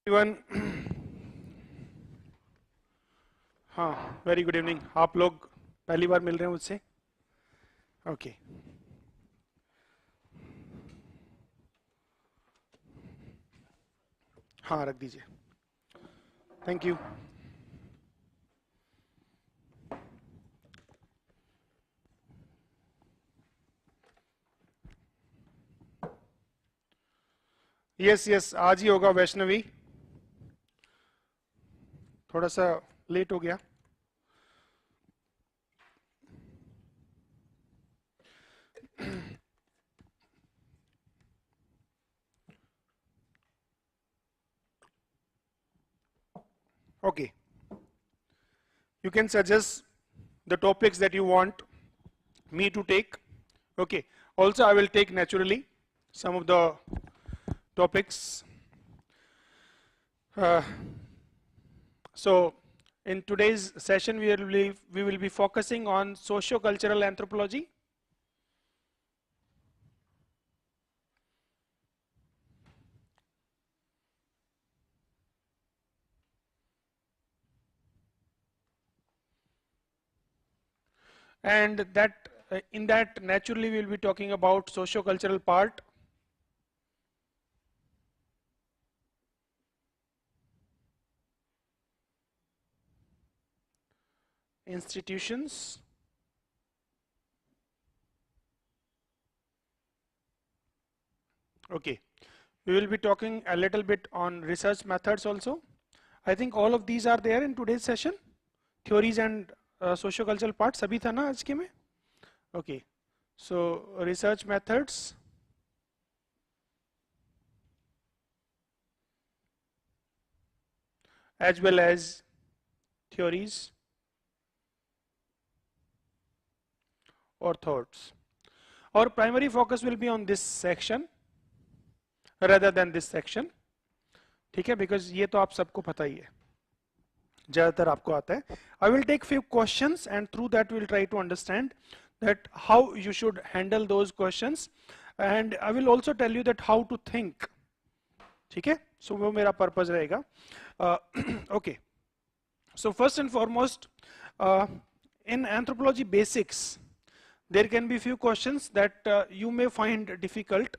Everyone, हाँ very good evening. आप लोग पहली बार मिल रहे हैं मुझसे? ओके हाँ रख दीजिए, थैंक यू। यस आज ही होगा वैष्णवी, थोड़ा सा लेट हो गया। Okay, you can suggest the topics that you want me to take. Okay, also I will take naturally some of the topics. So in today's session we will be focusing on socio-cultural anthropology. And that in that naturally we will be talking about socio-cultural part, institutions, okay, we will be talking a little bit on research methods also. I think all of these are there in today's session, theories and socio-cultural part sabhi tha na aaj ke mein? Okay, so research methods, as well as theories or thoughts. Our primary focus will be on this section rather than this section, ठीक है, because ये तो आप सबको पता ही है, ज़्यादातर आपको आता है. I will take few questions and through that we will try to understand that how you should handle those questions, and I will also tell you that how to think, ठीक है, so वो मेरा purpose रहेगा. Okay, so first and foremost, in anthropology basics there can be few questions that you may find difficult.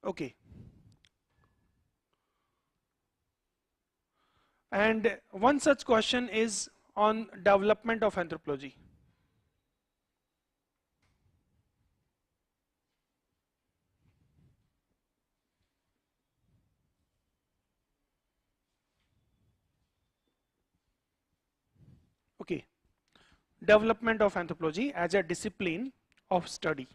Okay, and one such question is on development of anthropology. Okay, development of anthropology as a discipline of study,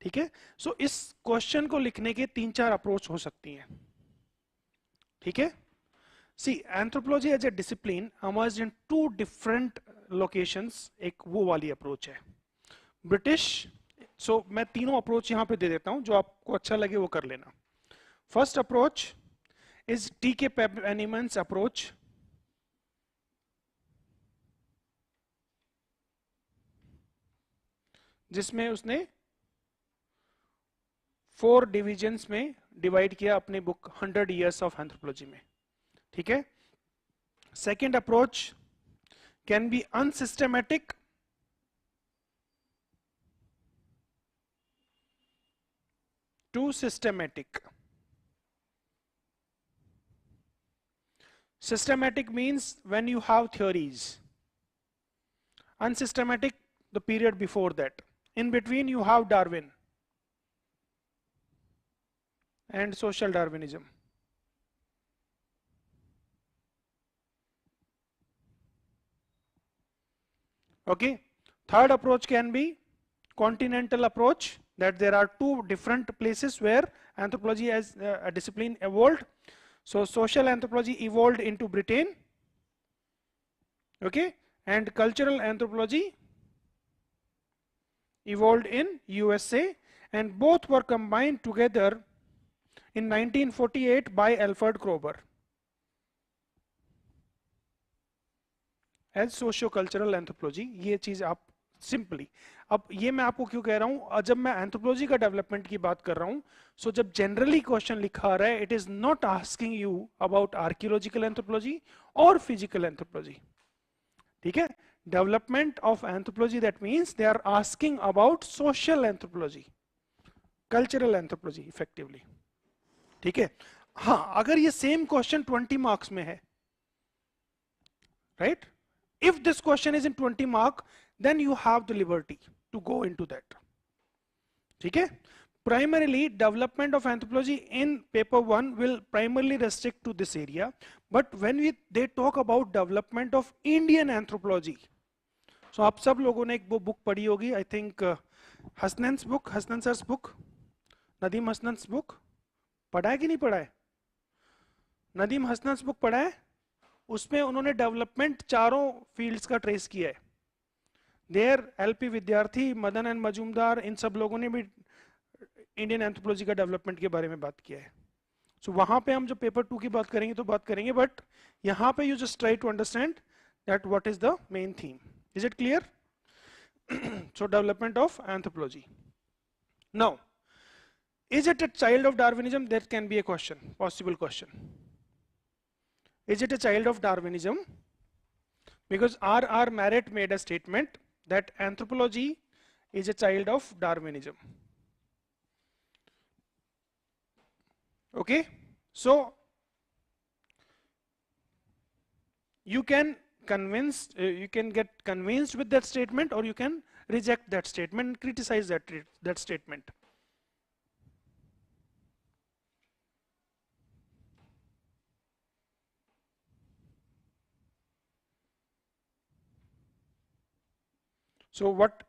ठीक है. सो इस question को लिखने के 3-4 approach हो सकती हैं, ठीक है. See anthropology as a discipline emerged in 2 different locations. एक वो वाली अप्रोच है ब्रिटिश. सो मैं तीनों अप्रोच यहां पे दे देता हूं, जो आपको अच्छा लगे वो कर लेना. First approach is T K. Penniman's approach, जिसमें उसने 4 डिविजन्स में डिवाइड किया अपनी बुक 100 Years of Anthropology में, ठीक है. Second approach can be unsystematic, to systematic. Systematic means when you have theories. Unsystematic, the period before that. In between you have Darwin and social Darwinism. Okay. Third approach can be continental approach, that there are 2 different places where anthropology as a discipline evolved. So social anthropology evolved into Britain, okay, and cultural anthropology evolved in USA, and both were combined together in 1948 by Alfred Kroeber as socio-cultural anthropology. ये चीज आप simply. अब ये मैं आपको क्यों कह रहा हूं, जब मैं एंथ्रोपोलॉजी का डेवलपमेंट की बात कर रहा हूं, सो जब जनरली क्वेश्चन लिखा रहा है, it is not asking you about archaeological anthropology और फिजिकल एंथ्रोपोलॉजी, ठीक है। Development of anthropology that means they are asking about social anthropology, cultural anthropology effectively, ठीक है। हाँ, अगर ये सेम क्वेश्चन 20 मार्क्स में है, right, if this question is in 20 mark, then you have the liberty to go into that, ठीक है। primarily development of anthropology in paper 1 will primarily restrict to this area, but when they talk about development of Indian anthropology, so आप सब लोगों ने एक वो book पढ़ी होगी, I think Hasnain's book, Hasnain sir's book, Nadeem Hasnain's book, पढ़ा है कि नहीं पढ़ा है? नदीम हसनैन्स बुक पढ़ा है? उसमें उन्होंने डेवलपमेंट चारों फील्ड्स का ट्रेस किया है। देयर एलपी विद्यार्थी, मदन एंड मजूमदार, इन सब लोगों ने भी इंडियन एंथ्रोपोलॉजी का डेवलपमेंट के बारे में बात किया है। सो वहां पे हम जो पेपर 2 की बात करेंगे तो बात करेंगे, बट यहाँ पे you just try to understand that what is the main theme. Is it clear? So development of anthropology. Now, is it a child of Darwinism? That can be a question, possible question. Is it a child of Darwinism? Because R.R. Marett made a statement that anthropology is a child of Darwinism. Okay, so you can get convinced with that statement, or you can reject that statement and criticize that statement. So what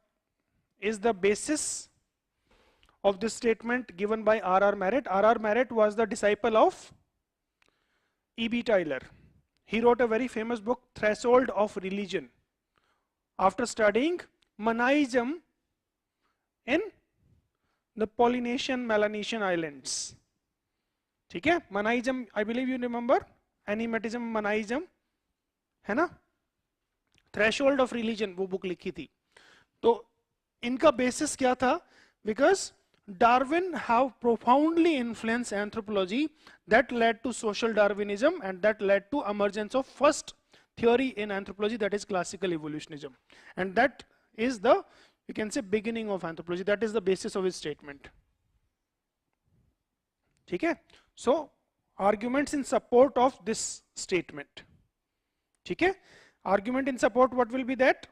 is the basis of this statement given by R.R. Marett? R.R. Marett was the disciple of E.B. Tylor. He wrote a very famous book, Threshold of Religion, after studying Monism in the Polynesian Melanesian Islands. ठीक है, Monism, I believe you remember, Animatism, Monism, है ना? Threshold of Religion वो book लिखी थी। तो इनका basis क्या था? Because Darwin have profoundly influenced anthropology, that led to social Darwinism, and that led to emergence of first theory in anthropology, that is classical evolutionism, and that is the, you can say, beginning of anthropology. That is the basis of his statement. ठीक है? So arguments in support of this statement. ठीक है? Argument in support, what will be that?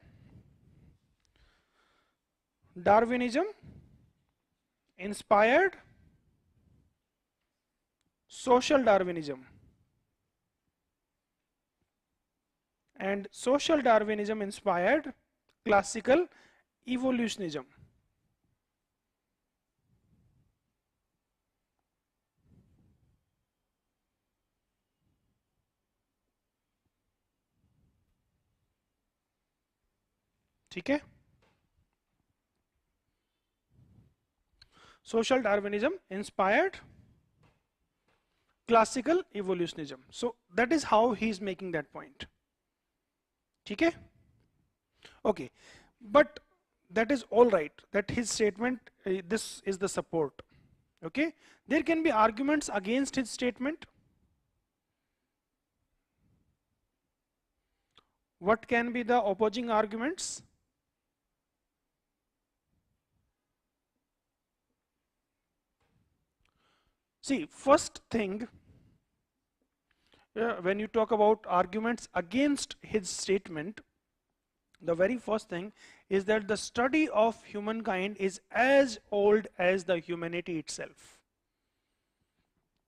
Darwinism inspired social Darwinism, and social Darwinism inspired classical evolutionism. ठीक है? Social Darwinism inspired classical evolutionism. So that is how he is making that point. ठीक है? Okay, but that is all right, that his statement, this is the support. Okay, there can be arguments against his statement. What can be the opposing arguments? See, first thing, when you talk about arguments against his statement, the very first thing is that the study of humankind is as old as the humanity itself.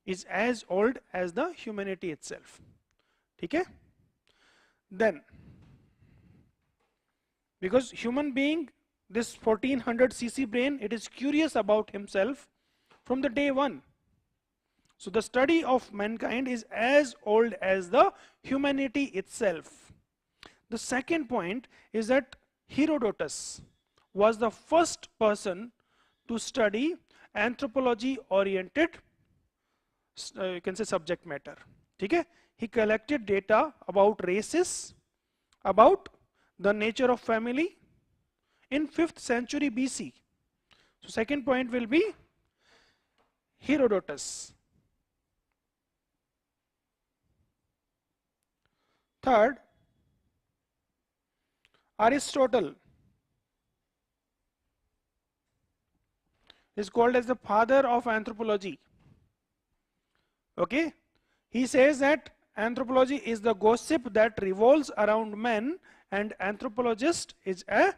Is as old as the humanity itself. ठीक है? Then, because human being, this 1400 cc brain, it is curious about himself from the day one. So the study of mankind is as old as the humanity itself. The second point is that Herodotus was the first person to study anthropology oriented, you can say, subject matter. ठीक है? He collected data about races, about the nature of family, in 5th century BC. So second point will be Herodotus. Third, Aristotle is called as the father of anthropology. Okay, he says that anthropology is the gossip that revolves around men, and anthropologist is a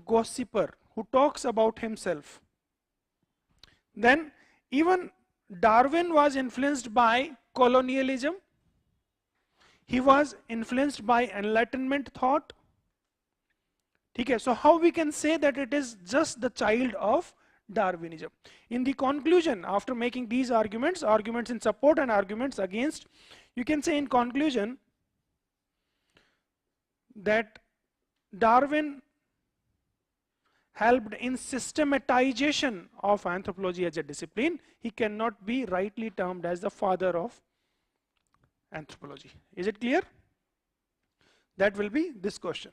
gossiper who talks about himself. Then even Darwin was influenced by colonialism. He was influenced by Enlightenment thought. Okay, so how we can say that it is just the child of Darwinism? In the conclusion, after making these arguments, arguments in support and arguments against, you can say in conclusion that Darwin helped in systematization of anthropology as a discipline. He cannot be rightly termed as the father of anthropology. Is it clear? That will be this question.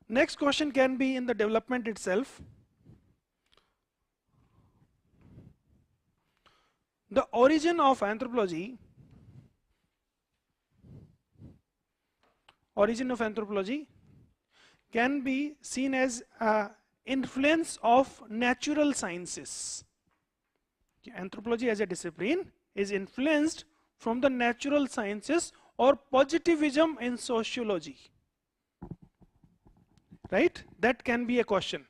Next question can be in the development itself. The origin of anthropology can be seen as influence of natural sciences. Anthropology as a discipline is influenced from the natural sciences or positivism in sociology. Right? That can be a question.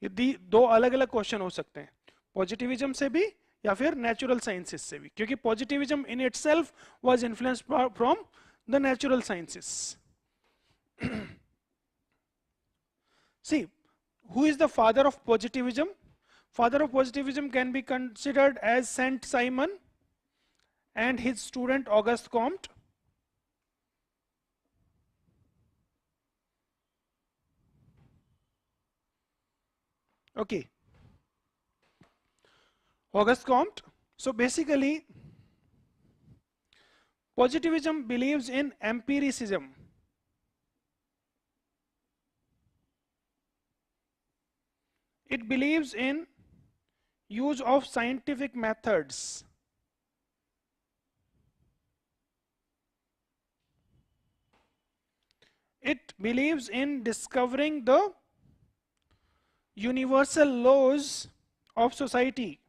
ये दो अलग अलग question हो सकते हैं, positivism से भी या फिर नेचुरल साइंसेस से भी, क्योंकि positivism in itself was influenced from the natural sciences. See, who is the father of positivism? Father of positivism can be considered as Saint Simon and his student Auguste Comte. Okay, Auguste Comte. So basically, positivism believes in empiricism. It believes in use of scientific methods. It believes in discovering the universal laws of society.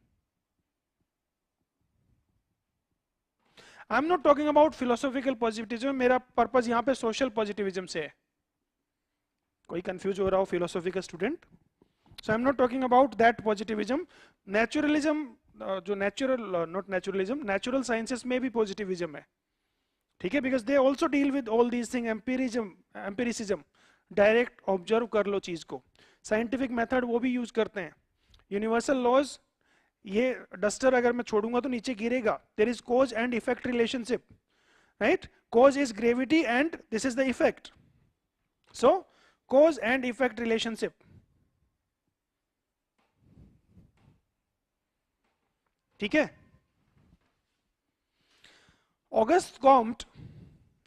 I am not talking about philosophical positivism. मेरा purpose यहाँ पे social positivism से है. कोई confuse हो रहा हो philosophical student? So I am not talking about that positivism. Naturalism, जो natural sciences में भी positivism है, ठीक है? Because they also deal with all these things. Empiricism, direct observe कर लो चीज को. Scientific method वो भी use करते हैं. Universal laws, ये डस्टर अगर मैं छोड़ूंगा तो नीचे गिरेगा. There is cause and effect relationship, right? Cause is gravity and this is the effect. So cause and effect relationship. ठीक है? Auguste Comte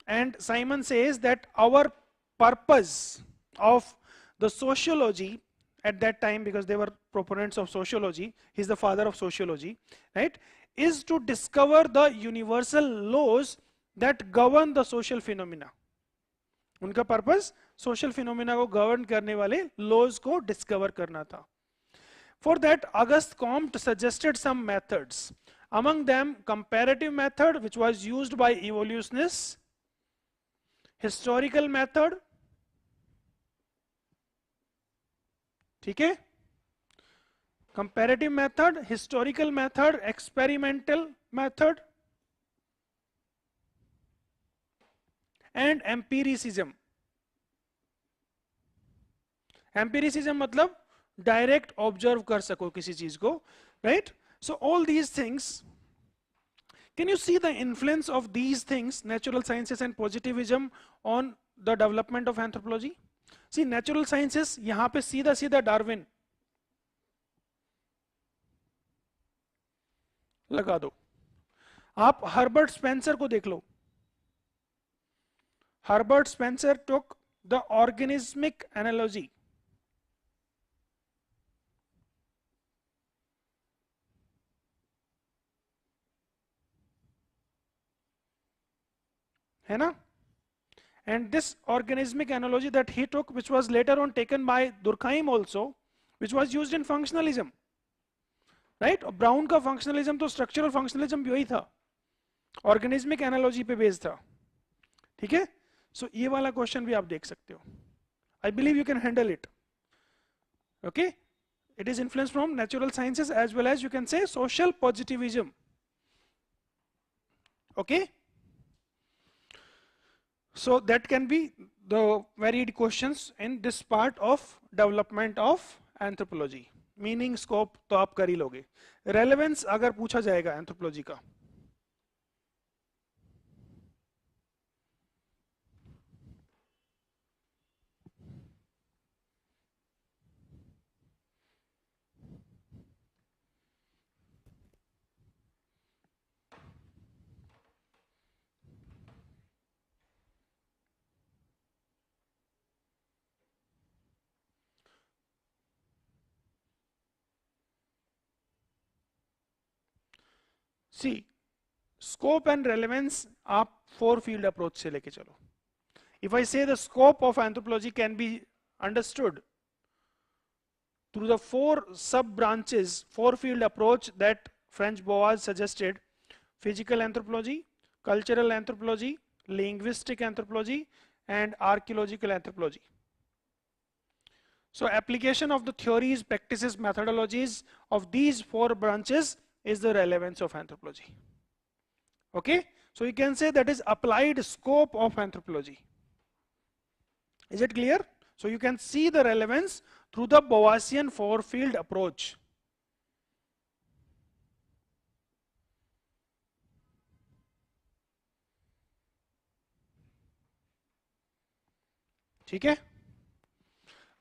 and Simon says that our purpose of the sociology at that time, because they were proponents of sociology, he's the father of sociology, right, is to discover the universal laws that govern the social phenomena. उनका purpose social phenomena को govern करने वाले laws को discover करना था. For that, Auguste Comte suggested some methods. Among them, comparative method, which was used by evolutionists, historical method, ठीक है? Comparative method, historical method, experimental method, and empiricism. Empiricism मतलब direct observe कर सको किसी चीज को, right? So all these things, can you see the influence of these things, natural sciences and positivism, on the development of anthropology? See, natural sciences, यहां पे सीधा सीधा डार्विन, लगा दो। आप हर्बर्ट स्पेंसर को देख लो। Herbert Spencer took the organismic analogy, है ना? And this organismic analogy that he took, which was later on taken by Durkheim also, which was used in functionalism, right? Brown का functionalism तो structural functionalism भी वही था, organismic analogy पे based था, ठीक है? So ये वाला question भी आप देख सकते हो. I believe you can handle it. Okay? It is influenced from natural sciences as well as you can say social positivism. Okay? So that can be the varied questions in this part of development of anthropology. Meaning scope तो आप कर ही लोगे. Relevance अगर पूछा जाएगा anthropology का, सी scope and relevance आप 4 फील्ड अप्रोच से लेके चलो. इफ आई से the scope of anthropology can be understood through the 4 sub branches, 4 field approach that French Boas suggested: physical anthropology, cultural anthropology, linguistic anthropology, and archaeological anthropology. So application of the theories, practices, methodologies of these 4 branches is the relevance of anthropology. Okay, so you can say that is applied scope of anthropology. Is it clear? So you can see the relevance through the Boasian 4 field approach. ठीक है?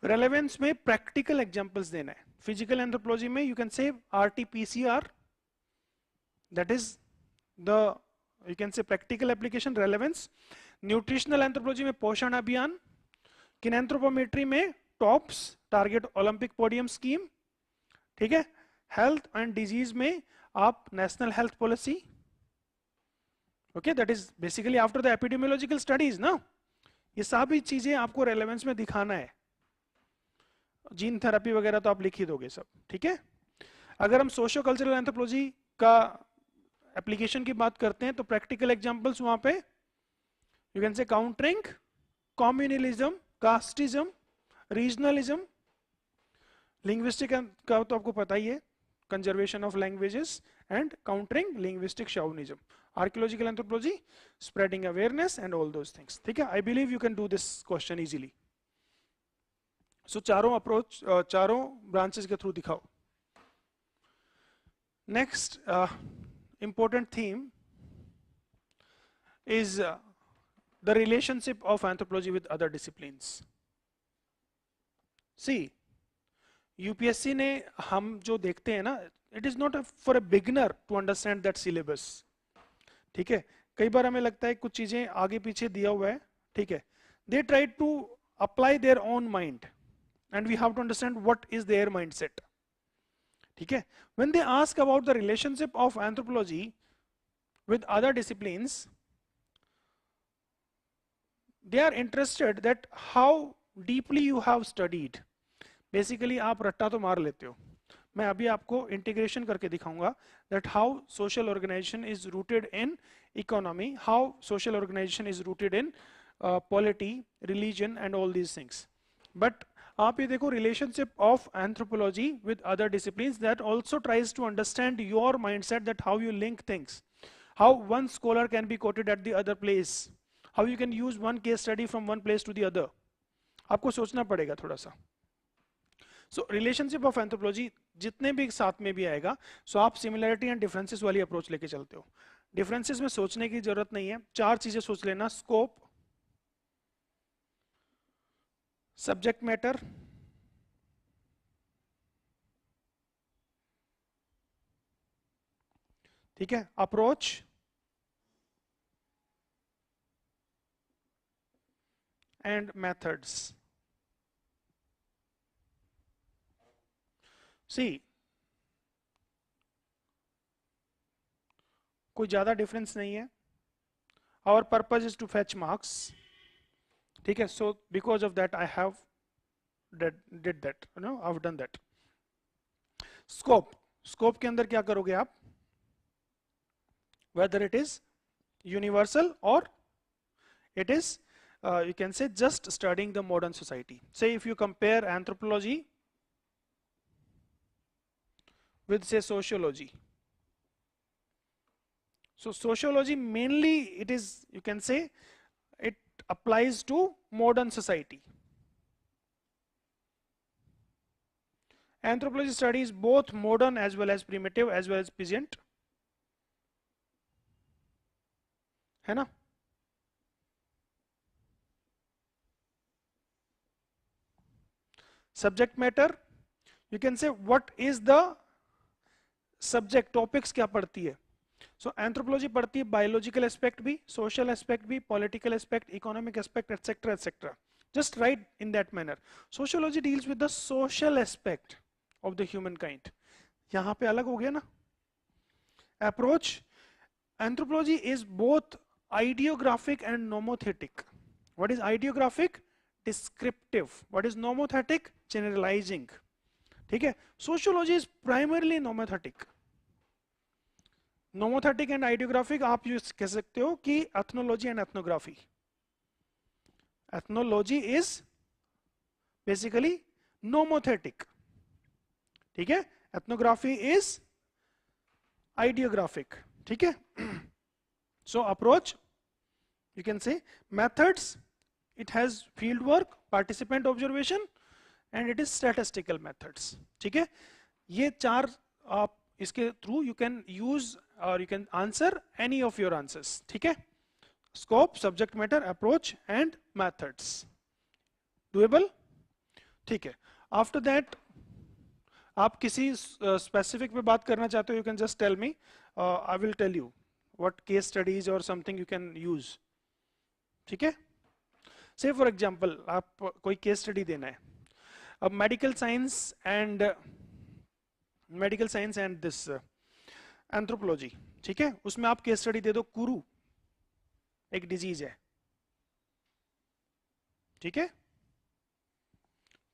Relevance में practical examples देना है. Physical anthropology में you can से RT-PCR, that is the you can say practical application relevance. Nutritional anthropology में पोषण अभियान. किनेंथ्रोपोमेट्री में tops, target Olympic podium scheme. ठीक है? हेल्थ एंड डिजीज में आप national health policy. Okay, that is basically after the epidemiological studies ना. ये सभी चीजें आपको रेलेवेंस में दिखाना है. जीन थेरेपी वगैरह तो आप लिख ही दोगे सब. ठीक है? अगर हम सोशियो कल्चरल एंथ्रोपोलॉजी का एप्लीकेशन की बात करते हैं तो प्रैक्टिकल एग्जांपल्स वहां पे you can say countering communalism, casteism, regionalism. Linguistic का तो आपको पता ही है, conservation of languages and countering linguistic chauvinism. Archaeological anthropology, spreading awareness and all those things. ठीक है? I believe you can do this question easily. So चारों approach, चारों ब्रांचेस के थ्रू दिखाओ. Next important theme is the relationship of anthropology with other disciplines. See, UPSC ने हम जो देखते हैं ना, it is not for a beginner to understand that syllabus. ठीक है? कई बार हमें लगता है कुछ चीजें आगे पीछे दिया हुआ है. ठीक है? They try to apply their own mind and we have to understand what is their mindset. ठीक है? When they ask about the relationship of anthropology with other disciplines, they are interested that how deeply you have studied. Basically आप रट्टा तो मार लेते हो. मैं अभी आपको इंटीग्रेशन करके दिखाऊंगा that how social organization is rooted in economy, how social organization is rooted in polity, religion and all these things. But आप ये देखो, relationship of anthropology with other disciplines, that also tries to understand your mindset, that how you link things, how one scholar can be quoted at the other place, how you can use one case study from one place to the other. आपको सोचना पड़ेगा थोड़ा सा. So relationship of anthropology जितने भी साथ में भी आएगा, so आप similarity and differences वाली अप्रोच लेके चलते हो. डिफरेंसेस में सोचने की जरूरत नहीं है. 4 चीजें सोच लेना: स्कोप, सब्जेक्ट मैटर, ठीक है, अप्रोच एंड मेथड्स। सी कोई ज्यादा डिफरेंस नहीं है, our purpose is to fetch marks, ठीक है, so because of that I have did that, you know, I've done that. Scope, scope के अंदर क्या करोगे आप, whether it is universal or it is you can say just studying the modern society. Say if you compare anthropology with say sociology, so sociology mainly it is, you can say it applies to modern society. Anthropology studies both modern as well as primitive as well as peasant, है ना? Subject matter, you can say what is the subject, topics क्या पढ़ती है? So anthropology पढ़ती है biological aspect भी, social aspect भी, political aspect, economic aspect, etc. etc. Just write in that manner. Sociology deals with the social aspect of the humankind. यहाँ पे अलग हो गया ना? Approach, anthropology is both ideographic and nomothetic. What is ideographic? Descriptive. What is nomothetic? Generalizing. ठीक है? Sociology is primarily nomothetic. Nomothetic and ideographic आप use कह सकते हो कि ethnology and ethnography. Ethnology is basically nomothetic, ठीक है, एथनोग्राफी इज आइडियोग्राफिक, ठीक है. So approach, you can say methods, it has field work, participant observation and it is statistical methods, ठीक है. ये चार आप इसके थ्रू यू कैन यूज और you can answer any of your answers, ठीक है. Scope, subject matter, approach and methods, doable, ठीक है. आफ्टर दैट आप किसी स्पेसिफिक पे बात करना चाहते हो, you can just tell me, I will tell you what case studies और समथिंग यू कैन यूज, ठीक है. से फॉर एग्जांपल आप कोई केस स्टडी देना है, अब medical science and this anthropology, ठीक है, उसमें आप केस स्टडी दे दो, कुरु एक डिजीज है, ठीक है.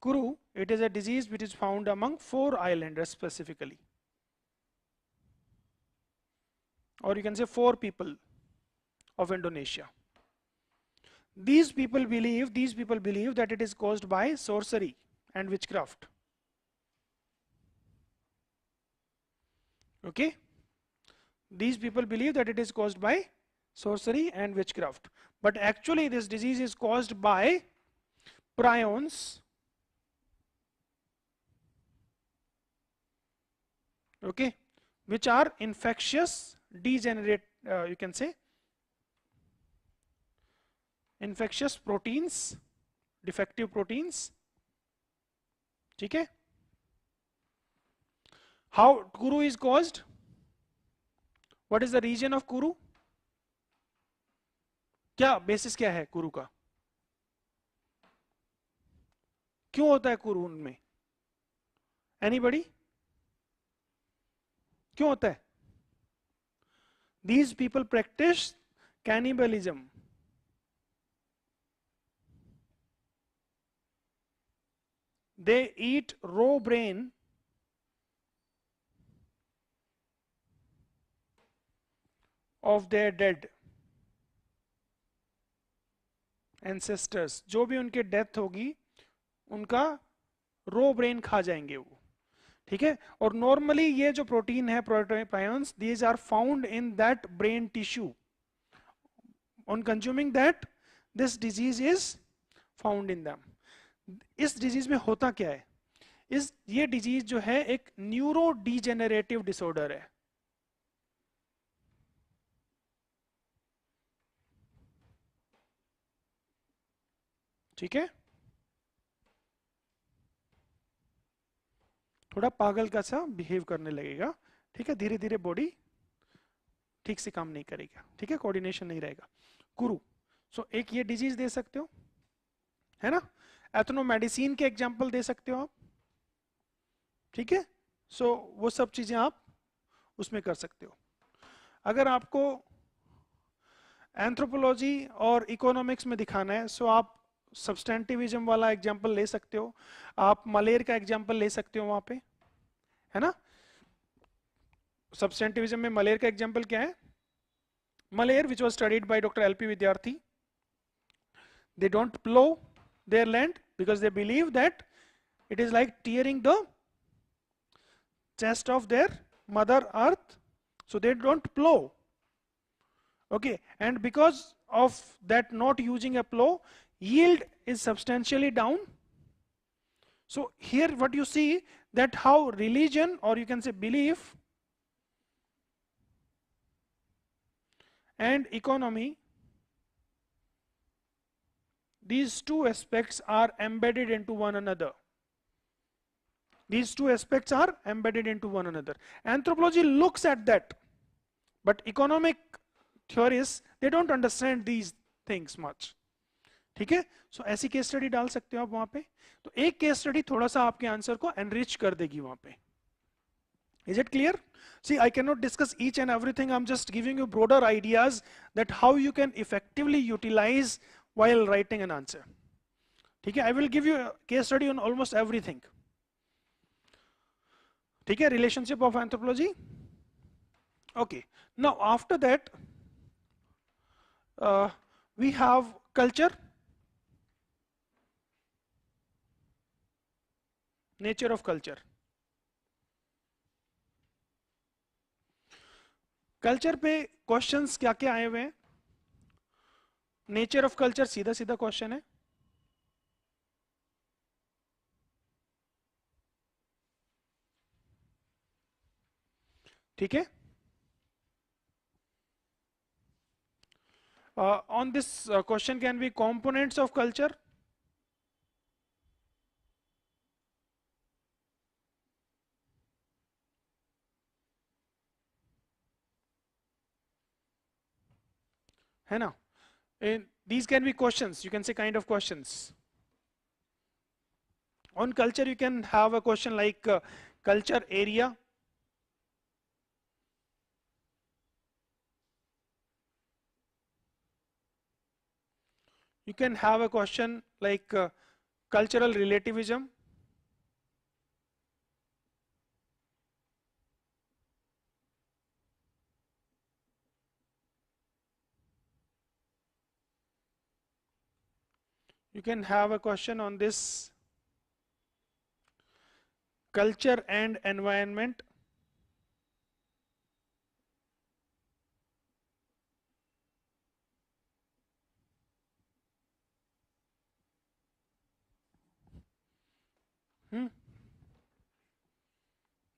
कुरु, it is a disease which is found among 4 Islanders specifically, और यू कैन से 4 people of Indonesia. These people believe that it is caused by sorcery and witchcraft. Okay, these people believe that it is caused by sorcery and witchcraft, but actually this disease is caused by prions, okay, which are infectious degenerate, you can say infectious proteins, defective proteins, ठीक है. How Kuru is caused? What is the region of Kuru? क्या basis क्या है कुरु का, क्यों होता है कुरु उनमें? एनीबडी, क्यों होता है? These people practice cannibalism. They eat raw brain of their dead ancestors. जो भी उनके डेथ होगी उनका रो ब्रेन खा जाएंगे वो, ठीक है. और नॉर्मली ये जो प्रोटीन है प्रोटोपायंस, these are found in that brain tissue. On consuming that this disease is found in them. इस डिजीज में होता क्या है, ये डिजीज जो है एक न्यूरो डीजेनरेटिव डिसऑर्डर है, ठीक है. थोड़ा पागल का सा बिहेव करने लगेगा, ठीक है, धीरे धीरे बॉडी ठीक से काम नहीं करेगा, ठीक है, कोऑर्डिनेशन नहीं रहेगा। कुरु, सो एक ये डिजीज दे सकते हो, है ना। एथनोमेडिसिन के एग्जाम्पल दे सकते हो आप, ठीक है। सो वो सब चीजें आप उसमें कर सकते हो। अगर आपको एंथ्रोपोलॉजी और इकोनॉमिक्स में दिखाना है, सो आप सब्सटेंटिविज्म वाला एग्जाम्पल ले सकते हो, आप मलेर का एग्जाम्पल ले सकते हो वहां पे, है ना। सब्सटेंटिविज्म में मलेर का एग्जाम्पल क्या है? Maler which was studied by doctor L P Vidyarthi, they don't plow their land because they believe that it is like tearing the chest of their mother earth, so they don't plow, okay, and because of that not using a plow, yield is substantially down. So here what you see, that how religion, or you can say belief, and economy, these two aspects are embedded into one another. These two aspects are embedded into one another. Anthropology looks at that, but economic theorists, they don't understand these things much. ठीक है, सो ऐसी case study डाल सकते हो आप वहां पे। तो एक केस स्टडी थोड़ा सा आपके आंसर को एनरिच कर देगी वहां पे। Is it clear? See, I cannot discuss each and everything. I'm just giving you broader ideas that how you can effectively utilize while writing an answer. ठीक है, I will give you a case study on almost everything. ठीक है, relationship of anthropology. Okay, now after that we have culture, nature of culture. Culture पे questions क्या क्या आए हुए हैं? नेचर ऑफ कल्चर सीधा सीधा क्वेश्चन है, ठीक है। On this question can be components of culture, है ना। These can be questions, you can say kind of questions. On culture you can have a question like culture area, you can have a question like cultural relativism, you can have a question on this culture and environment,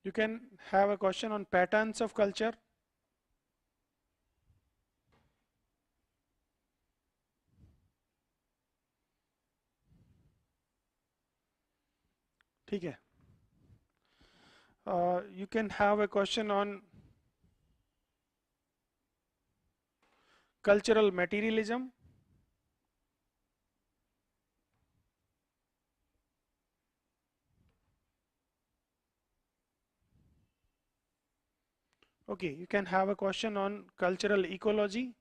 you can have a question on patterns of culture, ठीक है। You can have a question on cultural materialism, okay, you can have a question on cultural ecology,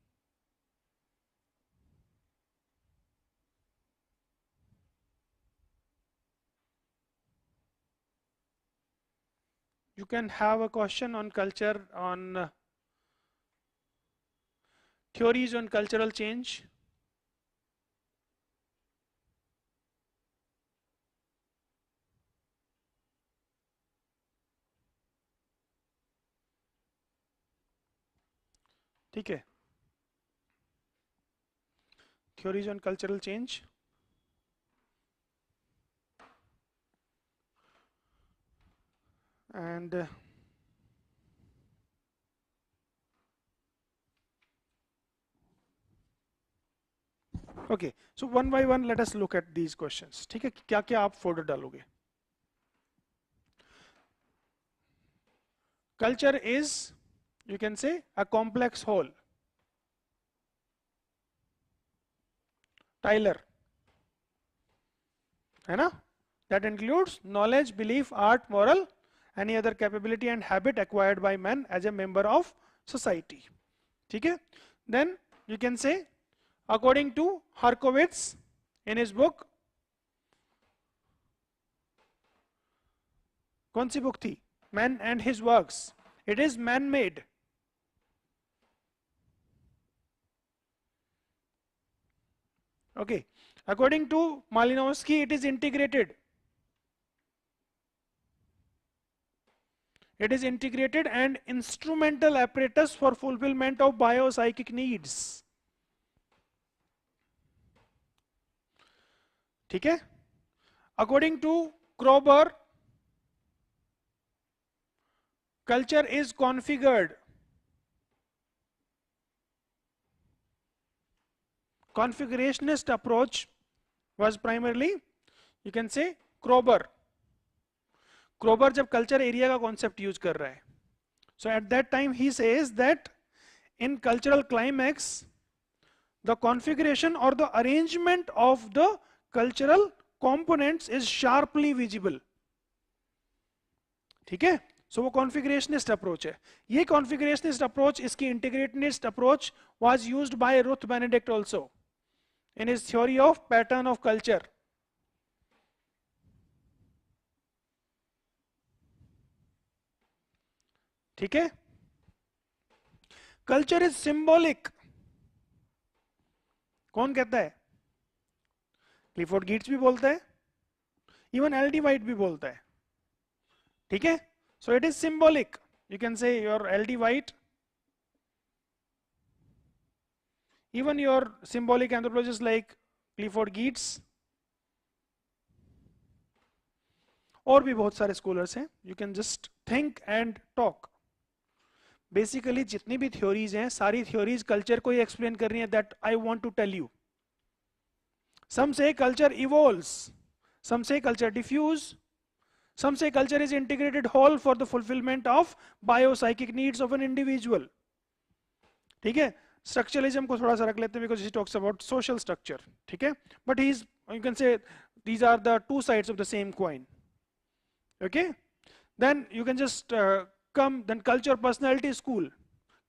you can have a question on culture, on theories on cultural change, ठीक है, theories on cultural change, and okay, so one by one let us look at these questions, ठीक है। क्या क्या आप folder डालोगे? Culture is you can say a complex whole. Tyler, है ना? That includes knowledge, belief, art, moral, any other capability and habit acquired by man as a member of society. ठीक है? Then you can say, according to Harkowitz in his book, कौन सी book थी? Man and his works. It is man-made. Okay. According to Malinowski, it is integrated. It is integrated and instrumental apparatus for fulfillment of biopsychic needs. ठीक है? According to Kroeber, culture is configured. Configurationist approach was primarily, you can say, Kroeber. Kroeber जब culture area का concept use कर रहा है, so at that time he says that in cultural climax, the configuration or the arrangement of the cultural components is sharply visible. ठीक है? So वो configurationist approach है. ये configurationist approach, इसकी integrationist approach was used by Ruth Benedict also in his theory of pattern of culture. ठीक है? Culture is symbolic. कौन कहता है? क्लिफोर्ड गीट्स भी बोलता है, इवन एल डी वाइट भी बोलता है. ठीक है? So it is symbolic. You can say your L.D. White, even your symbolic anthropologists like Clifford Geertz, और भी बहुत सारे scholars हैं. You can just think and talk. Basically जितनी भी theories हैं, सारी theories culture को ही explain कर रही हैं. That I want to tell you. Some say culture evolves. Some say culture diffuse. Some say culture is integrated whole for the fulfillment of biopsychic needs of an individual. ठीक है? Structuralism को थोड़ा सा रख लेते हैं because he talks about social structure. ठीक है? But you can say these are the two sides of the same coin. Okay? Then you can just then culture personality school.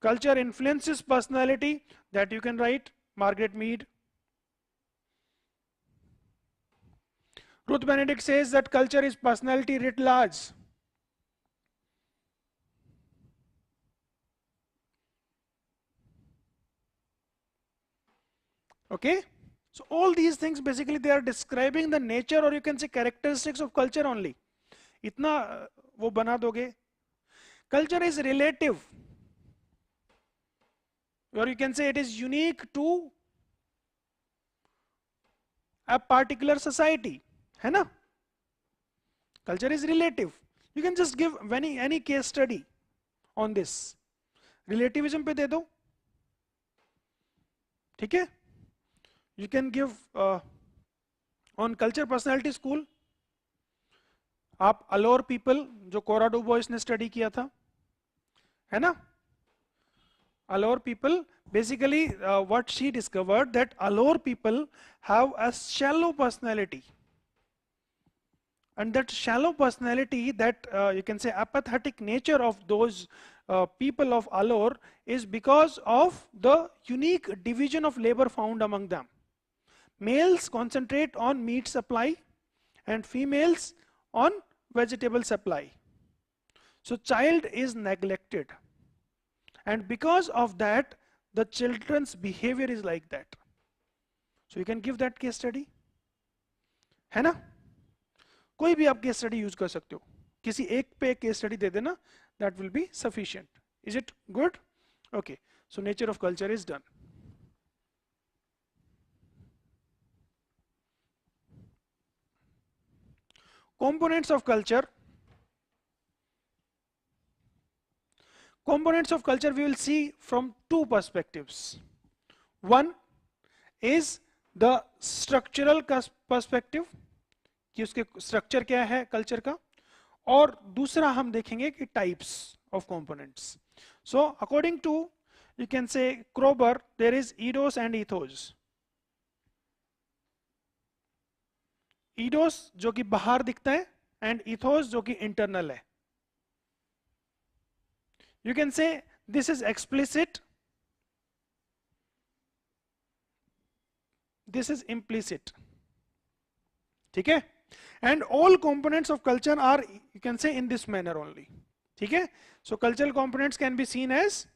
Culture influences personality, that you can write, Margaret Mead. Ruth Benedict says that culture is personality writ large. Okay? So all these things basically they are describing the nature or you can say characteristics of culture only. इतना वो बना दोगे. Culture is relative. Or you can say it is unique to a particular society. है ना? Culture is relative. You can just give any case study on this. Relativism पे दे दो. ठीक है? You can give on culture personality school. आप allure people जो कोरा do boys ने study किया था, है ना? Allure people basically what she discovered that Alor people have a shallow personality. And that shallow personality, that you can say apathetic nature of those people of Alor is because of the unique division of labor found among them. Males concentrate on meat supply and females on vegetable supply. So child is neglected. And because of that, the children's behavior is like that. So you can give that case study. है ना? कोई भी आप case study use कर सकते हो. किसी एक पे केस स्टडी दे देना, that will be sufficient. Is it good? Okay. So nature of culture is done. Components of culture. Components of culture we will see from two perspectives. One is the structural perspective, कि उसके structure क्या है culture का, और दूसरा हम देखेंगे कि types of components. So according to, you can say, Kroeber, there is eidos and ethos. eidos जो कि बाहर दिखता है and ethos जो कि इंटरनल है. You can say this is explicit, this is implicit. ठीक है? And all components of culture are, you can say, in this manner only. ठीक है? So cultural components can be seen as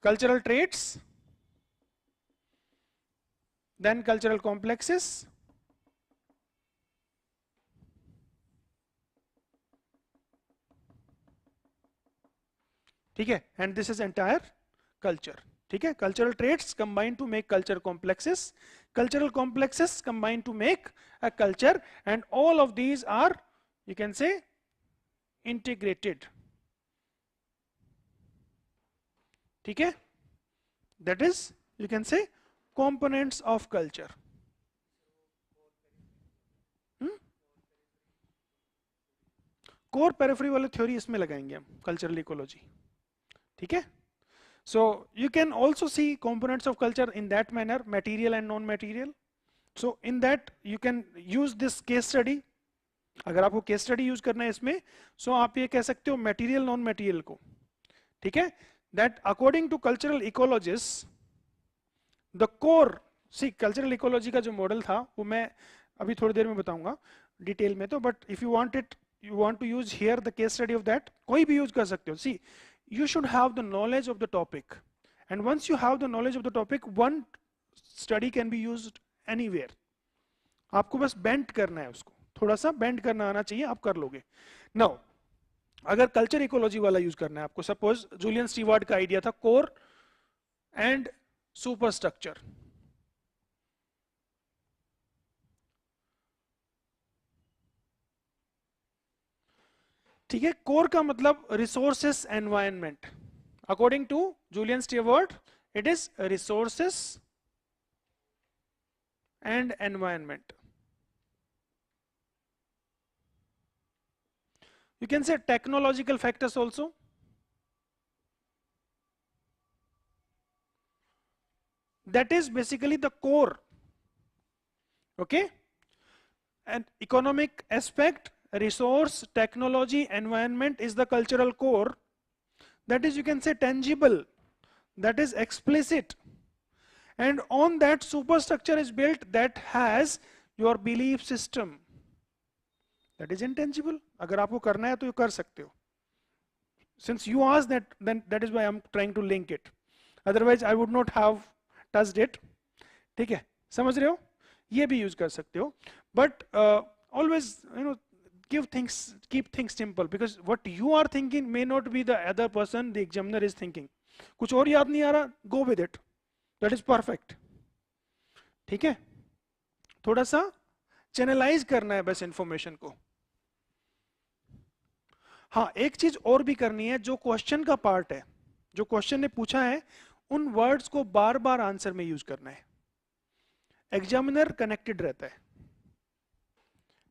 cultural traits, then cultural complexes, ठीक है, and this is entire culture. ठीक है, cultural traits combine to make culture complexes, cultural complexes combine to make a culture, and all of these are, you can say, integrated. ठीक है, that is, you can say, components of culture. Core periphery वाले theory इसमें लगाएंगे हम, cultural ecology. ठीक है, so you can also see components of culture in that manner, material and non-material. So in that you can use this case study. अगर आपको case study use करना है इसमें, so आप ये कह सकते हो मटेरियल नॉन मटेरियल को. ठीक है, that according to cultural ecologists the core, see cultural ecology का जो मॉडल था वो मैं अभी थोड़ी देर में बताऊंगा डिटेल में, तो but if you want it, you want to use here the case study of that, कोई भी यूज कर सकते हो. See, you should have the knowledge of the topic, and once you have the knowledge of the topic, one study can be used anywhere. आपको बस bend करना है उसको, थोड़ा सा बेंड करना आना चाहिए, आप कर लोगे. नाउ अगर कल्चर इकोलॉजी वाला यूज करना है आपको, सपोज जूलियन स्टीवर्ट का आइडिया था कोर एंड सुपर स्ट्रक्चर. ठीक है, कोर का मतलब resources environment. According to Julian Steward it is resources and environment. You can say technological factors also. That is basically the core. Okay, and economic aspect, resource, technology, environment is the cultural core. That is, you can say, tangible, that is explicit, and on that superstructure is built that has your belief system. That is intangible. अगर आपको करना है तो ये कर सकते हो. Since you asked that, then that is why I'm trying to link it. Otherwise I would not have touched it. ठीक है, समझ रहे हो? ये भी यूज कर सकते हो. But always, you know, keep things simple, because what you are thinking may not be the other person, the examiner is thinking. कुछ और याद नहीं आ रहा, go with it. That is perfect. ठीक है, थोड़ा सा चैनलाइज करना है बस इंफॉर्मेशन को. हाँ, एक चीज और भी करनी है, जो क्वेश्चन का पार्ट है, जो क्वेश्चन ने पूछा है, उन वर्ड्स को बार बार आंसर में यूज करना है. एग्जामिनर कनेक्टेड रहता है.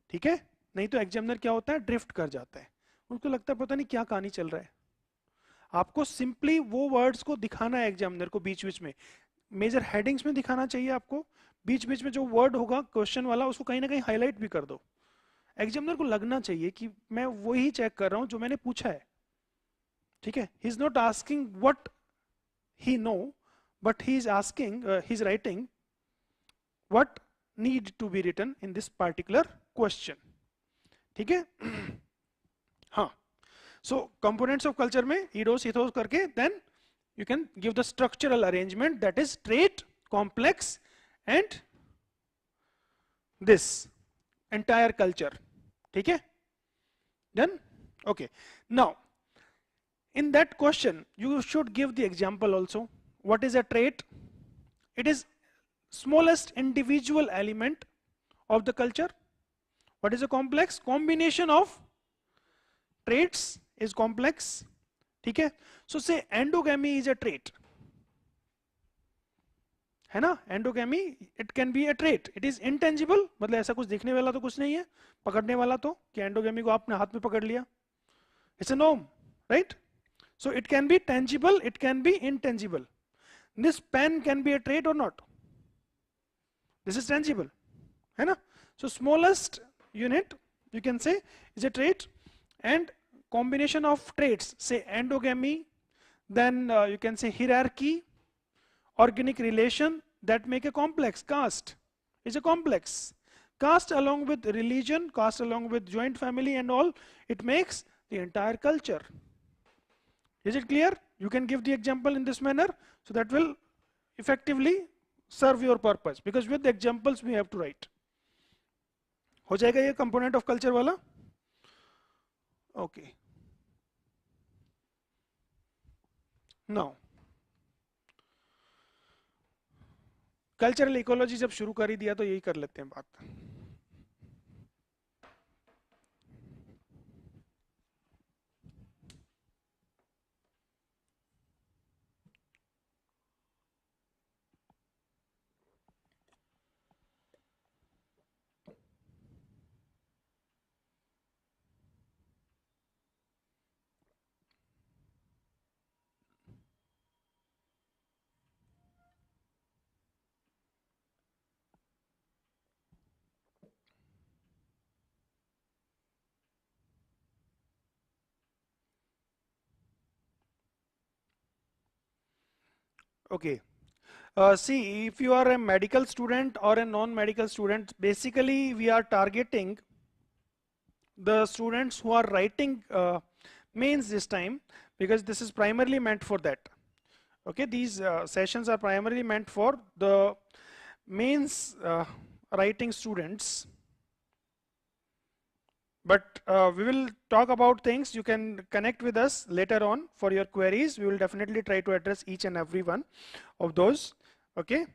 ठीक है, नहीं तो एग्जामिनर क्या होता है, ड्रिफ्ट कर जाता है. उनको लगता है पता नहीं क्या कहानी चल रहा है. आपको सिंपली वो वर्ड्स को दिखाना है एग्जामिनर को, बीच बीच में मेजर हेडिंग्स में दिखाना चाहिए आपको. बीच बीच में जो वर्ड होगा क्वेश्चन वाला, उसको कहीं ना कहीं हाईलाइट भी कर दो. एग्जामिनर को लगना चाहिए कि मैं वही चेक कर रहा हूं जो मैंने पूछा है. ठीक है, he is not asking what he know, but he is asking, he is writing what need to be written in this particular question. ठीक है, हाँ. सो कंपोनेंट्स ऑफ कल्चर में ईडोस इथोस करके, then you can give the structural arrangement, that is trait, complex and this entire culture. ठीक है, done. Okay, now in that question you should give the example also. What is a trait? It is smallest individual element of the culture. What is a complex? Combination of traits is complex. ठीक है, so say endogamy is a trait, है ना. Endogamy it can be a trait. It is intangible, मतलब ऐसा कुछ दिखने वाला तो कुछ नहीं है, पकड़ने वाला तो, कि एंडोगेमी को आपने हाथ में पकड़ लिया. It's a norm, right. So it can be tangible, it can be intangible. This pen can be a trait or not? This is tangible, है ना? So smallest unit you can say is a trait, and combination of traits, say endogamy, then you can say hierarchy, organic relation, that make a complex. Caste is a complex. Caste along with religion, caste along with joint family and all, it makes the entire culture. Is it clear? You can give the example in this manner, so that will effectively serve your purpose, because with the examples we have to write. हो जाएगा ये component of culture वाला? Okay. Now, cultural ecology जब शुरू कर ही दिया तो यही कर लेते हैं बात. Okay. See, if you are a medical student or a non-medical student, basically we are targeting the students who are writing mains this time, because this is primarily meant for that. Okay, these sessions are primarily meant for the mains writing students. But we will talk about things. You can connect with us later on for your queries. We will definitely try to address each and every one of those. Okay.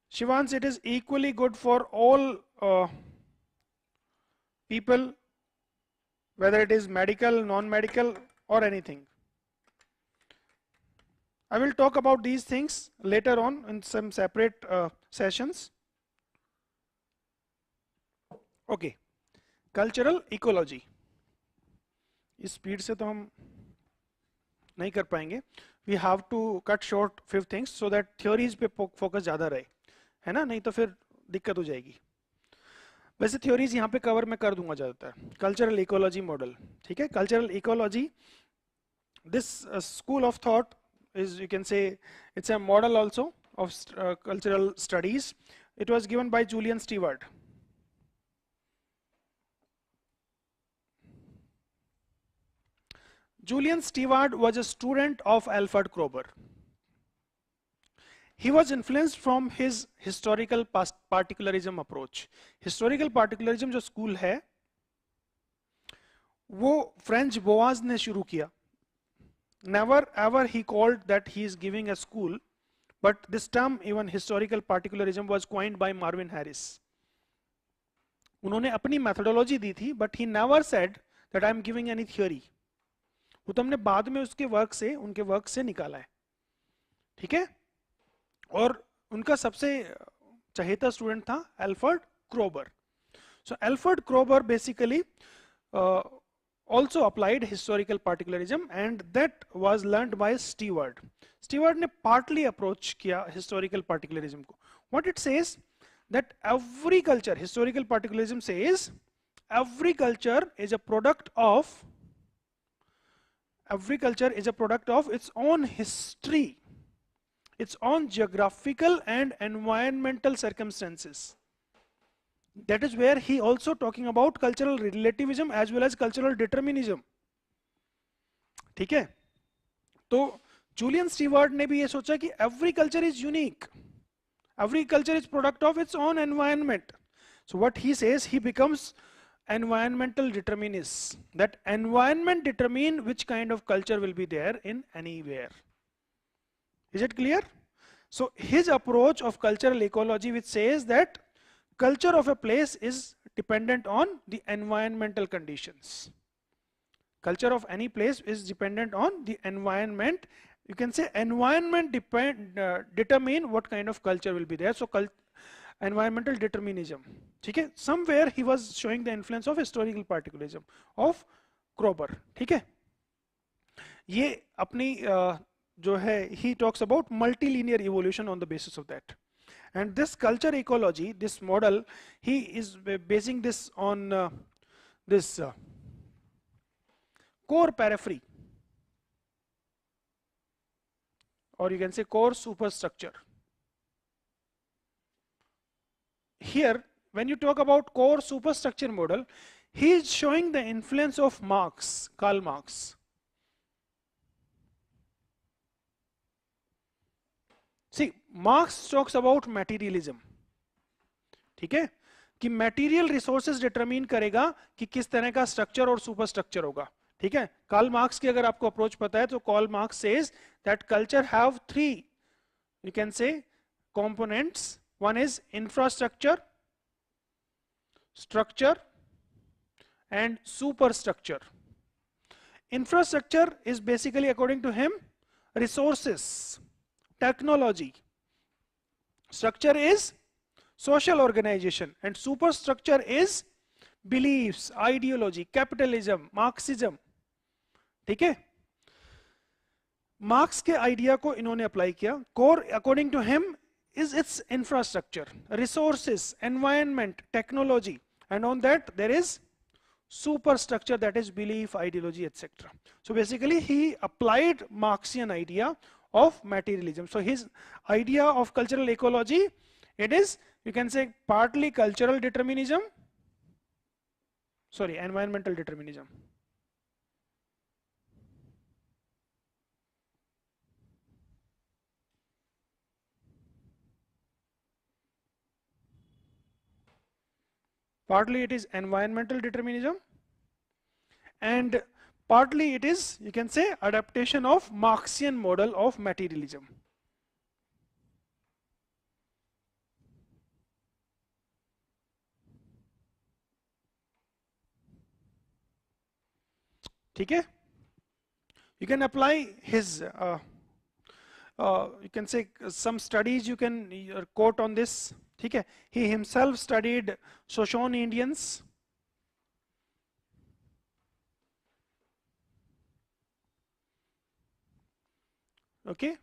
Shivans, it is equally good for all people, whether it is medical, non-medical or anything. I will talk about these things later on in some separate sessions. Okay, cultural ecology. इस speed से तो हम नहीं कर पाएंगे. We have to cut short few things so that theories पे focus ज़्यादा रहे, है ना? नहीं तो फिर दिक्कत हो जाएगी. वैसे theories यहाँ पे cover मैं कर दूंगा ज़्यादातर. Cultural ecology model, ठीक है? Cultural ecology, this school of thought is, you can say, it's a model also of cultural studies. It was given by Julian Stewart. Julian Stewart was a student of Alfred Kroeber. He was influenced from his historical particularism approach. Historical particularism जो school है, वो French Boas ने शुरू किया. Never ever he called that he is giving a school, but this term, even historical particularism, was coined by Marvin Harris. उन्होंने अपनी methodology दी थी, but he never said that I am giving any theory. वो तो हमने बाद में उसके work से, उनके वर्क से निकाला है, ठीक है? और उनका सबसे चहेता स्टूडेंट था Alfred क्रोबर. So Alfred Kroeber basically also applied historical particularism, and that was learned by Stewart. Stewart ने partly approach किया historical particularism को. What it says that every culture, historical particularism says every culture is a product of its own history, its own geographical and environmental circumstances. That is where he also talking about cultural relativism as well as cultural determinism. ठीक है? तो Julian Stewart ने भी ये सोचा कि every culture is unique, every culture is product of its own environment. So what he says, he becomes environmental determinist. That environment determine which kind of culture will be there in anywhere. Is it clear? So his approach of cultural ecology, which says that culture of a place is dependent on the environmental conditions. Culture of any place is dependent on the environment. You can say environment determine what kind of culture will be there. So environmental determinism. ठीक है, somewhere he was showing the influence of historical particularism of Kroeber, ठीक है। ये अपनी जो है ही talks about multilinear evolution on the basis of that, and this culture ecology, this model, he is basing this on this core periphery, or you can say core superstructure. Here when you talk about core superstructure model, he is showing the influence of Karl Marx. See, Marx talks about materialism, ठीक है, कि material resources determine करेगा कि किस तरह का structure और super structure होगा, ठीक है। कार्ल मार्क्स की अगर आपको अप्रोच पता है तो Karl Marx says that culture have three, you can say, components, one is infrastructure, structure and super structure. Infrastructure is basically, according to him, resources, technology. Structure is social organization, and superstructure is beliefs, ideology, capitalism, Marxism. ठीक है, marks के idea को इन्होंने apply किया. Core according to him is its infrastructure, resources, environment, technology, and on that there is superstructure, that is belief, ideology, etc. So basically he applied Marxian idea of materialism. So his idea of cultural ecology, it is, you can say, partly cultural determinism, sorry, environmental determinism. Partly it is environmental determinism, and partly it is, you can say, adaptation of Marxian model of materialism. ठीक है, you can apply his you can say some studies you can quote on this. ठीक है, he himself studied Shoshone Indians. Okay,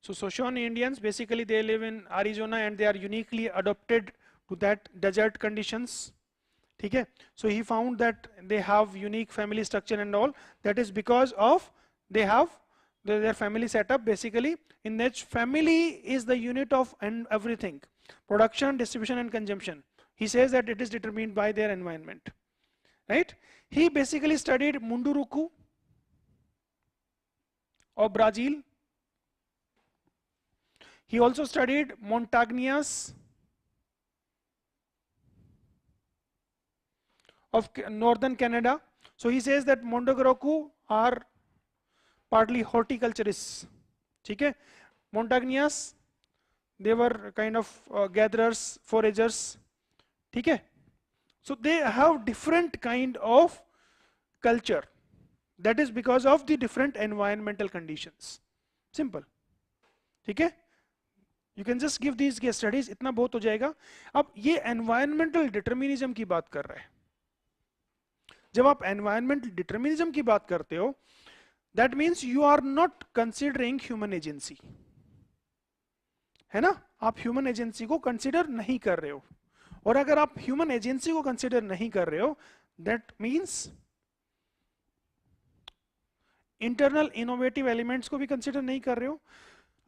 so Shoshone Indians, basically they live in Arizona and they are uniquely adapted to that desert conditions. ठीक है, so he found that they have unique family structure and all. That is because of they have their family setup, basically in which family is the unit of everything, production, distribution and consumption. He says that it is determined by their environment, right? He basically studied Munduruku of Brazil. He also studied Montagnias of northern Canada. So he says that Mondogroku are partly horticulturists. ठीक है, Montagnias, they were kind of gatherers, foragers. ठीक है, so they have different kind of culture. That is because of the different environmental conditions. Simple. ठीक है, you can just give these case studies, इतना बहुत हो जाएगा. अब ये environmental determinism की बात कर रहे हैं. जब आप environmental determinism की बात करते हो, that means you are not considering human agency, है ना? आप human agency को consider नहीं कर रहे हो. और अगर आप human agency को consider नहीं कर रहे हो, that means internal innovative elements को भी consider नहीं कर रहे हो.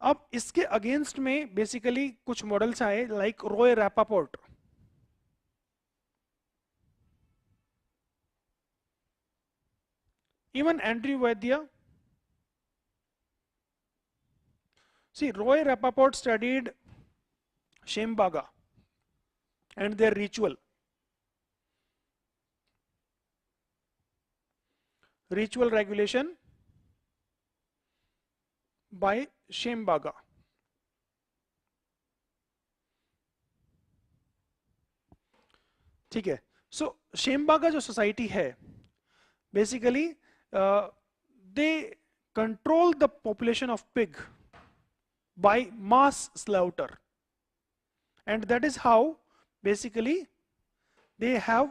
अब इसके अगेंस्ट में बेसिकली कुछ मॉडल्स आए, like Roy Rappaport. Even Andrew Vaidya. See, Roy Rappaport studied Shembaga and their ritual. Ritual regulation by Shembaga. ठीक है, so Shembaga जो सोसाइटी है, basically they control the population of pig by mass slaughter, and that is how basically they have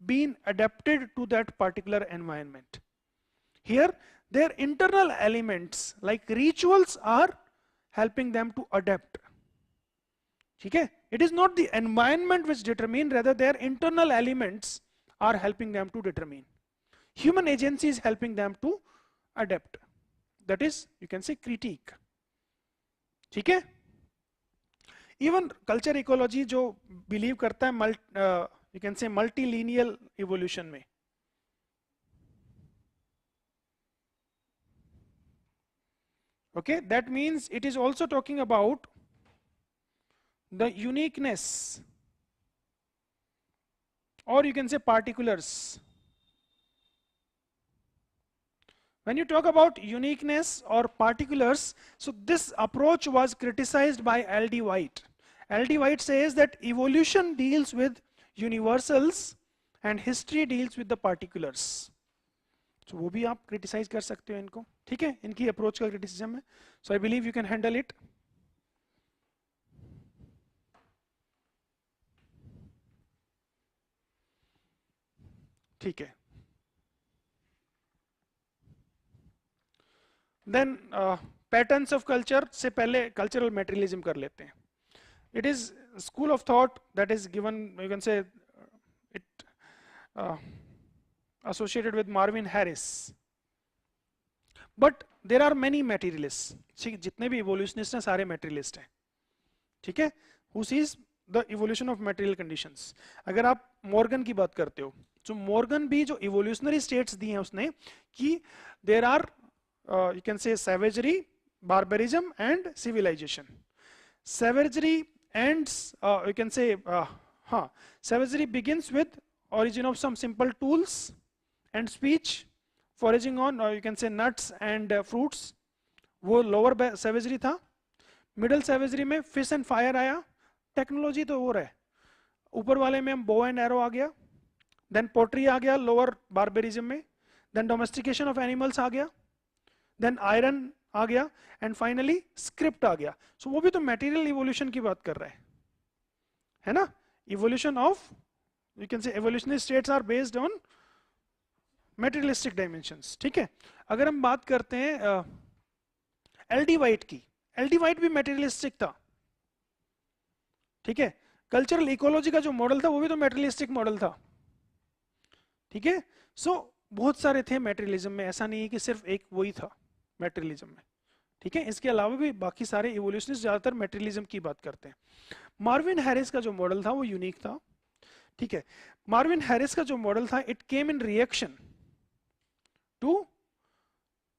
been adapted to that particular environment. Here their internal elements like rituals are helping them to adapt. Okay? It is not the environment which determine, rather their internal elements are helping them to determine. Human agency is helping them to adapt. That is, you can say, critique. ठीक है? Even culture ecology जो believe करता है you can say multilineal evolution में. Okay, that means it is also talking about the uniqueness, or you can say particulars. When you talk about uniqueness or particulars, so this approach was criticized by L.D. White. L.D. White says that evolution deals with universals and history deals with the particulars. So वो भी आप criticize कर सकते हो इनको, ठीक है? इनकी approach का criticism है. So I believe you can handle it. ठीक है. Then patterns of culture से पहले cultural materialism कर लेते हैं. It is a school of thought that is given, you can say, it associated with Marvin Harris. But there are many materialists. जितने भी evolutionists हैं सारे materialist हैं. ठीक है? Who sees the evolution of material conditions. अगर आप Morgan की बात करते हो, तो Morgan भी जो evolutionary states दी हैं उसने कि there are you can say savagery, barbarism and civilization. Savagery ends, you can say, savagery begins with origin of some simple tools and speech, foraging on, or you can say nuts and fruits. वो lower savagery था. Middle savagery में fish and fire आया. Technology तो और है. ऊपर वाले में हम bow and arrow आ गया. Then pottery आ गया lower barbarism में. Then domestication of animals आ गया. Then iron आ गया and finally script आ गया. So वो भी तो material evolution की बात कर रहा है ना? Evolution of, you can say evolutionary states are based on materialistic dimensions. ठीक है? अगर हम बात करते हैं L.D. White की, L.D. White भी materialistic था. ठीक है? Cultural ecology का जो मॉडल था वो भी तो materialistic मॉडल था. ठीक है? So बहुत सारे थे materialism में, ऐसा नहीं है कि सिर्फ एक वही था materialism में. ठीक है? इसके अलावा भी बाकी सारे evolutionists ज्यादातर materialism की बात करते हैं. मार्विन हैरिस का जो मॉडल था वो यूनिक था. ठीक है? मार्विन हैरिस का जो मॉडल था, it came in reaction to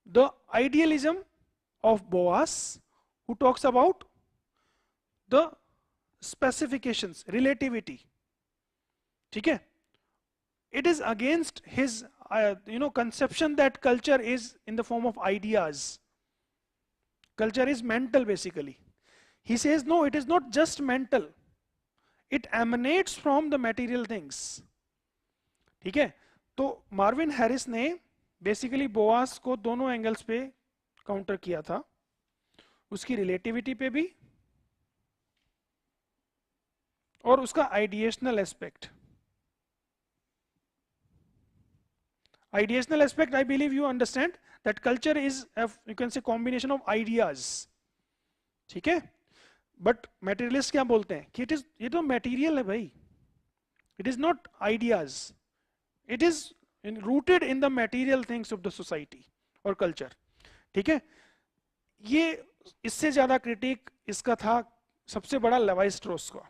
the idealism of Boas, who talks about the specifications, relativity. ठीक है? It is against his conception that culture is in the form of ideas. Culture is mental basically. He says no, it is not just mental. It emanates from the material things. ठीक है? तो Marvin Harris ने basically Boaz को दोनों angles पे counter किया था. उसकी रिलेटिविटी पे भी और उसका आइडिएशनल aspect. Ideational aspect, I believe you understand that culture is you can say combination of ideas. ठीक है? But materialist क्या बोलते हैं कि ये तो material है भाई. It is not ideas. It is rooted in the material things of the society or culture. ठीक है? ये इससे ज्यादा क्रिटिक इसका था सबसे बड़ा लेवी स्ट्रॉस का.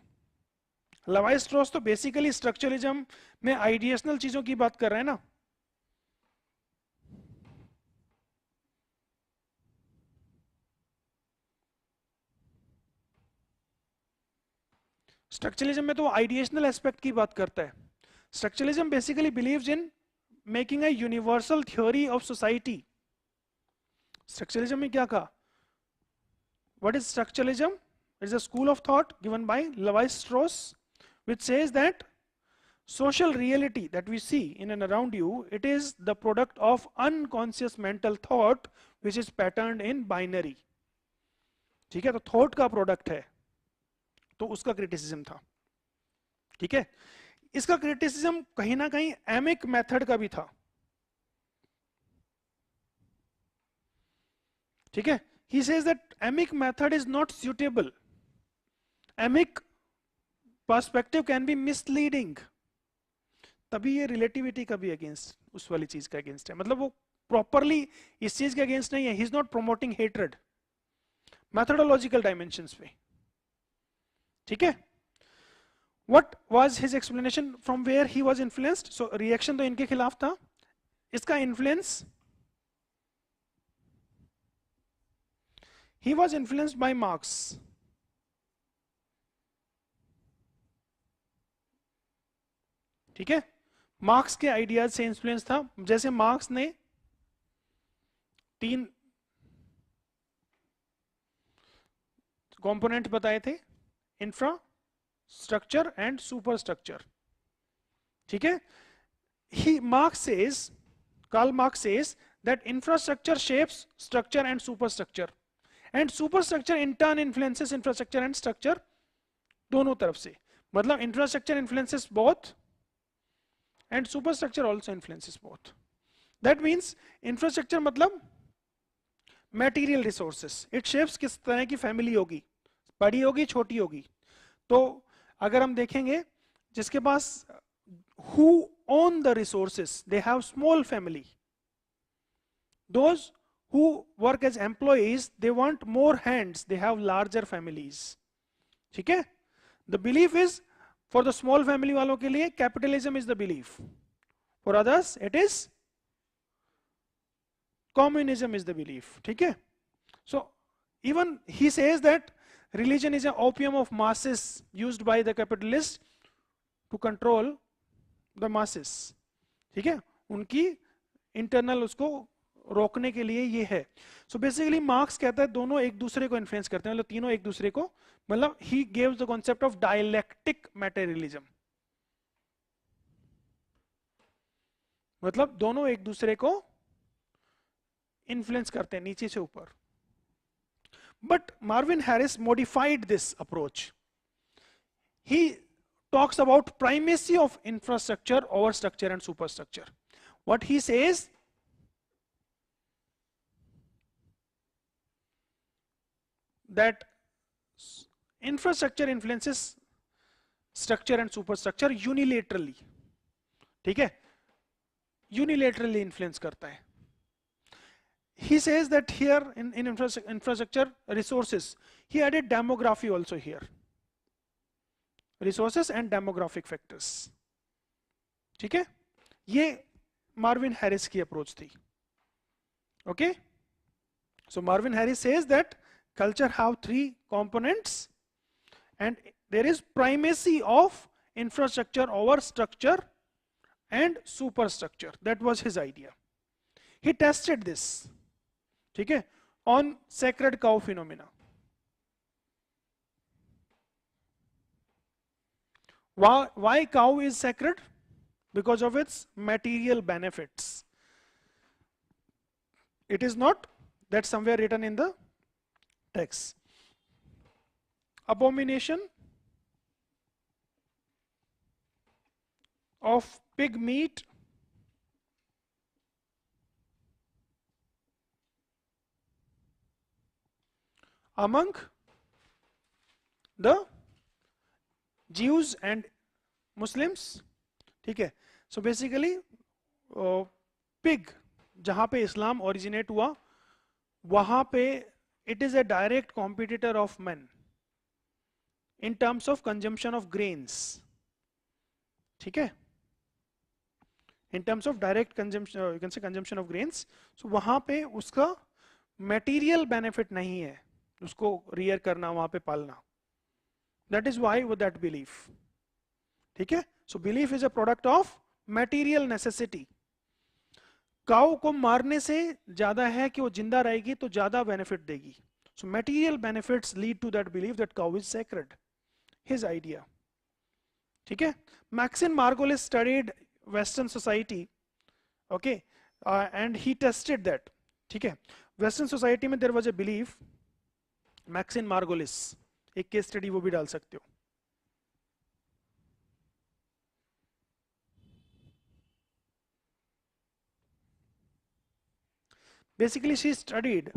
लेवी स्ट्रॉस तो बेसिकली स्ट्रक्चरलिज्म में आइडिएशनल चीजों की बात कर रहे हैं ना. स्ट्रक्चरलिज्म में तो आइडिएशनल एस्पेक्ट की बात करता है. Structuralism basically believes in making a universal theory of society. Structuralism में क्या कहा? What is structuralism? It is a school of thought given by Levi Strauss which says that social reality that we see in and around you, it is the product of unconscious mental thought which is patterned in binary. ठीक है, तो thought का product है, तो उसका criticism था। ठीक है, इसका क्रिटिसिज्म कहीं ना कहीं एमिक मेथड का भी था। ठीक है, he says that amic method is not suitable, amic perspective can be misleading। तभी ये रिलेटिविटी का भी अगेंस्ट, उस वाली चीज का अगेंस्ट है, मतलब वो प्रॉपरली इस चीज के अगेंस्ट नहीं है, he is not promoting hatred methodological dimensions पे। ठीक है, what was his explanation from where he was influenced, so reaction तो इनके खिलाफ था, इसका influence, he was influenced by Marx। ठीक है, मार्क्स के आइडियाज से इन्फ्लुएंस था। जैसे मार्क्स ने 3 कंपोनेंट बताए थे, इंफ्रास्ट्रक्चर एंड सुपरस्ट्रक्चर। ठीक है, he Marx says, Karl Marx says that infrastructure shapes structure and superstructure, and superstructure in turn influences infrastructure and structure, दोनों तरफ से। मतलब infrastructure influences both and superstructure also influences both. That means infrastructure मतलब material resources, it shapes किस तरह की family होगी, बड़ी होगी छोटी होगी। तो अगर हम देखेंगे जिसके पास who own the resources, they have small family. Those who work as employees, they want more hands, they have larger families। ठीक है, the belief is for the small family वालों के लिए capitalism is the belief, for others it is communism is the belief। ठीक है, so even he says that religion is an opium of masses used by the capitalists to control the masses। ठीक है, उनकी internal उसको रोकने के लिए ये है। सो बेसिकली मार्क्स कहता है दोनों एक दूसरे को इन्फ्लुएंस करते हैं, मतलब तीनों एक दूसरे को, मतलब he gives the concept of dialectic materialism, मतलब दोनों एक दूसरे को इन्फ्लुएंस करते हैं नीचे से ऊपर। But Marvin Harris modified this approach, he talks about primacy of infrastructure over structure and superstructure। What he says, that infrastructure influences structure and superstructure unilaterally। ठीक है, unilaterally influence करता है। He says that here in infrastructure resources, he added demography also here, resources and demographic factors। ठीक है, ये Marvin Harris की approach थी। Okay, so Marvin Harris says that culture have 3 components and there is primacy of infrastructure over structure and superstructure। that was his idea। he tested this, ठीक है, on sacred cow phenomena। Why cow is sacred? Because of its material benefits। It is not that somewhere written in the text। Abomination of pig meat among the Jews and Muslims। ठीक है, so basically pig जहां पे इस्लाम originate हुआ, वहां पे it is a direct competitor of man in terms of consumption of grains. ठीक है, in terms of direct consumption, you can say consumption of grains. So वहां पे उसका मटेरियल बेनिफिट नहीं है उसको रियर करना, वहां पे पालना। That is why with that belief. ठीक है, so belief is a product of material necessity. Cow को मारने से ज्यादा है कि वो जिंदा रहेगी तो ज्यादा बेनिफिट देगी। So material benefits lead to that belief that cow is sacred, his idea. ठीक है, Maxim Margolis studied western society, okay, and he tested that. ठीक है, वेस्टर्न सोसाइटी में there was a belief Maxine Margolis, एक case study वो भी डाल सकते हो। Basically, she studied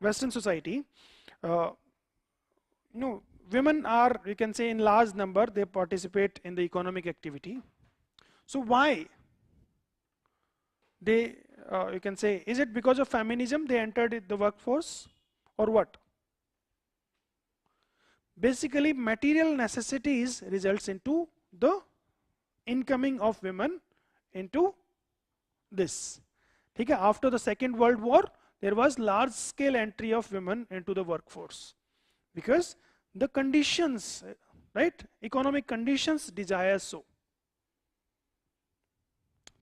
Western society. Uh, Women are, you can say, in large number, they participate in the economic activity. So why they, you can say, is it because of feminism they entered the workforce or what? Basically, material necessities results into the incoming of women into this. Okay, after the Second World War, there was large scale entry of women into the workforce because the conditions, right, economic conditions desire so.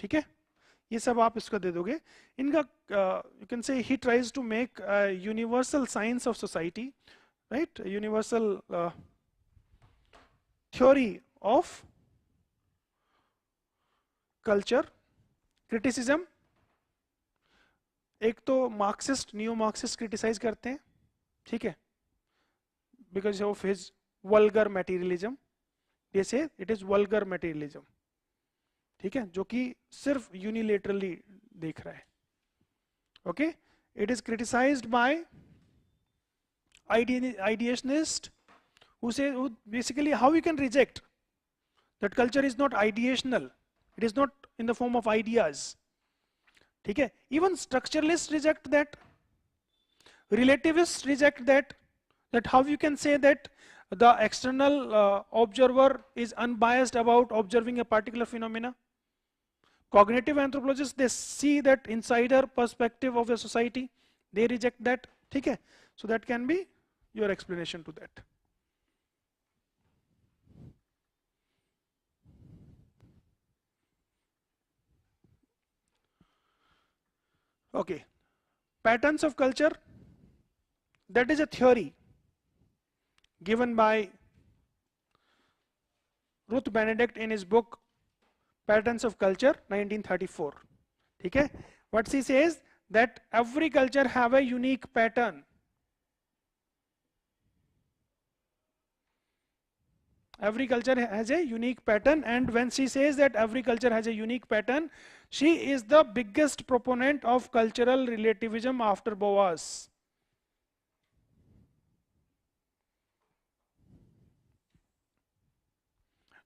ठीक है, ये सब आप इसका दे दोगे। इनका you can say he tries to make a universal science of society, right, a universal theory of culture, criticism। एक तो मार्क्सिस्ट, नियो मार्क्सिस्ट क्रिटिसाइज करते हैं, ठीक है, because of his vulgar materialism, they say it is vulgar materialism, ठीक है, जो कि सिर्फ यूनिलेटरली देख रहा है। Okay, it is criticised by ideationist who say, who basically how you can reject that culture is not ideational, it is not in the form of ideas, ठीक है। even structuralists reject that, relativists reject that, that how you can say that the external observer is unbiased about observing a particular phenomena. Cognitive anthropologists, they see that insider perspective of a society, they reject that, ठीक है। so that can be your explanation to that. Okay, patterns of culture, that is a theory given by Ruth Benedict in his book Patterns of Culture 1934, ठीक है। what she says that every culture have a unique pattern, every culture has a unique pattern, and when she says that every culture has a unique pattern, she is the biggest proponent of cultural relativism after Boas.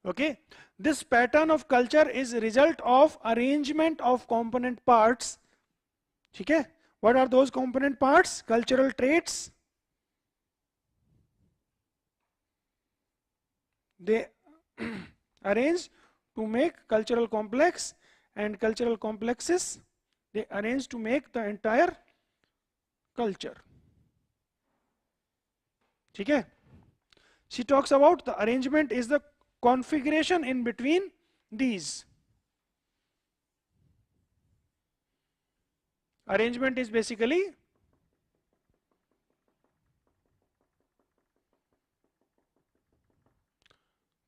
Okay, this pattern of culture is a result of arrangement of component parts, ठीक है। what are those component parts? Cultural traits, they arrange to make cultural complex, and cultural complexes they arrange to make the entire culture, ठीक है। she talks about the arrangement is the configuration in between these. Arrangement is basically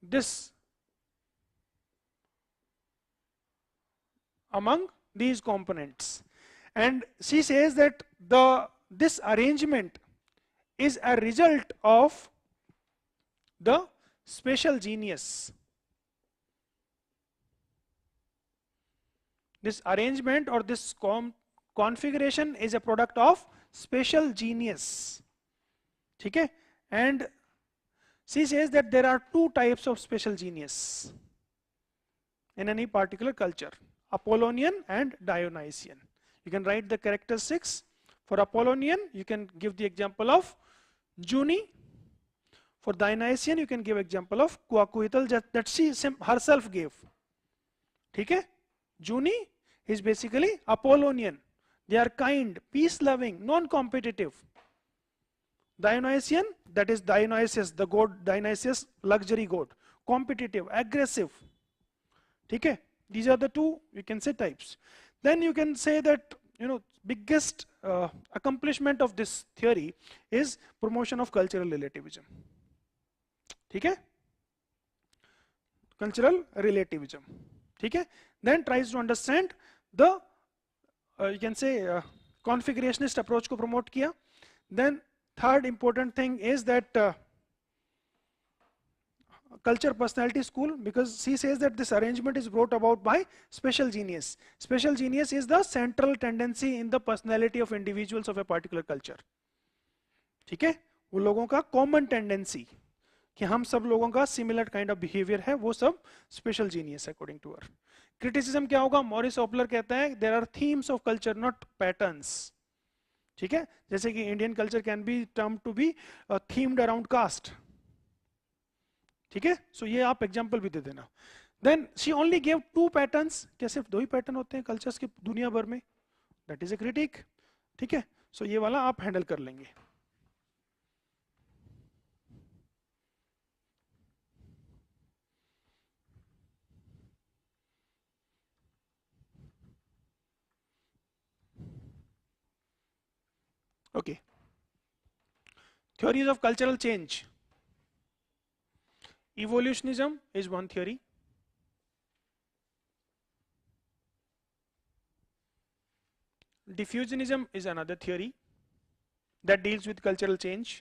this among these components, and she says that this arrangement is a result of the spatial genius. This arrangement or this configuration is a product of spatial genius, ठीक है। and she says that there are two types of spatial genius in any particular culture, Apollonian and Dionysian. You can write the characteristics. For Apollonian, you can give the example of Juni. For Dionysian, you can give example of Quaquitl that she herself gave, ठीक है। Juni is basically Apollonian. They are kind, peace-loving, non-competitive. Dionysian, that is Dionysius, the god Dionysius, luxury god, competitive, aggressive, ठीक है। These are the two, you can say, types. Then you can say that, biggest accomplishment of this theory is promotion of cultural relativism, ठीक है, cultural relativism, ठीक है। Then tries to understand you can say configurationist approach को promote किया, then third important thing is that culture personality school, because she says that this arrangement is brought about by special genius. Special genius is the central tendency in the personality of individuals of a particular culture. ठीक है, वो लोगों का common tendency कि हम सब लोगों का सिमिलर काइंड ऑफ बिहेवियर है, वो सब special genius according to her. Criticism क्या होगा? मॉरिस ऑपलर कहता है there are themes of culture not patterns. ठीक है, जैसे कि Indian culture can be term to be themed around caste. ठीक है, सो ये आप एग्जांपल भी दे देना. Then she only give 2 patterns. क्या सिर्फ 2 ही पैटर्न होते हैं कल्चर्स की दुनिया भर में? That is a critic. ठीक है, सो ये वाला आप हैंडल कर लेंगे. Okay. Theories of cultural change. Evolutionism is one theory. Diffusionism is another theory that deals with cultural change.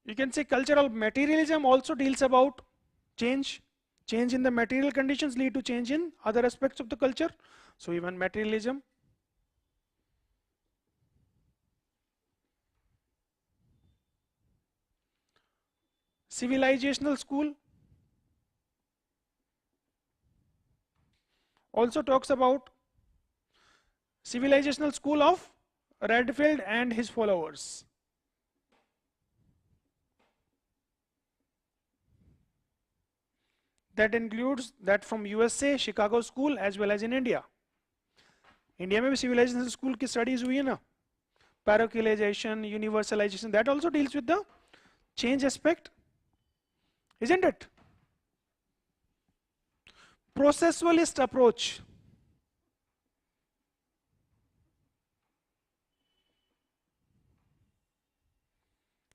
You can say cultural materialism also deals about change. Change in the material conditions lead to change in other aspects of the culture. So even materialism. Civilizational school also talks about civilizational school of Redfield and his followers. That includes that from USA, Chicago school as well as in India. India में भी civilization school की studies हुई है ना? Parochialization, universalization, that also deals with the change aspect, isn't it? Processualist approach.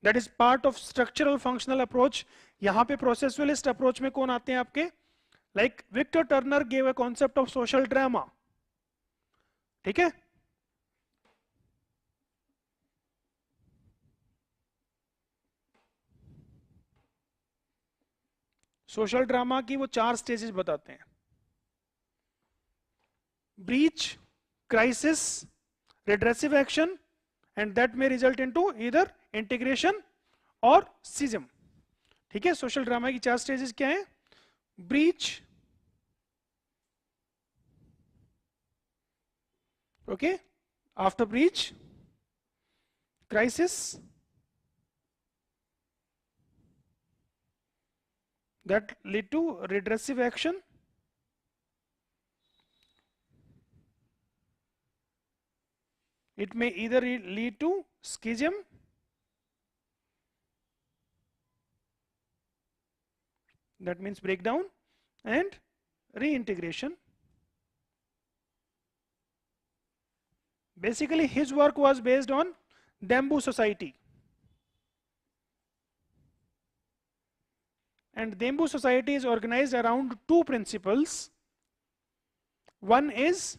That is part of structural functional approach. यहाँ पे processualist approach में कौन आते हैं आपके? Like Victor Turner gave a concept of social drama. ठीक है? Social drama की वो 4 स्टेजेस बताते हैं. Breach, crisis, redressive action, and that may result into either integration or schism. ठीक है, सोशल ड्रामा की 4 स्टेजेस क्या है? Breach, okay, after breach, crisis, that lead to redressive action, it may either lead to schism, that means breakdown, and reintegration. Basically his work was based on Dembu society, and Dembu society is organized around 2 principles. One is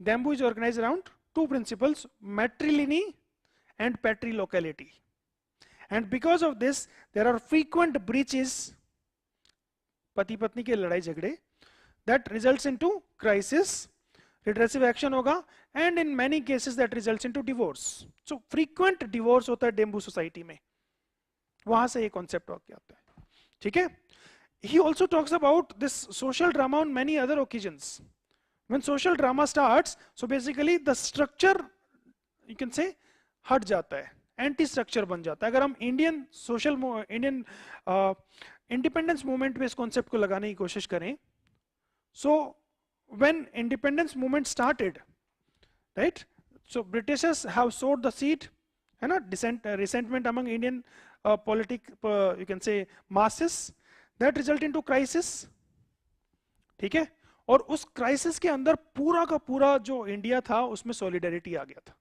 Dembu is organized around 2 principles, matrilineal and patrilocality, and because of this there are frequent breaches, पति पत्नी के लड़ाई झगड़े, that results into crisis, redressive action होगा, and in many cases that results into divorce. So frequent divorce होता है डेम्बू society में, वहां से ये कॉन्सेप्ट आता है. ठीक है, he also talks about this social drama on many other occasions. When social drama starts, so basically the structure you can say हट जाता है, एंटी स्ट्रक्चर बन जाता है. अगर हम इंडियन इंडिपेंडेंस मूवमेंट पे इस कॉन्सेप्ट को लगाने की कोशिश करें, so when independence movement started, right, so Britishers have sowed the seed, है ना, resentment among Indian you can say masses, that result into crisis. ठीक है, और उस क्राइसिस के अंदर पूरा का पूरा जो इंडिया था उसमें सॉलिडेरिटी आ गया था.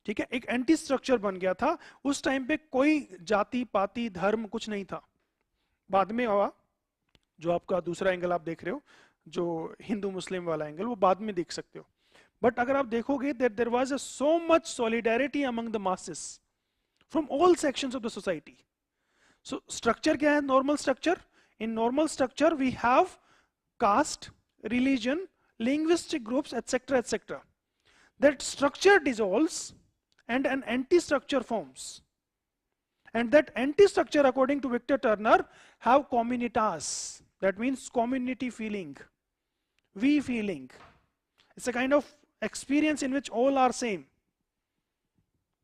ठीक है, एक एंटी स्ट्रक्चर बन गया था. उस टाइम पे कोई जाति पाति धर्म कुछ नहीं था, बाद में हुआ, जो आपका दूसरा एंगल आप देख रहे हो, जो हिंदू मुस्लिम वाला एंगल, वो बाद में देख सकते हो। बट अगर आप देखोगे that there was so much solidarity among the masses from all sections of the society. So structure क्या है normal structure? In normal structure we have caste, religion, linguistic groups, etc., etc. That structure dissolves and an anti-structure forms. And that anti-structure, according to Victor Turner, have communitas. That means community feeling, we feeling. It's a kind of experience in which all are same.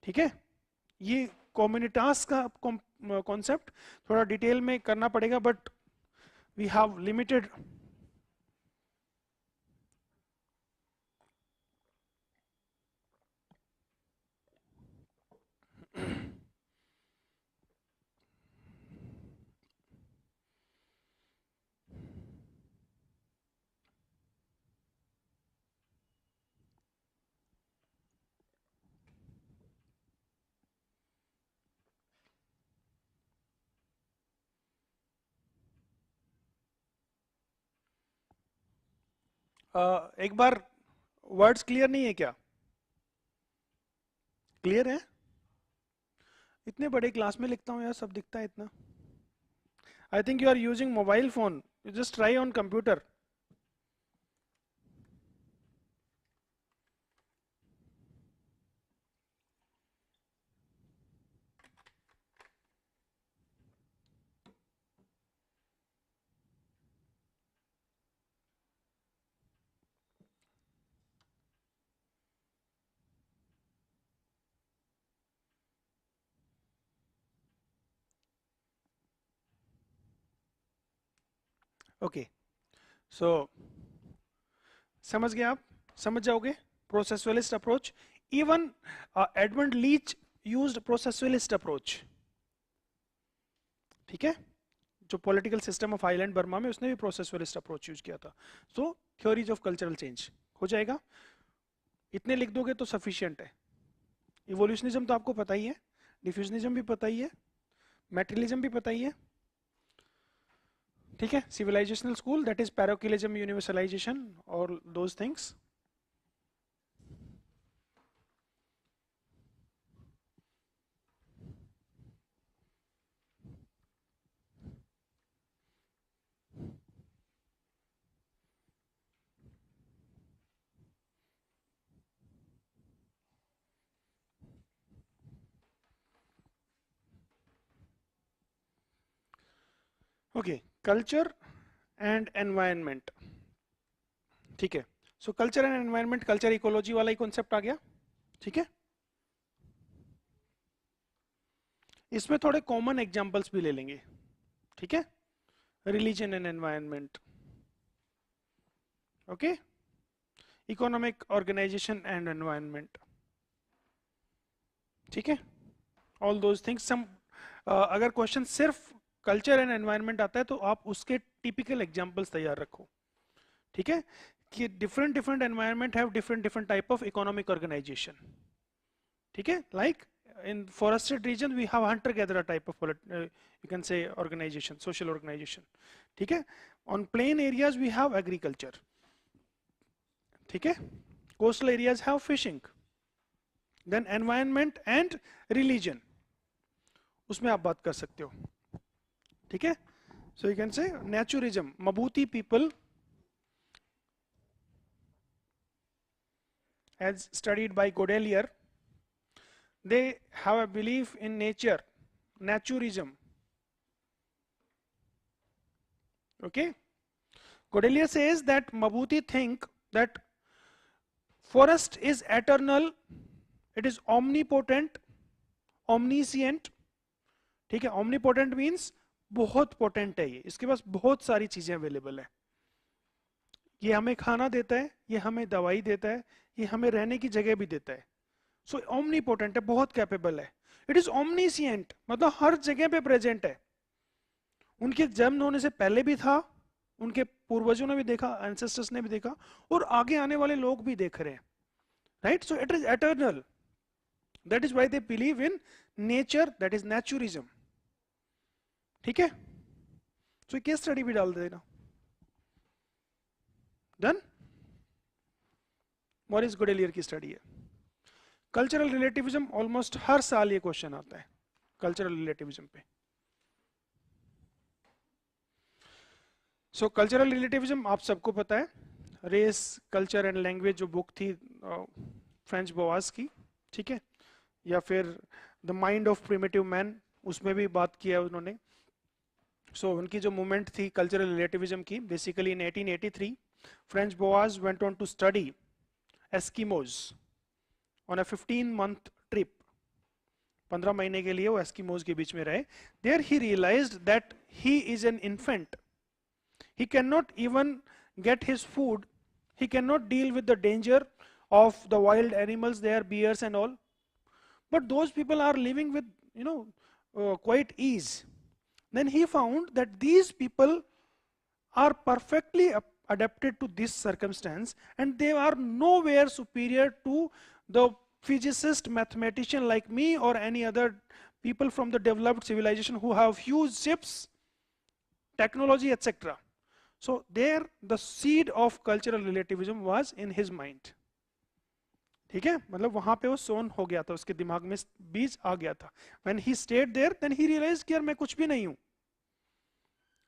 ठीक है? ये communitas का concept थोड़ा detail में करना पड़ेगा, but we have limited एक बार words clear नहीं है क्या? क्लियर है? इतने बड़े क्लास में लिखता हूँ यार, सब दिखता है इतना। I think you are using mobile phone, you just try on computer. Okay, so समझ गए आप? समझ जाओगे processualist approach. Even Edmund Leach used processualist approach. ठीक है, जो political system of island Burma में, उसने भी प्रोसेसुअलिस्ट अप्रोच यूज किया था। So theories of cultural change हो जाएगा, इतने लिख दोगे तो सफिशिएंट है। इवोल्यूशनिज्म तो आपको पता ही है, डिफ्यूजनिज्म भी पता ही है, मैटेरियलिज्म भी पता ही है। ठीक है, civilisational school, that is parochialism, universalisation और those things. Okay, culture and environment. ठीक है, so culture and environment, culture ecology वाला ही कॉन्सेप्ट आ गया। ठीक है, इसमें थोड़े कॉमन एग्जांपल्स भी ले लेंगे। ठीक है, religion and environment, okay, economic organisation and environment. ठीक है, ऑल दोज थिंग्स। सम अगर क्वेश्चन सिर्फ कल्चर एंड एनवायरनमेंट आता है तो आप उसके टिपिकल एग्जांपल्स तैयार रखो। ठीक है, कि different different environment have different different type of economic organisation. ठीक है, like in forested region we have hunter gatherer type of you can say organization, social organization. ठीक है, on plain areas we have agriculture. ठीक है, coastal areas have fishing. Then environment and religion, उसमें आप बात कर सकते हो। ठीक है, so you can say naturism, Mabuti people as studied by Godelier, they have a belief in nature, naturism. Okay, Godelier says that Mabuti think that forest is eternal, it is omnipotent, omniscient. ठीक है, omnipotent means बहुत potent है, ये इसके पास बहुत सारी चीजें available है। ये हमें खाना देता है, ये हमें दवाई देता है, ये हमें रहने की जगह भी देता है। सो ओमनीपोटेंट है, बहुत कैपेबल है। इट इज ओमनीसिएंट, मतलब हर जगह पे प्रेजेंट है। उनके जन्म होने से पहले भी था, उनके पूर्वजों ने भी देखा, एंसेस्टर्स ने भी देखा, और आगे आने वाले लोग भी देख रहे हैं। Right, so it is eternal, that is why they believe in nature, that is naturism. ठीक है, सो केस स्टडी भी डाल देना। डन। मॉरिस गोडेलियर की स्टडी है। कल्चरल रिलेटिविज्म ऑलमोस्ट हर साल ये क्वेश्चन आता है कल्चरल रिलेटिविज्म पे। सो कल्चरल रिलेटिविज्म आप सबको पता है, रेस कल्चर एंड लैंग्वेज जो बुक थी फ्रेंच बोवास की, ठीक है, या फिर the mind of primitive man, उसमें भी बात किया उन्होंने। सो उनकी जो मूवमेंट थी कल्चरल रिलेटिविज्म की, basically in 1883 Franz Boas went on to study Eskimos on a 15-month trip. 15 महीने के लिए वो एस्किमोज के बीच में रहे। There he realised that he is an infant, he cannot even get his food, he cannot deal with the danger of the wild animals there, bears and all, but those people are living with, you know, quite ease. Then he found that these people are perfectly adapted to this circumstance and they are nowhere superior to the physicist, mathematician like me or any other people from the developed civilization who have huge ships, technology, etc. So there the seed of cultural relativism was in his mind. ठीक है, मतलब वहां पे वो सोन हो गया था, उसके दिमाग में बीज आ गया था। When he stayed there, then he realized कि यार मैं कुछ भी नहीं हूं,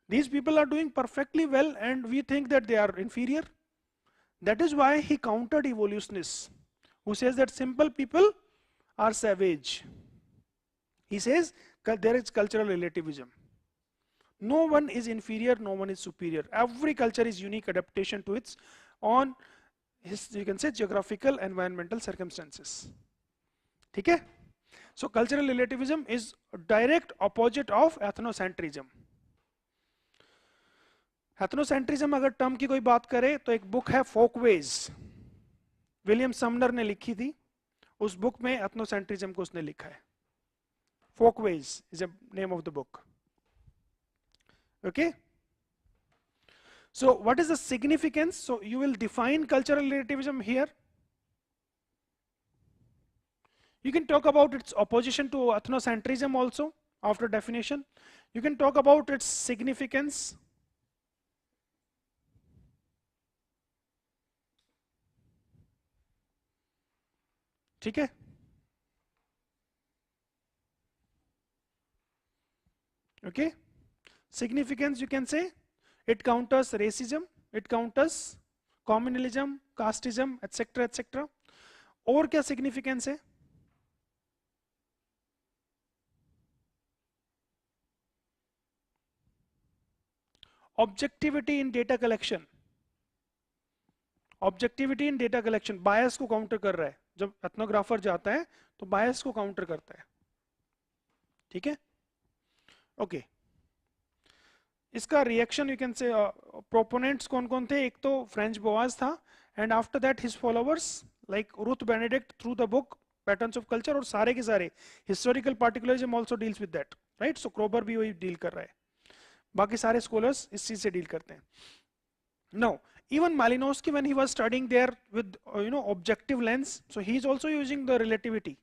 these people are doing perfectly well and we think that they are inferior. That is why he countered evolutionists who says that simple people are savage. He says there is cultural relativism. No one is inferior, no one is superior. Every culture is unique adaptation to its own, you can say, geographical environmental circumstances. Okay? So cultural relativism is a direct opposite of ethnocentrism. Ethnocentrism अगर term की कोई बात करे तो एक book है Folkways, William Sumner ने लिखी थी, उस बुक में एथनोसेंट्रिज्म को उसने लिखा है। Folkways is the name of the book. Okay, so what is the significance? So you will define cultural relativism here. You can talk about its opposition to ethnocentrism also after definition. You can talk about its significance. ठीक है, okay. Significance, you can say it counters racism, it counters communalism, casteism, etc. etc. और क्या significance है? Objectivity in data collection. Objectivity in data collection bias को counter कर रहा है। जब एथनोग्राफर जाता है तो bias को काउंटर करता है। ठीक है, ओके। इसका reaction you can say proponents कौन कौन थे? एक तो फ्रेंच बोआज था and after that his followers like Ruth Benedict through the book patterns of culture, और सारे के सारे historical particularism also deals with that, right. So Kroeber भी वही डील कर रहा है, बाकी सारे स्कॉलर्स इस चीज से डील करते हैं। Now even Malinowski, when he was studying there with objective lens, so he is also using the relativity,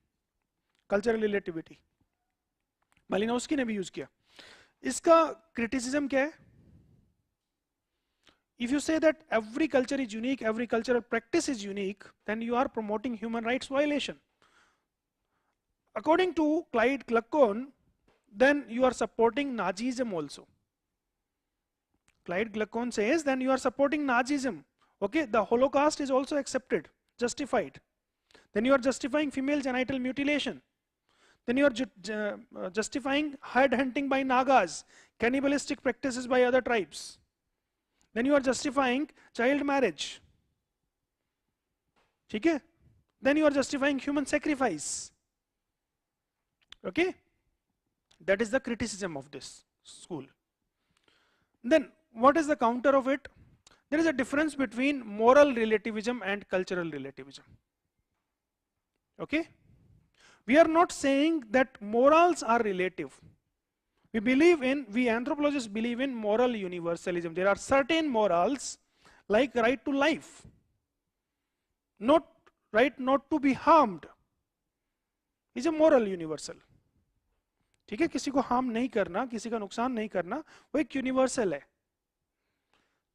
cultural relativity, Malinowski ने भी यूज किया। इसका क्रिटिसिज्म क्या है? If you say that every culture is unique, every cultural practice is unique, then you are promoting human rights violation. According to Clyde Gluckon, then you are supporting Nazism also. Clyde Gluckon says then you are supporting Nazism. Okay, the Holocaust is also accepted, justified. Then you are justifying female genital mutilation. Then you are justifying head hunting by Nagas, cannibalistic practices by other tribes. Then you are justifying child marriage. ठीक है? Then you are justifying human sacrifice. Okay? That is the criticism of this school. Then what is the counter of it? There is a difference between moral relativism and cultural relativism. Okay? We are not saying that morals are relative. We anthropologists believe in moral universalism. There are certain morals, like right to life, right not to be harmed, is a moral universal. ठीक है, किसी को harm नहीं करना, किसी का नुकसान नहीं करना, वो एक यूनिवर्सल है.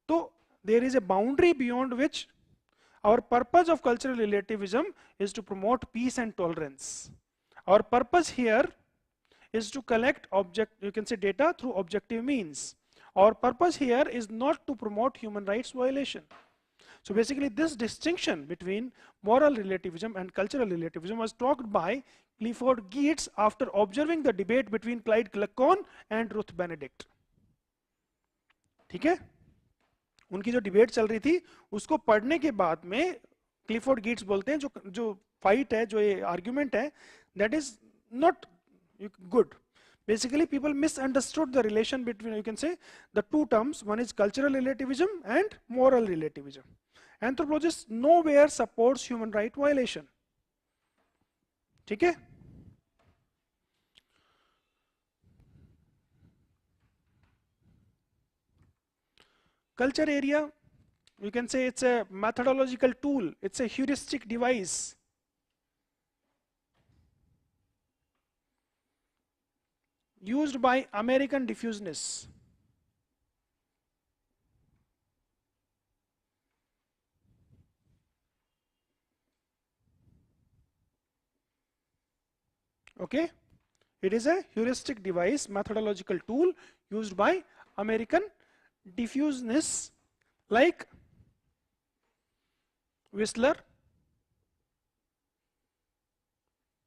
तो there is a boundary beyond which our purpose of cultural relativism is to promote peace and tolerance. Our purpose here is to collect you can say data through objective means. Our purpose here is not to promote human rights violation. So basically this distinction between moral relativism and cultural relativism was talked by Clifford Geertz after observing the debate between Clyde Glacon and Ruth Benedict. ठीक है, उनकी जो debate चल रही थी उसको पढ़ने के बाद में क्लिफोर्ड गीट्स बोलते हैं जो फाइट है, जो ये आर्ग्यूमेंट है, that is not good. Basically people misunderstood the relation between, you can say, the two terms. One is cultural relativism and moral relativism. Anthropologists nowhere supports human right violation. ठीक है, culture area, you can say it's a methodological tool, it's a heuristic device. Used by American diffusenists. Okay, it is a heuristic device, methodological tool used by American diffusenists like Whistler,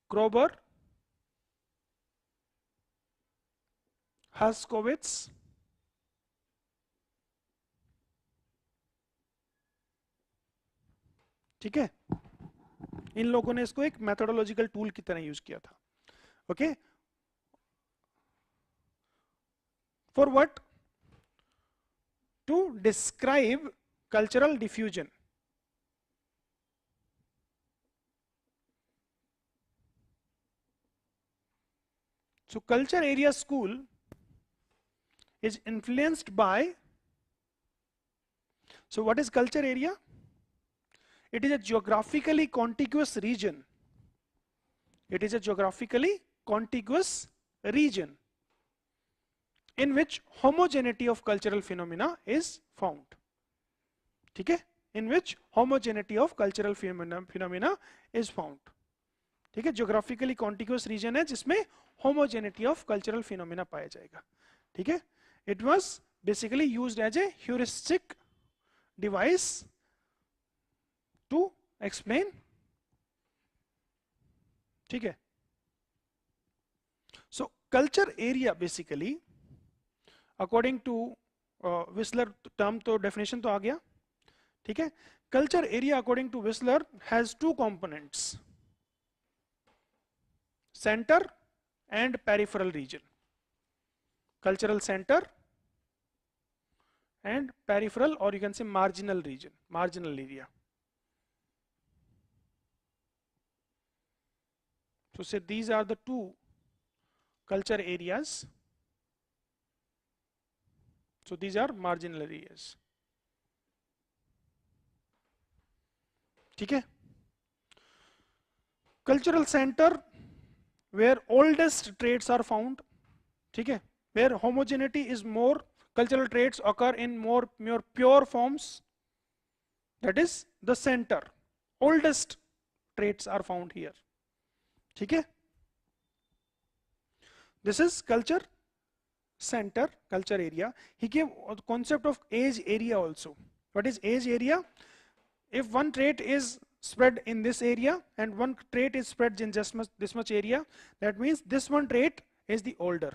Kroeber, Haskowitz, ठीक है, इन लोगों ने इसको एक methodological tool की तरह use किया था. Okay, for what? To describe cultural diffusion. So culture area school is influenced by, so what is culture area? It is a geographically contiguous region. It is a geographically contiguous region in which homogeneity of cultural phenomena is found. ठीक है, in which homogeneity of cultural phenomena is found. ठीक है, geographically contiguous region है जिसमें homogeneity of cultural phenomena पाया जाएगा. ठीक है, it was basically used as a heuristic device to explain. ठीक है, so culture area basically according to Whistler term, तो definition तो आ गया. ठीक है, culture area according to Whistler has two components, center and peripheral region. Cultural center and peripheral, or you can say marginal region, marginal area. So say these are the two culture areas. So these are marginal areas. ठीक है, cultural center where oldest traits are found. ठीक है, where homogeneity is more, cultural traits occur in more pure forms. That is the center. Oldest traits are found here. ठीक है, this is culture center, culture area. He gave the concept of age area also. What is age area? If one trait is spread in this area and one trait is spread in just this much area, that means this one trait is the older,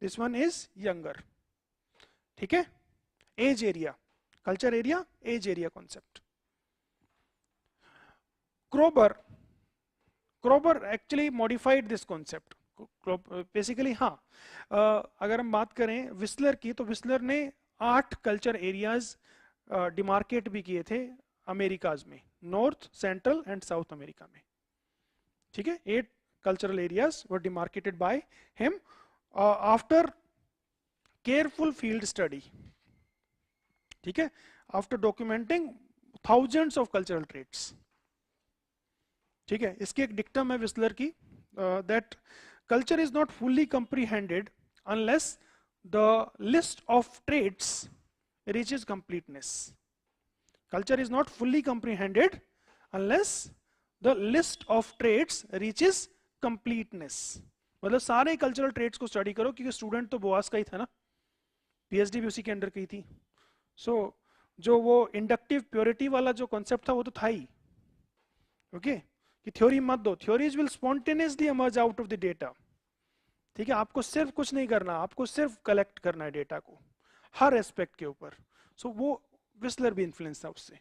this one is younger. ठीक है, age area, culture area, age area concept. Kroeber actually modified this concept. Basically हाँ, अगर हम बात करें whistler की, तो whistler ने 8 कल्चर एरियाज डिमार्केट भी किए थे अमेरिकाज में, north, central and south America में. ठीक है, 8 cultural areas were demarcated by him after careful field study. ठीक है, after documenting thousands of cultural traits. ठीक है, इसकी एक डिक्टम है विस्लर की, that culture is not fully comprehended unless the list of traits reaches completeness. Culture is not fully comprehended unless the list of traits reaches completeness. मतलब सारे cultural traits को study करो, क्योंकि स्टूडेंट तो Boaz का ही था ना, पीएचडी भी उसी के अंडर की थी. सो जो वो इंडक्टिव प्योरिटी वाला जो कॉन्सेप्ट था वो तो था ही. ओके कि थ्योरी मत दो, theories will spontaneously emerge out of the data. ठीक है, आपको सिर्फ कुछ नहीं करना, आपको सिर्फ कलेक्ट करना है डेटा को हर एस्पेक्ट के ऊपर. सो वो विस्लर भी इन्फ्लुएंस था उससे.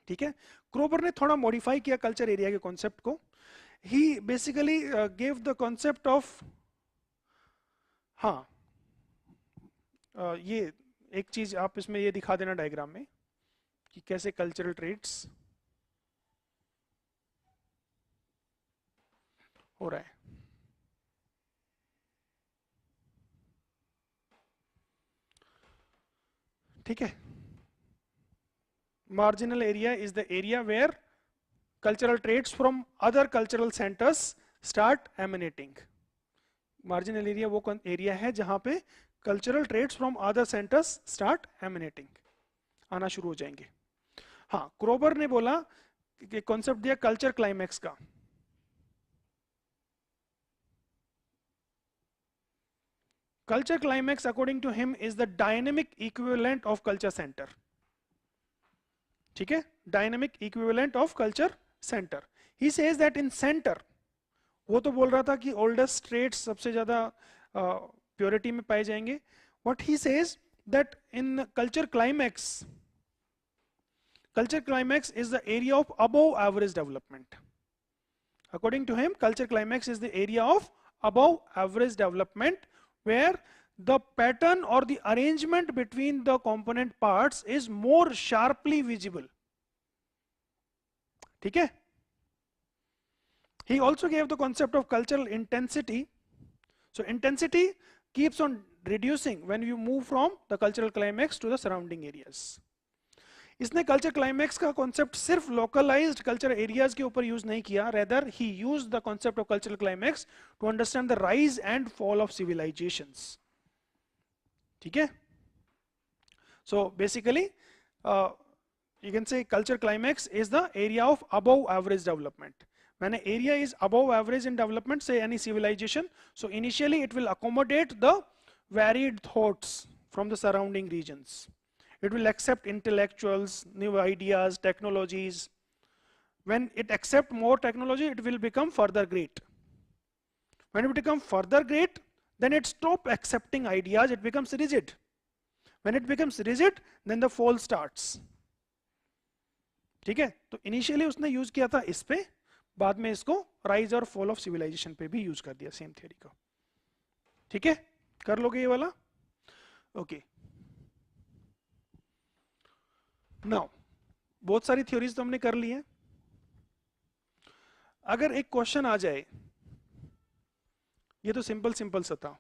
ठीक है, क्रोबर ने थोड़ा मॉडिफाई किया कल्चर एरिया के कॉन्सेप्ट को. He basically gave the concept of, हाँ ये एक चीज आप इसमें ये दिखा देना डायग्राम में कि कैसे कल्चरल ट्रेट्स हो रहा है. ठीक है, marginal area is the area where cultural traits from other cultural centers start emanating. Marginal area वो एरिया है जहां पे cultural traits from other centers start emanating, आना शुरू हो जाएंगे. हाँ, क्रोबर ने बोला कि कॉन्सेप्ट दिया कल्चर क्लाइमैक्स का. Culture climax according to him is the dynamic equivalent of culture center. ठीक है, dynamic equivalent of culture center. He says that in center, वो तो बोल रहा था कि oldest traits सबसे ज्यादा purity में पाए जाएंगे. What he says that in culture climax is the area of above average development. According to him, culture climax is the area of above average development where the pattern or the arrangement between the component parts is more sharply visible. ठीक है. He also gave the concept of cultural intensity. So intensity keeps on reducing when you move from the cultural climax to the surrounding areas. इसने culture climax का concept सिर्फ localised culture areas के ऊपर use नहीं किया, rather he used the concept of cultural climax to understand the rise and fall of civilisations. ठीक है, so basically you can say culture climax is the area of above average development. When an area is above average in development, say any civilization, so initially it will accommodate the varied thoughts from the surrounding regions. It will accept intellectuals, new ideas, technologies. When it accepts more technology, it will become further great. When it becomes further great, then it stops accepting ideas, it becomes rigid. When it becomes rigid, then the fall starts. ठीक है, तो initially उसने use किया था इस पे, बाद में इसको राइज और फॉल ऑफ सिविलाइजेशन पे भी यूज कर दिया सेम थ्योरी को. ठीक है, कर लोगे ये वाला. ओके, नाउ बहुत सारी थ्योरीज तो हमने कर ली है. अगर एक क्वेश्चन आ जाए, ये तो सिंपल सा था,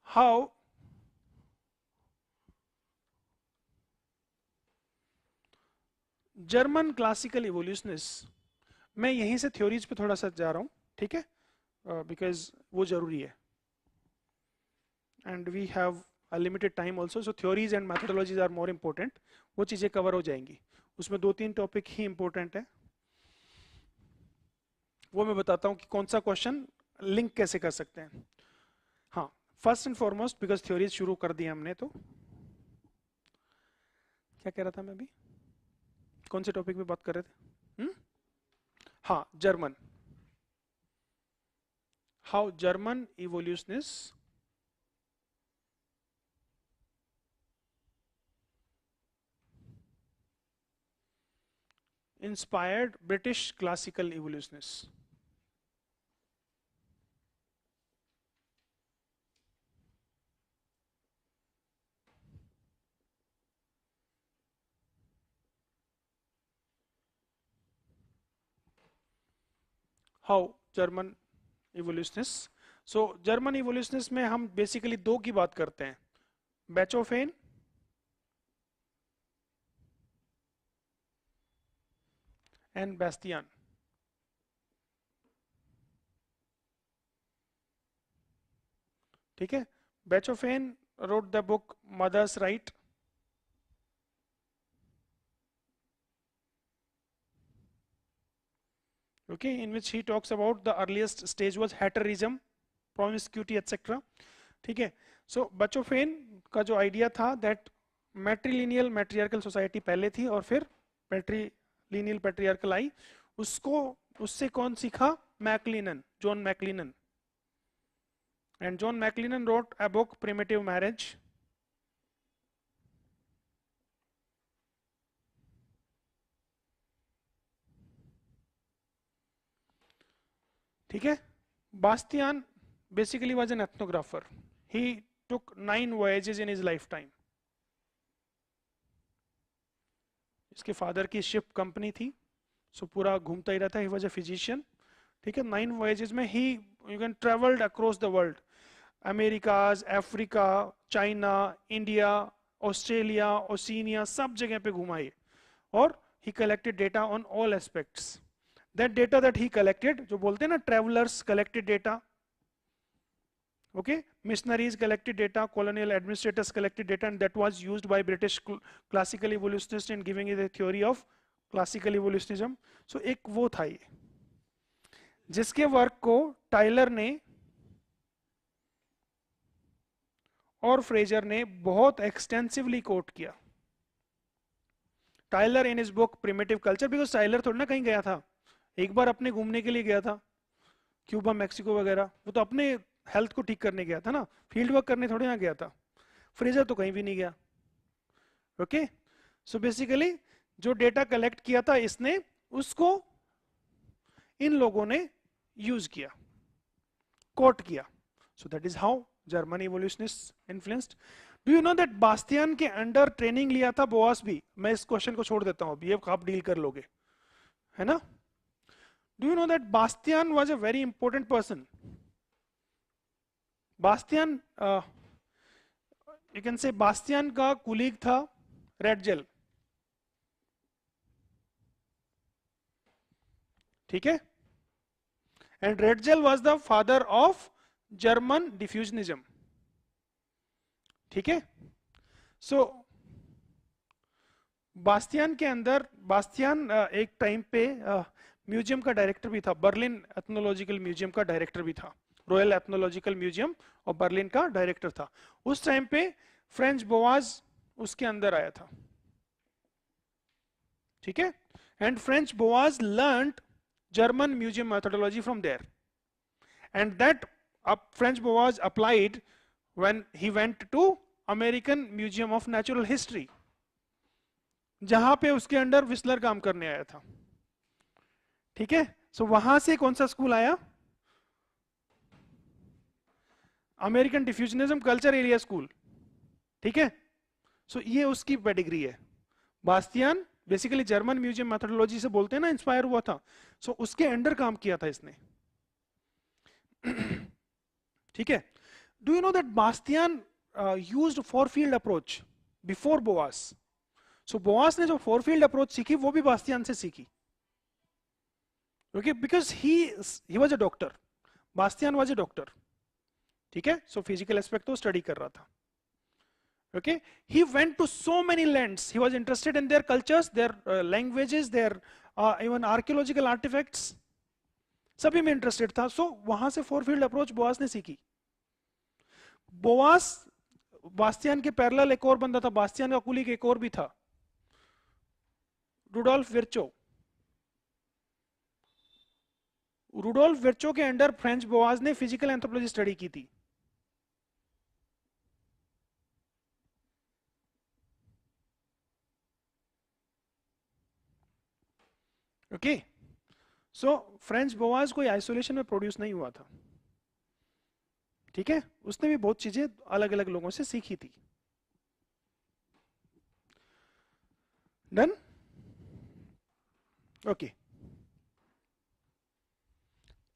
हाउ जर्मन क्लासिकल इवोल्यूशनिस्ट, मैं यहीं से थ्योरीज पे थोड़ा सा जा रहा हूं. ठीक है, बिकॉज वो जरूरी है and we have a limited time also, so theories and methodologies are more important. वो चीजें कवर हो जाएंगी, उसमें 2-3 टॉपिक ही इंपॉर्टेंट है. वो मैं बताता हूं कि कौन सा क्वेश्चन लिंक कैसे कर सकते हैं. हाँ, first and foremost, because theories शुरू कर दी हमने, तो क्या कह रहा था मैं अभी, कौन से टॉपिक पे बात कर रहे थे. हाँ, German, how German evolutionist inspired British classical evolutionists. How German evolutionists. So German evolutionists में हम बेसिकली दो की बात करते हैं, बैचोफेन एंड बैस्टियन. ठीक है, बेचोफेन wrote the book Mother's Right. Okay, in which he talks about the earliest stage was heterism, promiscuity, etc. ठीक है, सो बचोफेन का जो आइडिया था दैट मैट्रिलिनियल मैट्रियार्कल सोसाइटी पहले थी और फिर मैट्रिलिनियल पैट्रियार्कल आई, उससे कौन सीखा? McLennan, John McLennan. And John McLennan wrote a book primitive marriage. ठीक है, Bastian basically was an ethnographer. He took 9 voyages in his lifetime. इसके फादर की शिप कंपनी थी, सो पूरा घूमता ही रहता. He was a physician. ठीक है, 9 voyages में ही you can travelled across the world, Americas, Africa, China, India, Australia, Oceania, सब जगह पे घुमाए. और he collected data on all aspects. That data that he collected, जो बोलते हैं ना travellers collected data. Okay, missionaries collected data, colonial administrators collected data, and that was used by British classical evolutionists in giving it a theory of classical evolutionism. So एक वो था ये, जिसके work को टाइलर ने और फ्रेजर ने बहुत एक्सटेंसिवली कोट किया. Tylor in his book primitive culture, because Tylor थोड़ा ना कहीं गया था, एक बार अपने घूमने के लिए गया था, क्यूबा, मैक्सिको वगैरह, वो तो अपने हेल्थ को ठीक करने गया था ना, फील्ड वर्क करने थोड़ी ना गया था. फ्रेजर तो कहीं भी नहीं गया. ओके, सो बेसिकली जो डेटा कलेक्ट किया था इसने, उसको इन लोगों ने यूज किया, कोट किया. So that is how German evolutionist influenced. Do you know that Bastian के अंडर ट्रेनिंग लिया था बोआस भी? मैं इस क्वेश्चन को छोड़ देता हूं, अब ये आप डील कर लोगे, है ना. Do you know that Bastian was a very important person? Bastian, you can say Bastian का कुलीग था रेडजेल. ठीक है, and Ratzel was the father of German diffusionism. ठीक है, सो बास्तियान के अंदर, बास्तियान एक टाइम पे म्यूजियम का डायरेक्टर भी था, बर्लिन एथनोलॉजिकल म्यूजियम का डायरेक्टर भी था, रॉयल एथनोलॉजिकल म्यूजियम और बर्लिन का डायरेक्टर था. उस टाइम पे फ्रेंच बोआज उसके अंदर आया था. ठीक है, and Franz Boas learned German museum methodology from there, and that Franz Boas applied when he went to American Museum of Natural History, जहां पे उसके अंडर विस्लर काम करने आया था. ठीक है, सो वहां से कौन सा स्कूल आया? American diffusionism culture area school. ठीक है, सो ये उसकी पेडिग्री है. Bastian basically German museum methodology से बोलते हैं ना, इंस्पायर हुआ था. सो उसके अंडर काम किया था इसने. ठीक है, do you know that Bastian used four field approach before Boas? So Boas ने जो फोर फील्ड अप्रोच सीखी वो भी बास्तियान से सीखी. Okay, because he was a doctor, Bastian was a doctor. ठीक है, सो फिजिकल एस्पेक्ट तो स्टडी कर रहा था. Okay, he went to so many lands, he was interested in their cultures, their languages, their even archaeological artefacts, सभी में interested था. सो वहां से फोर फील्ड अप्रोच बोआस ने सीखी. बोआस, बास्तियान के पैरेलल एक और बंदा था, बास्तियान का कुलीग एक और भी था, रुडोल्फ विर्चो. रुडोल्फ विर्चो के अंडर फ्रेंच बोआज ने फिजिकल एंथ्रोपोलॉजी स्टडी की थी. ओके, सो फ्रेंच बोआज कोई आइसोलेशन में प्रोड्यूस नहीं हुआ था. ठीक है, उसने भी बहुत चीजें अलग अलग लोगों से सीखी थी. डन. ओके,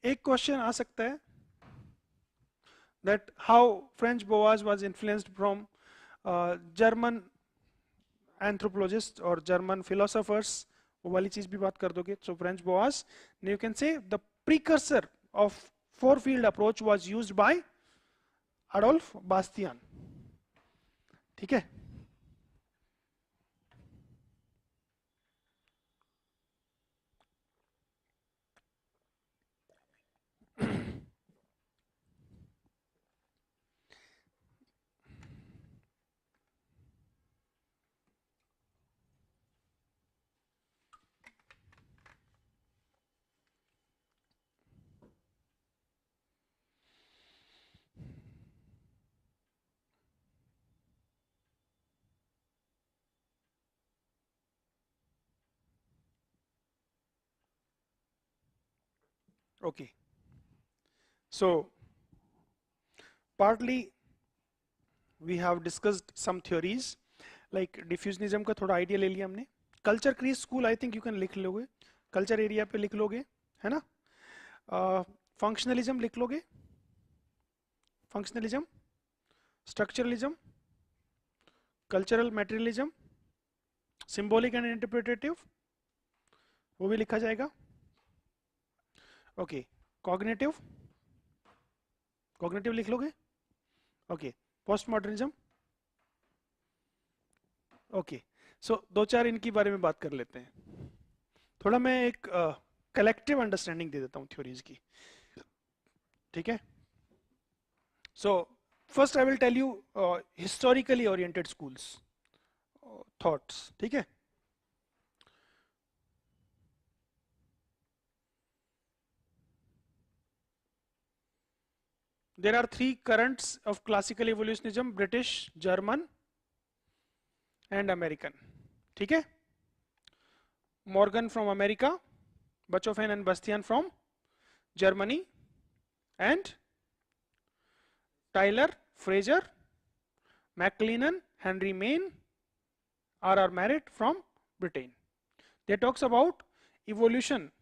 एक क्वेश्चन आ सकता है that how French Boas was influenced from German anthropologists or German philosophers, वो वाली चीज भी बात कर दोगे. So French Boas, you can say the precursor of four field approach was used by Adolf Bastian, ठीक है। Okay, so partly we have discussed some theories like diffusionism का थोड़ा आइडिया ले लिया हमने। Culture crease school I think you can लिख लोगे, culture area पे लिख लोगे, है ना। फंक्शनलिज्म लिख लोगे, functionalism, structuralism, cultural materialism, symbolic and interpretative, वो भी लिखा जाएगा। ओके, कॉग्निटिव, कॉग्निटिव लिख लोगे। Okay, post modernism. ओके, सो दो चार इनकी बारे में बात कर लेते हैं। थोड़ा मैं एक कलेक्टिव अंडरस्टैंडिंग दे देता हूँ थ्योरीज की, ठीक है। So first I will tell you historically oriented schools thoughts, ठीक है। There are three currents of classical evolutionism: British, German and American, ठीक है। Morgan from America, Bachofen and Bastian from Germany, and Tyler, Fraser, McLennan, Henry Maine, R.R. Merritt from Britain. They talks about evolution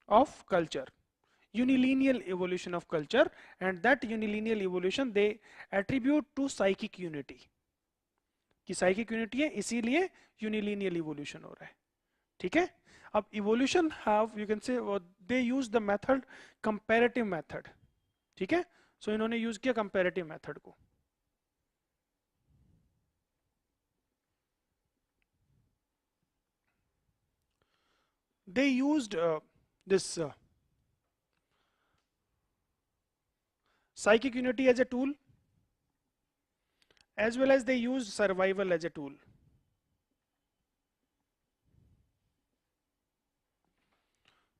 of culture, unilineal evolution of culture, and that unilineal evolution they attribute to psychic unity, कि psychic unity है इसीलिए unilineal evolution हो रहा है, ठीक है। अब evolution have you can say they use the method comparative method, ठीक है। सो इन्होंने यूज किया comparative method को। They used this psychic unity as a tool, as well as they used survival as a tool.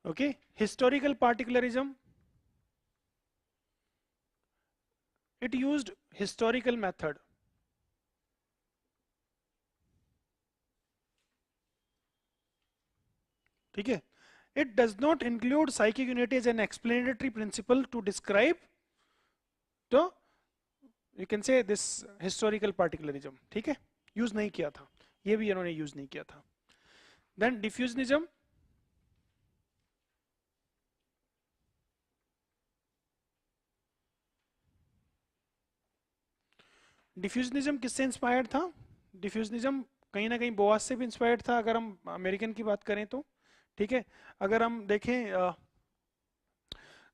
Okay, historical particularism, it used historical method. ठीक है, it does not include psychic unity as an explanatory principle to describe the you can say this historical particularism, ठीक है, use नहीं किया था, ये भी इन्होंने यूज नहीं किया था। Then diffusionism, डिफ्यूजनिज्म किससे इंस्पायर्ड था? डिफ्यूजनिज्म कहीं ना कहीं बोआस से भी इंस्पायर्ड था, अगर हम अमेरिकन की बात करें तो, ठीक है। अगर हम देखें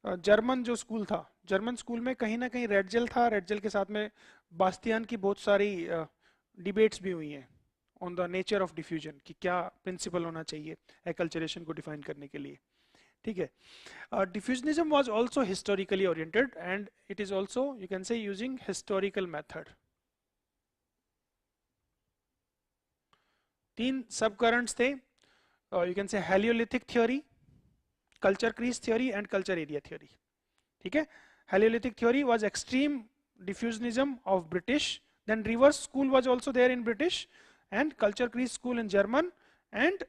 जर्मन जो स्कूल था, जर्मन स्कूल में कहीं ना कहीं रेड जेल था, रेड जेल के साथ में बास्तियान की बहुत सारी डिबेट्स भी हुई हैं on the nature of diffusion, कि क्या प्रिंसिपल होना चाहिए एक्लचरेशन को डिफाइन करने के लिए, ठीक है। Diffusionism was also historically oriented and it is also you can say using historical method. तीन सब करंट्स थे, you can say heliolithic theory, culture kreis theory and culture area theory, ठीक है। Heliolithic theory was extreme diffusionism of British, then reverse school was also there in British, and culture crease school in German, and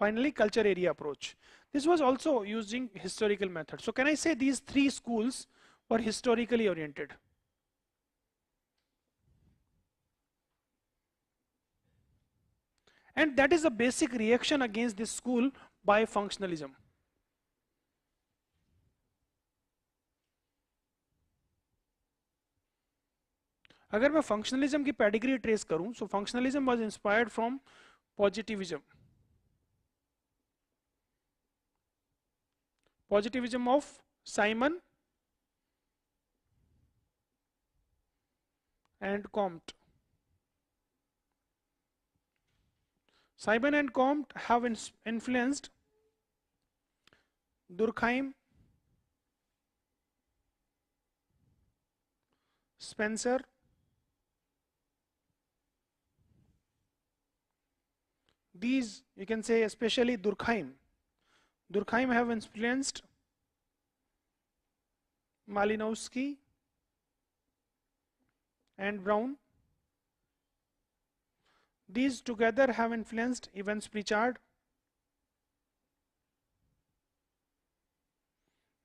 finally culture area approach. This was also using historical method. So can I say these three schools were historically oriented? And that is a basic reaction against this school by functionalism. अगर मैं functionalism की pedigree trace करूं, so functionalism was inspired from positivism, positivism of Simon, and Comte. Simon and Comte have influenced Durkheim, Spencer, these you can say especially Durkheim. Durkheim have influenced Malinowski and Brown. These together have influenced Evans Pritchard,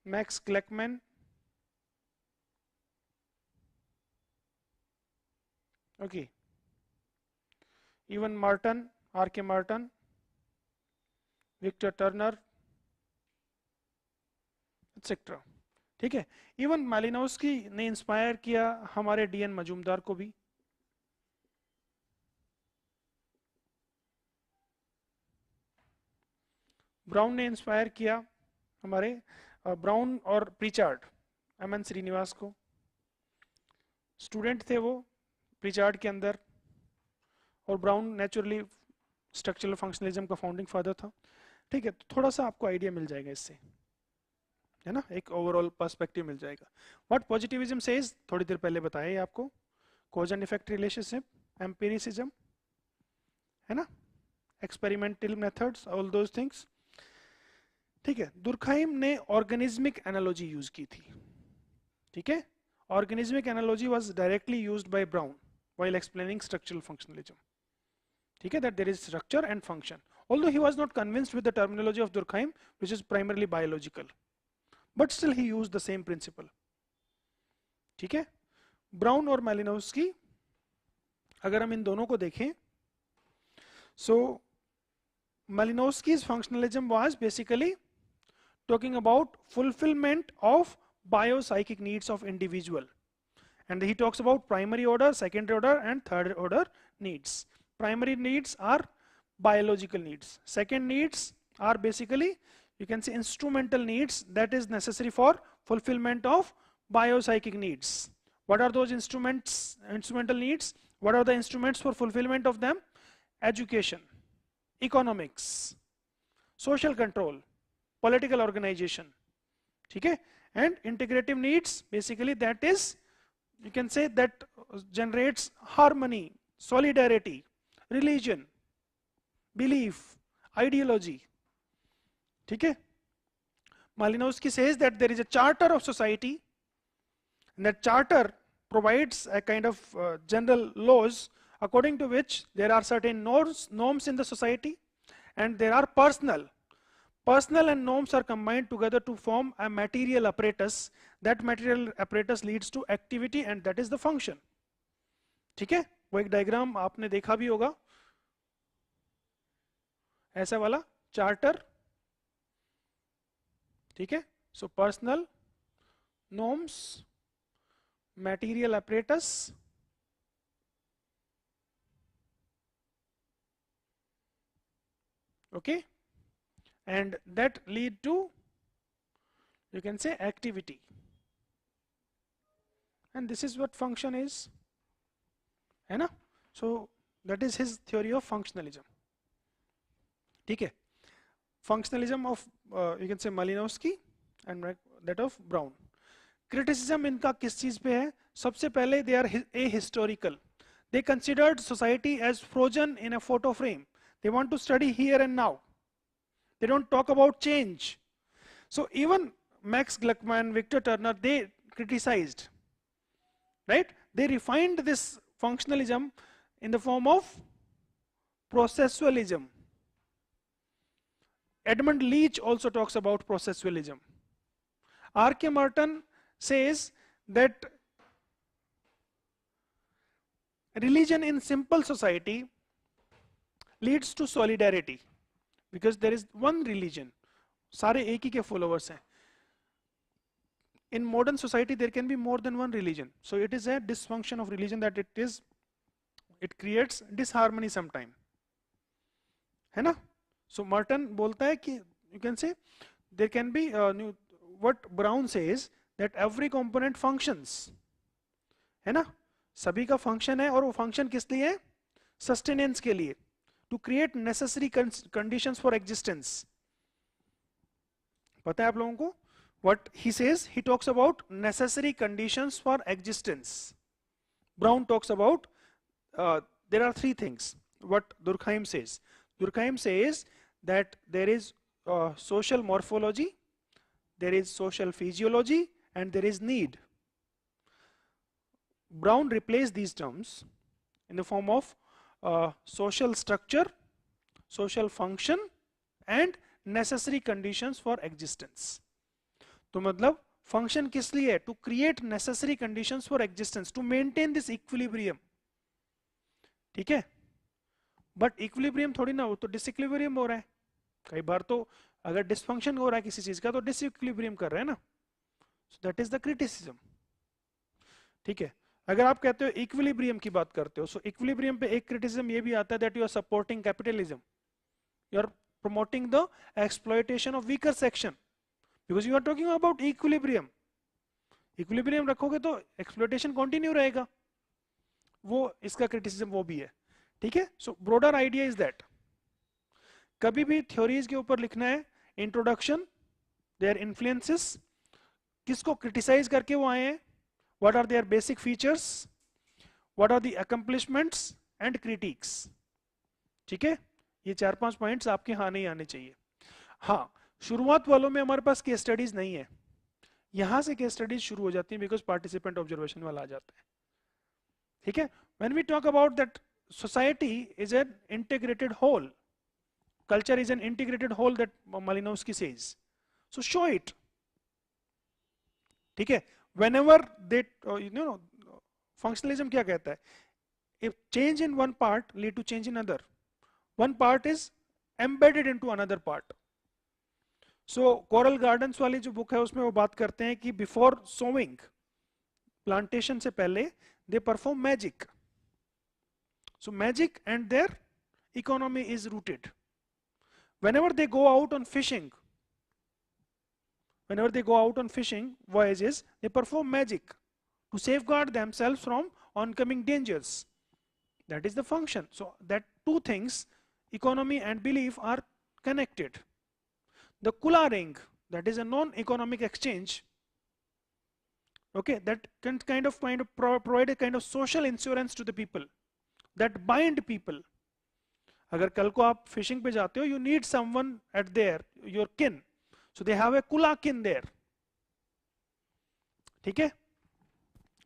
Max Gleckman, okay, even Martin, R.K. Martin, Victor Turner, etc. ठीक है. Even Malinowski ने inspire किया हमारे DN Majumdar को भी. Brown ने inspire किया हमारे ब्राउन और प्रिचार्ड एमएन श्रीनिवास को. स्टूडेंट थे वो प्रिचार्ड के अंदर, और ब्राउन नेचुरली स्ट्रक्चरल फंक्शनलिज्म का फाउंडिंग फादर था. ठीक है, तो थोड़ा सा आपको आइडिया मिल जाएगा इससे, है ना, एक ओवरऑल पर्सपेक्टिव मिल जाएगा. व्हाट पॉजिटिविज्म सेज, थोड़ी देर पहले बताया आपको, cause and effect relationship, empiricism, है ना, experimental methods, all those things. ठीक है. दुर्खाइम ने ऑर्गेनिज्मिक एनालॉजी यूज की थी. ठीक है. Organismic analogy was directly used by brown while explaining structural functionalism. ठीक है, that there is structure and function. Although he was not convinced with the terminology of Durkheim, which is primarily biological, but still he used the same principle. ठीक है. Brown और Malinowski, अगर हम इन दोनों को देखें, so Malinowski's functionalism was basically talking about fulfillment of biopsychic needs of individual, and he talks about primary order, secondary order and third order needs. Primary needs are biological needs. Second needs are basically, you can say, instrumental needs that is necessary for fulfillment of biopsychic needs. What are those instrumental needs? What are the instruments for fulfillment of them? Education, economics, social control, political organization. ठीक है. And integrative needs, basically that is, you can say, that generates harmony, solidarity, religion, belief, ideology. ठीक है. Malinowski says that there is a charter of society, and that charter provides a kind of general laws according to which there are certain norms in the society, and there are personal and norms are combined together to form a material apparatus. That material apparatus leads to activity, and that is the function. ठीक है. वो एक diagram आपने देखा भी होगा, ऐसा वाला चार्टर. ठीक है. So personal, norms, material apparatus, okay, and that lead to, you can say, activity, and this is what function is, है ना. So that is his theory of functionalism. ठीक है. Functionalism of you can say Malinowski and that of Brown. Criticism इनका किस चीज पे है? सबसे पहले they are ahistorical. They considered society as frozen in a photo frame. They want to study here and now. They don't talk about change. So even Max Gluckman, Victor Turner, they criticized, right? They refined this functionalism in the form of processualism. Edmund Leach also talks about processualism. R.K. Martin says that religion in simple society leads to solidarity, because there is one religion, सारे एक ही के followers हैं. In modern society there can be more than one religion, so it is a dysfunction of religion that it creates disharmony sometime, है ना. So Martin बोलता है कि, you can say, there can be what Brown says, that every component functions, है ना. सभी का function है, और वो फंक्शन किस लिए है? सस्टेनेंस के लिए, to create necessary conditions for existence. पता है आप लोगों को what he says? He talks about necessary conditions for existence. Brown talks about there are three things. What Durkheim says? Durkheim says that there is social morphology, there is social physiology, and there is need. Brown replaced these terms in the form of social structure, social function, and necessary conditions for existence. तो मतलब function किस लिए है? To create necessary conditions for existence, to maintain this equilibrium. ठीक है, but equilibrium थोड़ी ना, वो तो डिसइक्विलिब्रियम हो रहा है। कई बार तो अगर डिसफंक्शन हो रहा है किसी चीज का तो डिसइक्विलिब्रियम कर रहे हैं ना, सो दैट इज द क्रिटिसिज्म। ठीक है, अगर आप कहते हो इक्विलिब्रियम की बात करते हो, सो इक्विलिब्रियम पे एक क्रिटिसिज्म ये भी आता है that you are supporting capitalism, you are promoting the exploitation of weaker section, because you are talking about equilibrium. Equilibrium रखोगे तो एक्सप्लॉयटेशन कंटिन्यू रहेगा, वो इसका क्रिटिसिज्म वो भी है। ठीक है, so broader idea is that कभी भी थ्योरीज के ऊपर लिखना है इंट्रोडक्शन, देयर इन्फ्लुएंसेस, किसको क्रिटिसाइज करके वो आए हैं, what are their basic features, what are the accomplishments and critics. ठीक है, ये 4-5 पॉइंट्स आपके हाँ नहीं आने चाहिए। हाँ, शुरुआत वालों में हमारे पास केस स्टडीज नहीं है, यहां से केस स्टडीज शुरू हो जाती है बिकॉज पार्टिसिपेंट ऑब्जर्वेशन वाला आ जाता है। ठीक है, when we talk about that society is an integrated whole, culture is an integrated whole, that Malinowski says, so show it. ठीक है, whenever they you know functionalism क्या कहता है, if change in one part lead to change in other, one part is embedded into another part. So coral gardens वाली जो book है उसमें वो बात करते हैं कि बिफोर सोविंग, प्लांटेशन से पहले, they perform magic, so magic and there economy is rooted. Whenever they go out on fishing, whenever they go out on fishing voyages, they perform magic to safeguard themselves from oncoming dangers. That is the function. So that two things, economy and belief, are connected. The Kula ring, that is a non-economic exchange, okay, that can kind of provide a kind of social insurance to the people, that bind people. अगर कल को आप fishing पे जाते हो, you need someone at there, your kin. So they have a Kula kin there. ठीक है?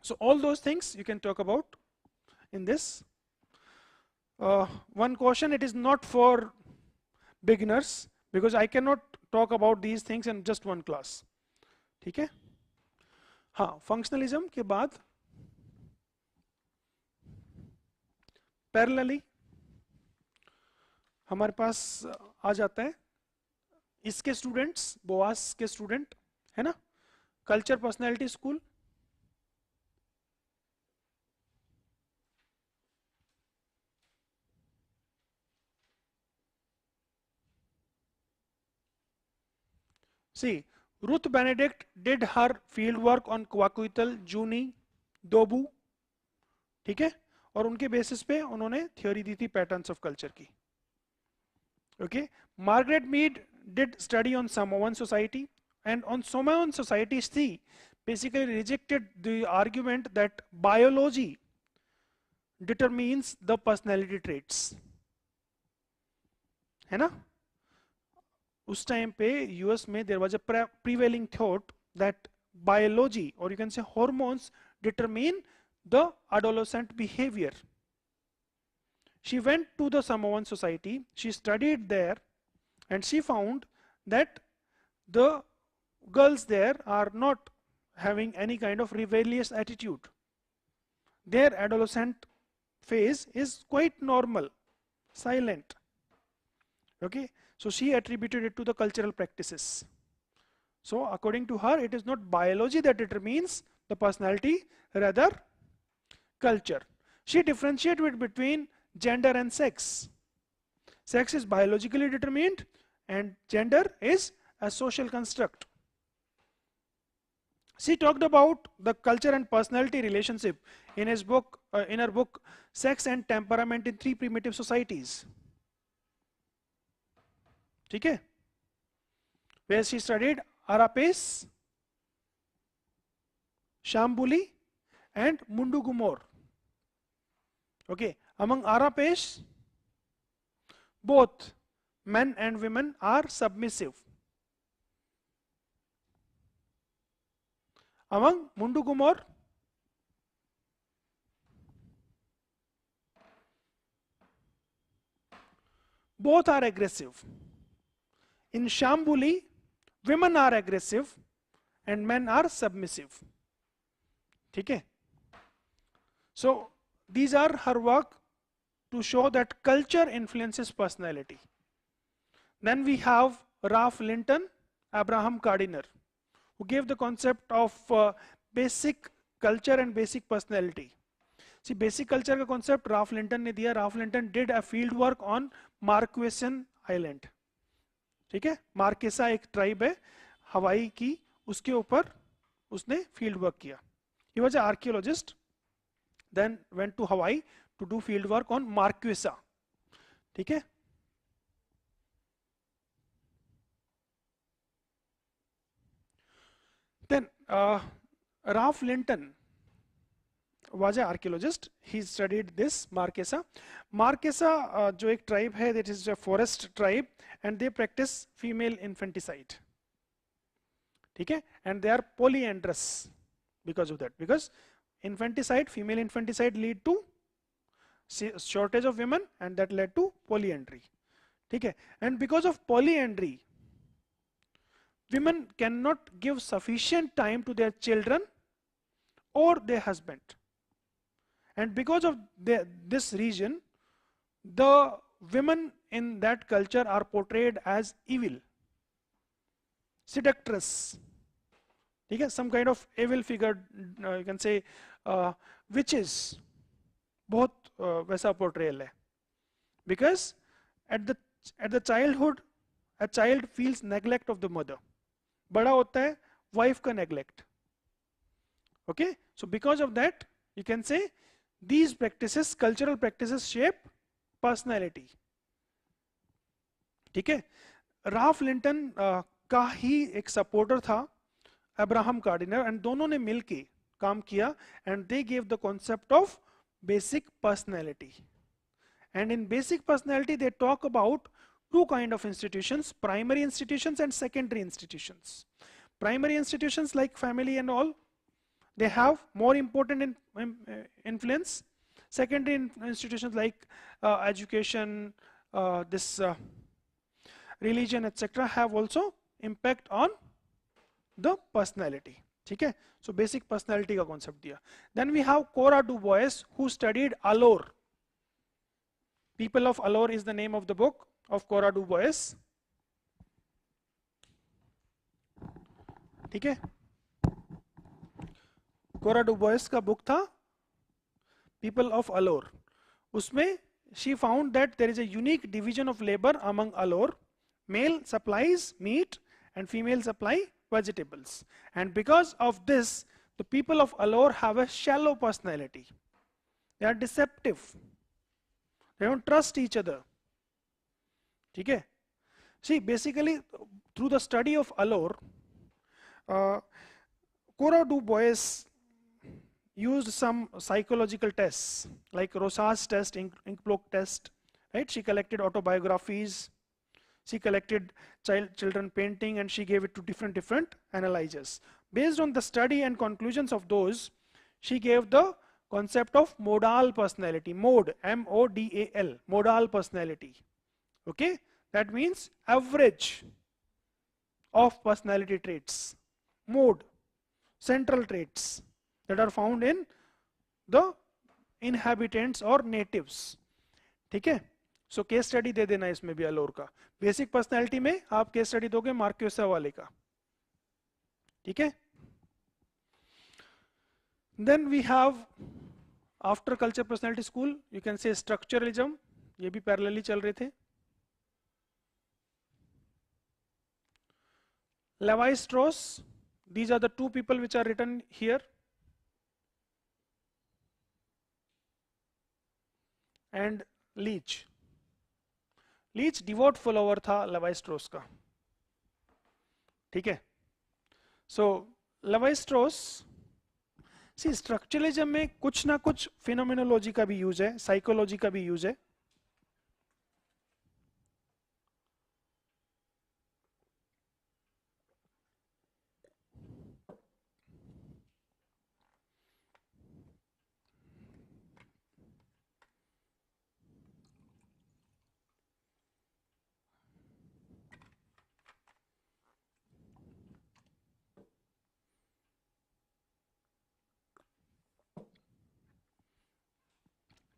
So all those things you can talk about in this. One caution, it is not for beginners because I cannot talk about these things in just one class. ठीक है? हाँ, functionalism के बाद parallelly हमारे पास आ जाता है इसके स्टूडेंट्स, बोआस के स्टूडेंट है ना, culture personality school. See, Ruth Benedict did her field work on Kwakiutl, Zuni, Dobu. ठीक है, और उनके बेसिस पे उन्होंने थ्योरी दी थी पैटर्न्स ऑफ कल्चर की। Okay, Margaret Mead did study on Samoan society, and on Samoan society she basically rejected the argument that biology determines the personality traits, है ना। उस टाइम पे यूएस में there was a prevailing thought that biology, or you can say hormones, determine the adolescent behavior. She went to the Samoan society, she studied there, and she found that the girls there are not having any kind of rebellious attitude. Their adolescent phase is quite normal, silent. Okay, so she attributed it to the cultural practices. So according to her, it is not biology that determines the personality, rather culture. She differentiated between gender and sex. Sex is biologically determined and gender is a social construct. She talked about the culture and personality relationship in his book, in her book, Sex and Temperament in Three Primitive Societies. Okay? Where she studied Arapes, Shambuli, and Mundugumor. Okay, among Arapes, both men and women are submissive. Among Mundugumor, both are aggressive. In Shambuli, women are aggressive and men are submissive. Okay? So these are her work to show that culture influences personality. Then we have Ralph Linton, Abraham Gardiner, who gave the concept of basic culture and basic personality. See, basic culture का concept Ralph Linton ने दिया. Ralph Linton did a field work on Marquesan Island. ठीक है, मार्केसा एक tribe है हवाई की, उसके ऊपर उसने फील्ड वर्क किया. He was an archaeologist, then went to Hawaii to do field work on Marquesa. ठीक है. Then Ralph Linton was an archaeologist. He studied this Marquesa. Marquesa जो एक tribe है, that is a forest tribe, and they practice female infanticide. ठीक है, and they are polyandrous because of that. Because infanticide, female infanticide, lead to shortage of women, and that led to polyandry. ठीक है, and because of polyandry, women cannot give sufficient time to their children or their husband. And because of this reason, the women in that culture are portrayed as evil, seductress, okay? Some kind of evil figure, you can say witches. बहुत वैसा portrayal है. Because at the childhood, a child feels neglect of the mother. बड़ा होता है wife का neglect. Okay, so because of that, you can say these practices, cultural practices, shape personality. ठीक है, Ralph Linton का ही एक सपोर्टर था अब्राहम गार्डिनर, एंड दोनों ने मिलके काम किया, and they gave the concept of basic personality. And in basic personality they talk about two kind of institutions, primary institutions and secondary institutions. Primary institutions like family and all, they have more important influence. Secondary institutions like education, religion, etc. have also impact on the personality. ठीक है, so basic personality का concept दिया. Then we have Cora Du Bois, who studied Allure. People of Allure is the name of the book of Cora Du Bois. ठीक है, कोरा do boys का book था people of allure. उसमें she found that there is a unique division of labor among Allure. Male supplies meat and female supply vegetables, and because of this the people of Allure have a shallow personality. They are deceptive, they don't trust each other. ठीक है, see, basically through the study of Allure, Cora Du Bois used some psychological tests like Rosas test, Inkblock test, right? She collected autobiographies, she collected children painting, and she gave it to different analyzers. Based on the study and conclusions of those, she gave the concept of modal personality. Mode, M-O-D-A-L, modal personality. Okay, that means average of personality traits. Mode, central traits that are found in the inhabitants or natives. ठीक है, so case study दे देना इसमें भी allure का. Basic personality में आप case study दोगे मार्क्वेसा वाले का. ठीक है, then we have after culture personality school, you can say structuralism, ये भी पैरेलली चल रहे थे. Levi Strauss, these are the two people which are written here, and Leach devout follower था लेवी स्ट्रॉस का, ठीक है. So Levi Strauss, see structuralism में कुछ ना कुछ फिनोमिनोलॉजी का भी यूज है, साइकोलॉजी का भी यूज है.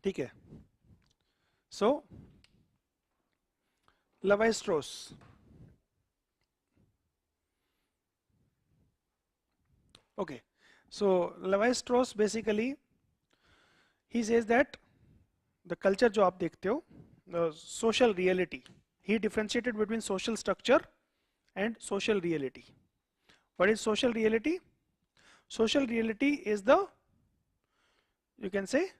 ठीक है. So Levi Strauss, okay, so Levi Strauss basically he says that the culture जो आप देखते हो, the social reality, he differentiated between social structure and social reality. What is social reality? Social reality is the, you can say,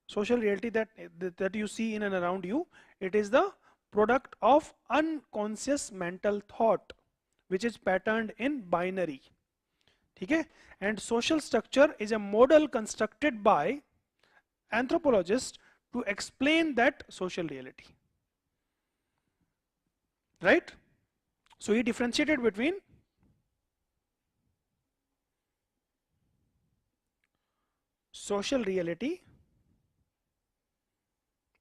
social reality that you see in and around you. It is the product of unconscious mental thought which is patterned in binary. ठीक है. And social structure is a model constructed by anthropologists to explain that social reality. Right? So he differentiated between social reality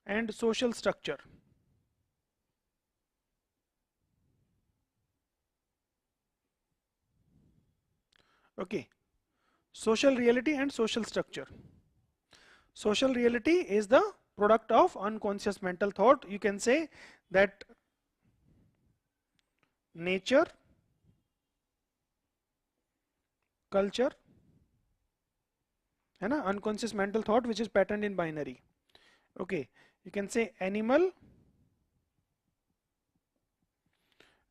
and social structure. Okay, social reality and social structure. Social reality is the product of unconscious mental thought. You can say that nature, culture, है ना, unconscious mental thought which is patterned in binary. Okay, you can say animal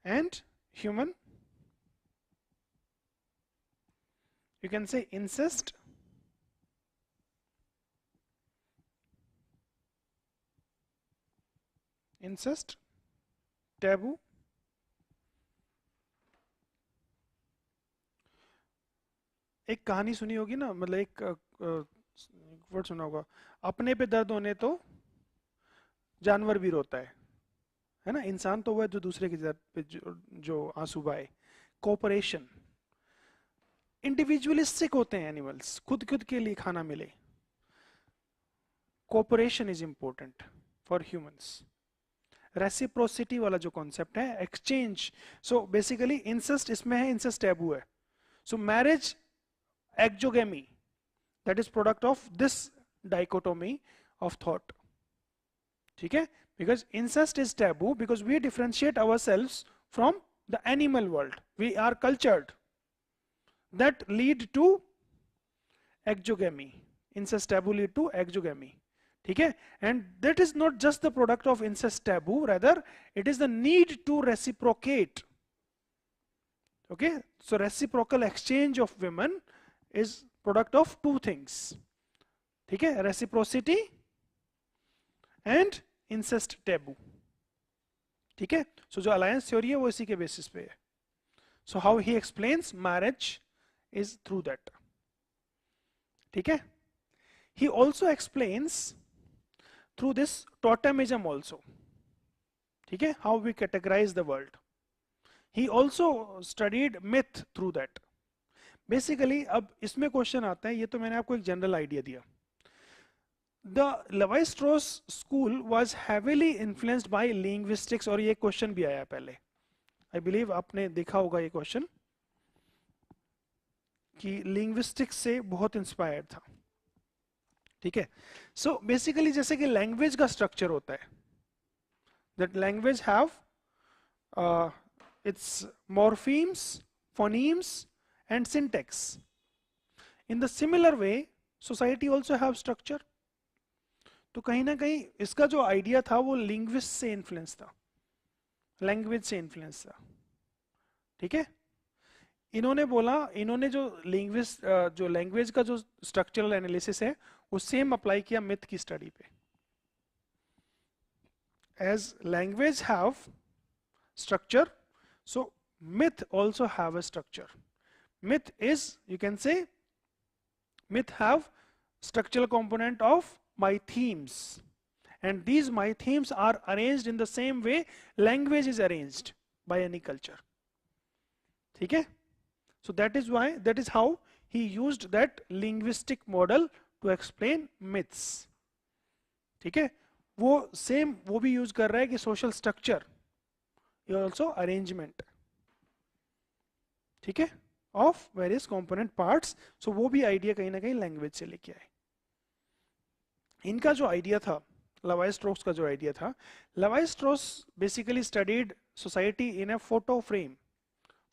and human. You can say incest, taboo, एक कहानी सुनी होगी ना, मतलब एक word सुना होगा, अपने पे दर्द होने तो जानवर भी रोता है ना. इंसान तो वो है जो दूसरे के दर्द पे जो आंसू बहाए. कोऑपरेशन, इंडिविजुअलिस्टिक होते हैं एनिमल्स, खुद के लिए खाना मिले. Cooperation is important for humans. Reciprocity वाला जो कॉन्सेप्ट है, एक्सचेंज. सो बेसिकली इंसेस्ट इसमें है, इंसेस्ट टैबू है. सो marriage, एक्जोगेमी, that is product of this dichotomy of thought. ठीक है, because incest is taboo because we differentiate ourselves from the animal world. We are cultured. That lead to exogamy. Incest taboo lead to exogamy. ठीक है, and that is not just the product of incest taboo, rather it is the need to reciprocate. Okay, so reciprocal exchange of women is product of two things. ठीक है, reciprocity and incest taboo. ठीक है, so जो alliance theory है वो इसी के basis पे है. So how he explains marriage is through that. ठीक है, he also explains through this totemism also. ठीक है, how we categorize the world. He also studied myth through that. Basically अब इसमें क्वेश्चन आता है, ये तो मैंने आपको एक जनरल आइडिया दिया. The Levi Strauss school was heavily influenced by linguistics, और ये क्वेश्चन भी आया पहले. आई बिलीव आपने देखा होगा ये क्वेश्चन कि लिंग्विस्टिक्स से बहुत इंस्पायर्ड था. ठीक है, सो बेसिकली जैसे कि लैंग्वेज का स्ट्रक्चर होता है, that language have it's morphemes, phonemes and syntax. In the similar way, society also have structure. तो कहीं ना कहीं इसका जो आइडिया था वो लिंग्विस्ट से इन्फ्लुएंस था, लैंग्वेज से इन्फ्लुएंस था. ठीक है। इन्होंने बोला, इन्होंने जो लैंग्वेज का जो स्ट्रक्चरल एनालिसिस है वो सेम अप्लाई किया मिथ की स्टडी पे। As language have structure, so myth also have a structure. Myth is, you can say, myth have structural component of my themes, and these my themes are arranged in the same way language is arranged by any culture. ठीक है? So that is why, that is how he used that linguistic model to explain myths. ठीक है? वो same वो भी use कर रहा है कि सोशल स्ट्रक्चर also arrangement, ठीक है, of various component parts. So वो भी आइडिया कहीं ना कहीं लैंग्वेज से लेके आए। इनका जो आइडिया था, लेवी-स्ट्रोस का जो आइडिया था, लेवी-स्ट्रोस basically studied society in A photo frame,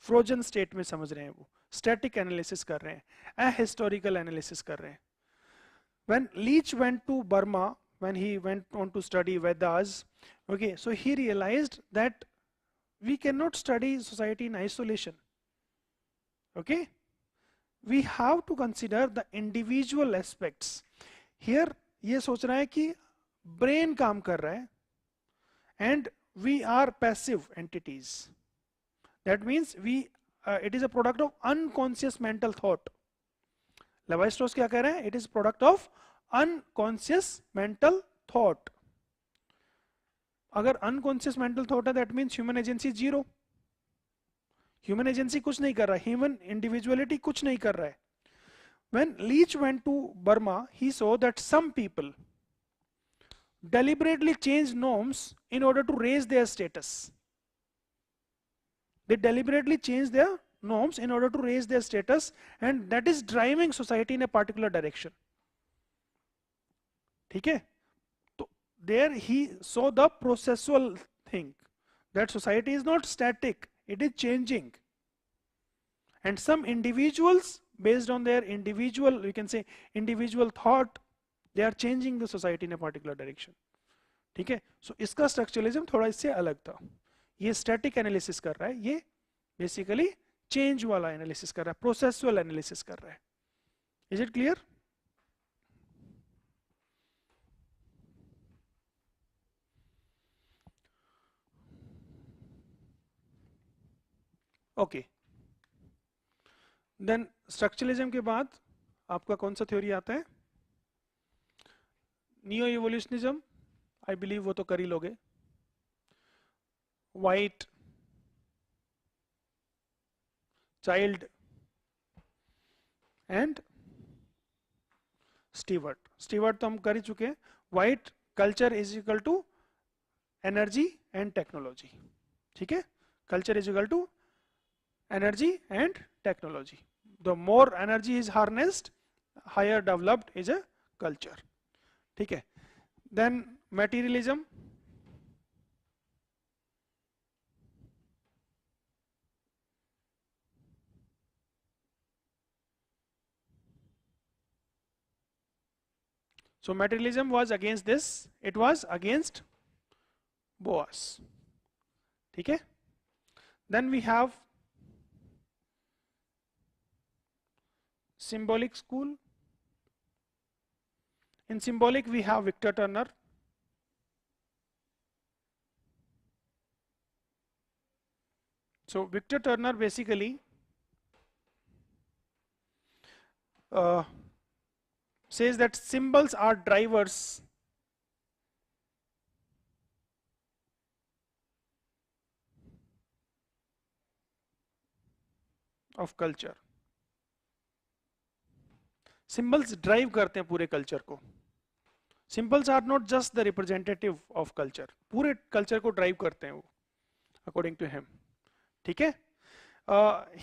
frozen state में समझ रहे हैं, वो स्टैटिक एनालिसिस कर रहे हैं, ए हिस्टोरिकल एनालिसिस कर रहे हैं। When Leach went to Burma, when he went on to study Vedas, okay, so he realized that we cannot study society in isolation. Okay, we have to consider the individual aspects. Here ये सोच रहा है कि brain काम कर रहा है and we are passive entities. That means it is a product of unconscious mental thought. लेवी-स्ट्रोस क्या कह रहे हैं? It is product of unconscious mental thought. अगर अनकॉन्शियस मेंटल थॉट है, that means human agency zero. Human agency कुछ नहीं कर रहा है, ह्यूमन इंडिविजुअलिटी कुछ नहीं कर रहा है। When Leach went to Burma, he saw that some people deliberately changed norms in order to raise their status. They deliberately changed their norms in order to raise their status, and that is driving society in a particular direction. ठीक है? There he saw the processual thing, that society is not static, it is changing, and some individuals based on their individual, you can say individual thought, they are changing the society in a particular direction. ठीक है? So इसका structuralism थोड़ा इससे अलग था। ये static analysis कर रहा है, ये बेसिकली चेंज वाला एनालिसिस कर रहा है, प्रोसेसुअल एनालिसिस कर रहा है। Is it clear? Okay, then structuralism के बाद आपका कौन सा थ्योरी आता है? नियो इवोल्यूशनिज्म, आई बिलीव वो तो कर ही लोगे। White, Childe and Steward. Steward तो हम कर ही चुके हैं। White, culture is equal to energy and technology. ठीक है, culture is equal to energy and technology. The more energy is harnessed, higher developed is a culture. ठीक है, then materialism, so materialism was against this, it was against Boas. ठीक है, then we have symbolic school. In symbolic we have Victor Turner. So Victor Turner basically says that symbols are drivers of culture. Symbols drive करते हैं पूरे culture को। Symbols are not just the representative of culture, पूरे culture को drive करते हैं वो, according to him. ठीक है,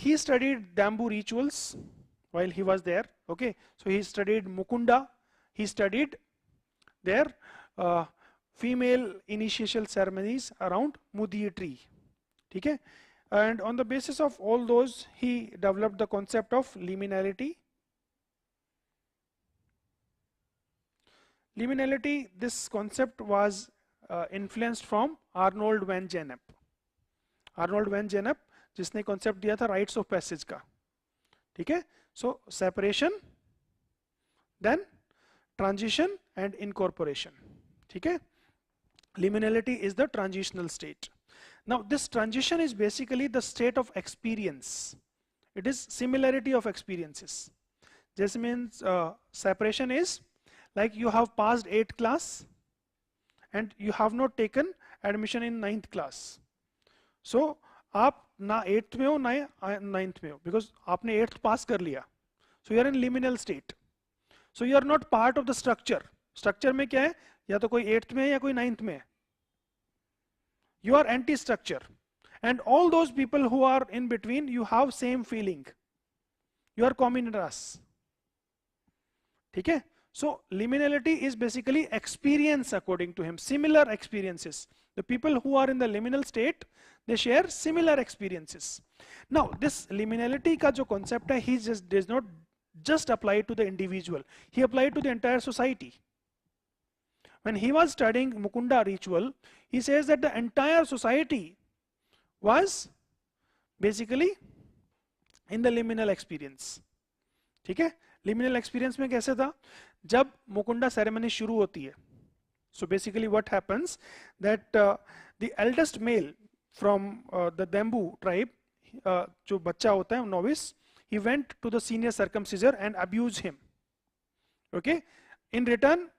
he studied Ndembu rituals while he was there. Okay, so he studied Mukunda, he studied their female initiation ceremonies around Mudi tree. ठीक है, and on the basis of all those he developed the concept of liminality. Liminality, this concept was influenced from Arnold van Gennep. Arnold van Gennep, जिसने concept दिया था rites of passage का, ठीक है। So separation, then transition and incorporation, ठीक है। Liminality is the transitional state. Now this transition is basically the state of experience. It is similarity of experiences. This means separation is like you have passed 8th class and you have not taken admission in 9th class. So आप ना 8th में हो ना 9th में हो, because आपने 8th पास कर लिया. So you are in liminal state. So you are not part of the structure. Structure में क्या है, या तो कोई 8th में है या कोई 9th में है. You are anti-structure. And all those people who are in between, you have same feeling. You are communitas. ठीक है? So liminality is basically experience according to him, similar experiences. The people who are in the liminal state, they share similar experiences. Now this liminality का जो concept है, he just does not just apply to the individual. He applied to the entire society. When he was studying Mukunda ritual, he says that the entire society was basically in the liminal experience. ठीक है? Liminal experience में कैसे था? जब Mukunda ceremony शुरू होती है, so basically what happens that the eldest male from the Dembu tribe, जो बच्चा होता है novice, he went to the senior circumciser and abused him. Okay? In return,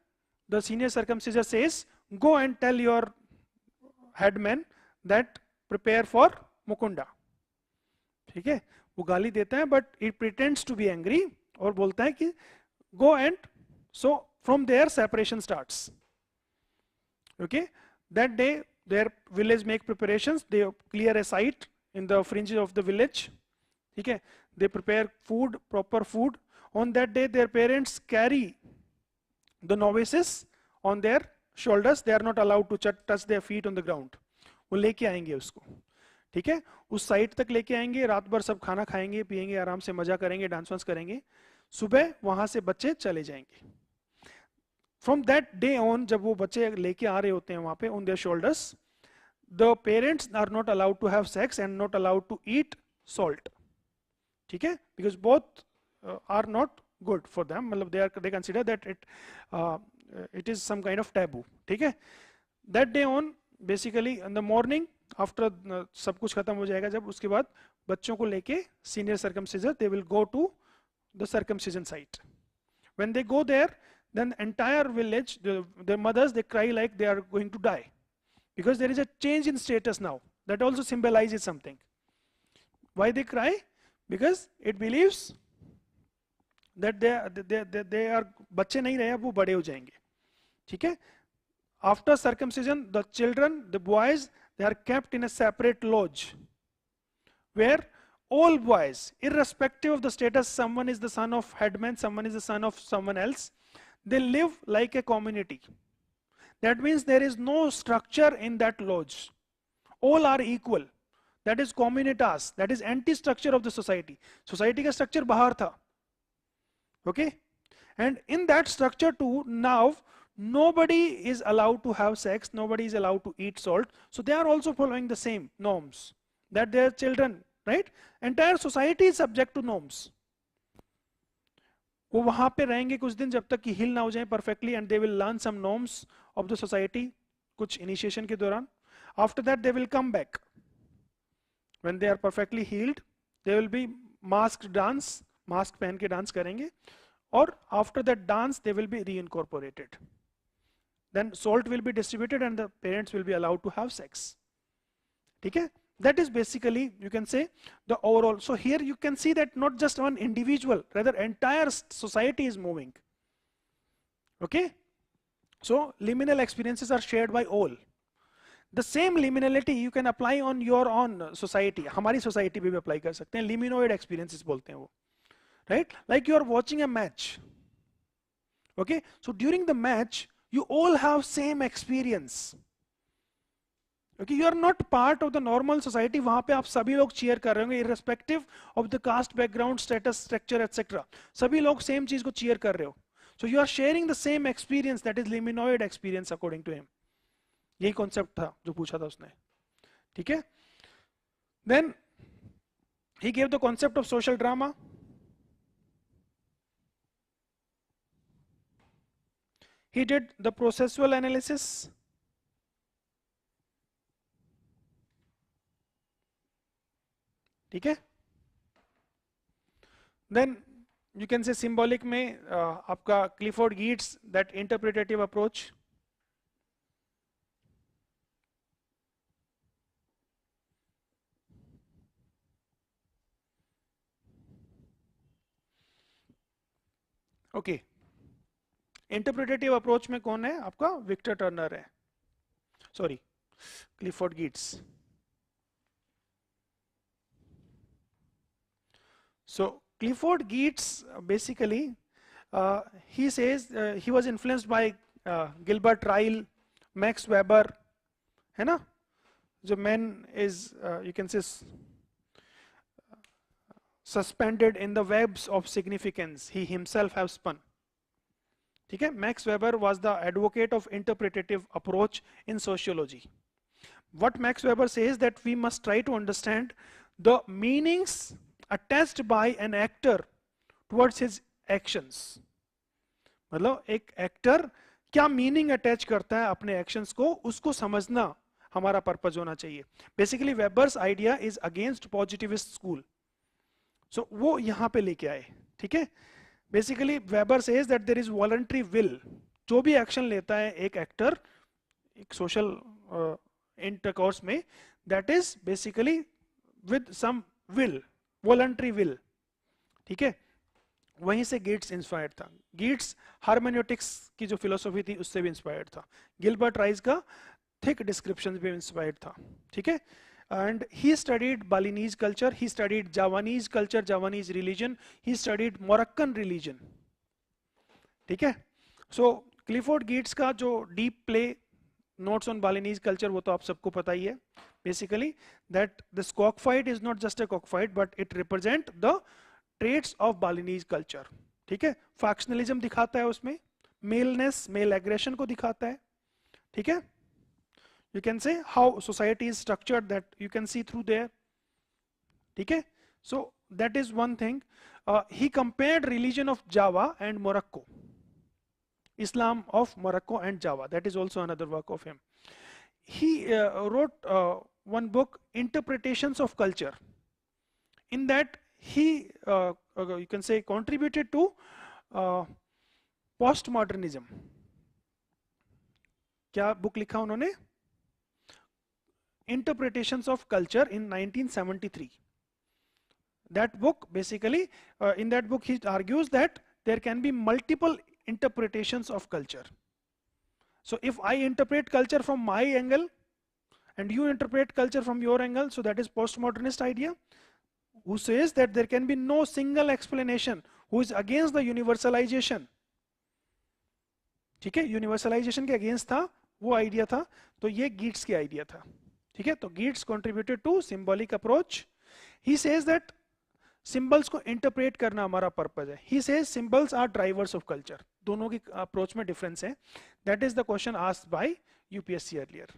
the senior circumciser says, go and tell your headman that prepare for Mukunda. ठीक है? वो गाली देता है, but it pretends to be angry और बोलता है कि go and, so from there separation starts. Okay? That day their village make preparations, they clear a site in the fringes of the village. ठीक है? They prepare food, proper food. On that day their parents carry the novices on their shoulders. They are not allowed to touch their feet on the ground. वो लेके आएंगे उसको, ठीक है? उस site तक लेके आएंगे, रात भर सब खाना खाएंगे, पिएंगे, आराम से मजा करेंगे, डांस वांस करेंगे, सुबह वहां से बच्चे चले जाएंगे. From that day on, जब वो बच्चे लेके आ रहे होते हैं वहां पे on their shoulders, the parents are not allowed to have sex and not allowed to eat salt. ठीक है? Because both are not good for them. मतलब they consider that it is some kind of taboo. ठीक है? That day on, basically in the morning after सब कुछ खत्म हो जाएगा, जब उसके बाद बच्चों को लेके senior circumciser, they will go to the circumcision site. When they go there, then entire village, their mothers, they cry like they are going to die, because there is a change in status now. That also symbolizes something. Why they cry? Because it believes that they are बच्चे नहीं रहे, वो बड़े हो जाएंगे. ठीक है? After circumcision, the children, the boys, they are kept in a separate lodge, where all boys, irrespective of the status, someone is the son of headman, someone is the son of someone else, they live like a community. That means there is no structure in that lodge. All are equal. That is communitas. That is anti-structure of the society. Society का structure बाहर था. Okay? And in that structure too, now nobody is allowed to have sex, nobody is allowed to eat salt. So they are also following the same norms that their children, right? Entire society is subject to norms. वो वहां पे रहेंगे कुछ दिन, जब तक कि हिल ना हो जाए perfectly, and they will learn some norms of the society कुछ initiation के दौरान. After that they will come back. When they are perfectly healed, they will be masked dance, mask पहन के dance करेंगे, और after that dance they will be reincorporated. Then salt will be distributed and the parents will be allowed to have sex. ठीक है? That is basically, you can say, the overall. So here you can see that not just one individual, rather entire society is moving. Okay? So liminal experiences are shared by all. The same liminality you can apply on your own society. हमारी society पे भी apply कर सकते हैं. Liminoid experiences बोलते हैं वो. Right? Like you are watching a match. Okay? So during the match, you all have same experience. Okay, you are not part of the normal society. वहाँ पे आप सभी लोग cheer कर रहे होंगे, irrespective of the caste background, status, structure, etc. सभी लोग same चीज को cheer कर रहे हो. So you are sharing the same experience, that is liminoid experience according to him. यही concept था जो पूछा था उसने. ठीक है? Then He gave the concept of social drama. He did the processual analysis. ठीक है. Then you can say symbolic में आपका Clifford Geertz, that interpretative approach. Okay. Interpretative approach में कौन है आपका? विक्टर टर्नर है, sorry Clifford Geertz. So Clifford Geertz basically he says he was influenced by Gilbert Ryle, Max Weber, है ना? जो man is you can say suspended in the webs of significance he himself have spun. ठीक है. Max Weber was the advocate of interpretative approach in sociology. What Max Weber says that we must try to understand the meanings attached by an actor towards his actions. मतलब एक actor क्या meaning attach करता है अपने actions को, उसको समझना हमारा पर्पज होना चाहिए. Basically Weber's idea is against positivist school. So वो यहां पे लेके आए. ठीक है. Basically Weber says that there is voluntary will. जो भी एक्शन लेता है एक एक्टर एक सोशल इंटरकोर्स में, that is basically with some will, voluntary will. ठीक है. वहीं से गिट्स इंस्पायर्ड था. गिट्स हार्मेन्यूटिक्स की जो फिलोसॉफी थी उससे भी इंस्पायर्ड था. गिलबर्ट राइस का थिक डिस्क्रिप्शन भी इंस्पायर्ड था. ठीक है. And he studied Balinese culture, he studied Javanese culture, Javanese religion, he studied Moroccan religion. ठीक है. So क्लिफोर्ड गिट्स का जो deep play notes on Balinese culture वो तो आप सबको पता ही है. Basically that this cockfight is not just a cockfight but it represent the traits of Balinese culture. ठीक है. फैक्शनलिज्म दिखाता है उसमें, मेलनेस, मेल एग्रेशन को दिखाता है. ठीक है. You can say how society is structured, that you can see through there. ठीक है. So that is one thing. He compared religion of Java and Morocco, Islam of Morocco and Java. That is also another work of him. He wrote one book, Interpretations of Culture. In that he you can say contributed to postmodernism. क्या book लिखा उन्होंने? Interpretations of Culture in 1973. That book basically, in that book he argues that there can be multiple interpretations of culture. So if I interpret culture from my angle and you interpret culture from your angle, so that is postmodernist idea, who says that there can be no single explanation, who is against the universalization. ठीक है. Universalization के against था, वो idea था. तो ये गिट्स की idea था. ठीक है. तो Geertz contributed to symbolic approach. He says that symbols को इंटरप्रेट करना हमारा पर्पज है. He says symbols are drivers of culture. दोनों की अप्रोच में डिफरेंस है. That is the question asked by UPSC earlier.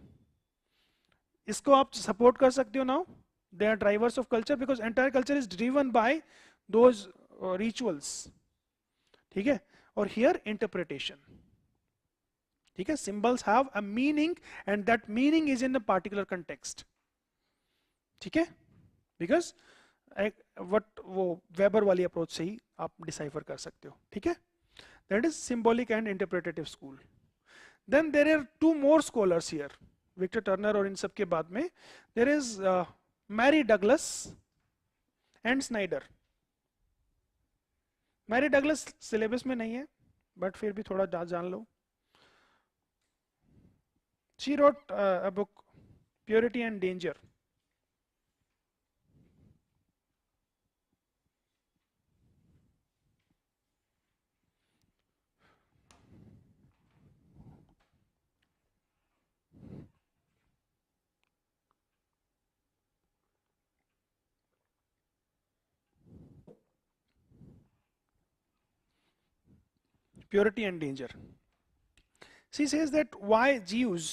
इसको आप सपोर्ट कर सकते हो now. They are drivers of culture because entire culture is driven by those rituals. ठीक है. और हियर इंटरप्रिटेशन. ठीक है. Symbols have a meaning and that meaning is in a particular context. ठीक है. बिकॉज वट वो वेबर वाली approach से ही आप डिसाइफर कर सकते हो. ठीक है. That is symbolic and interpretative school. Then there are two more scholars here, Victor Turner और इन सब के बाद में. There is Mary Douglas and Schneider. Mary Douglas syllabus में नहीं है बट फिर भी थोड़ा जान लो. She wrote a book, Purity and Danger. Purity and Danger. She says that why Jews,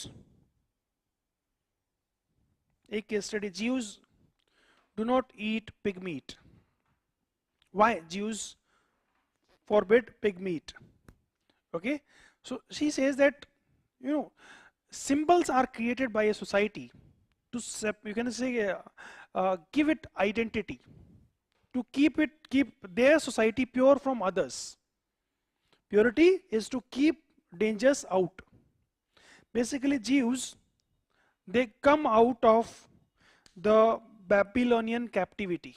एक case study, Jews do not eat pig meat. Why Jews forbid pig meat? Okay, so she says that, you know, symbols are created by a society to you can say give it identity, to keep their society pure from others. Purity is to keep dangers out. Basically, Jews, they come out of the Babylonian captivity.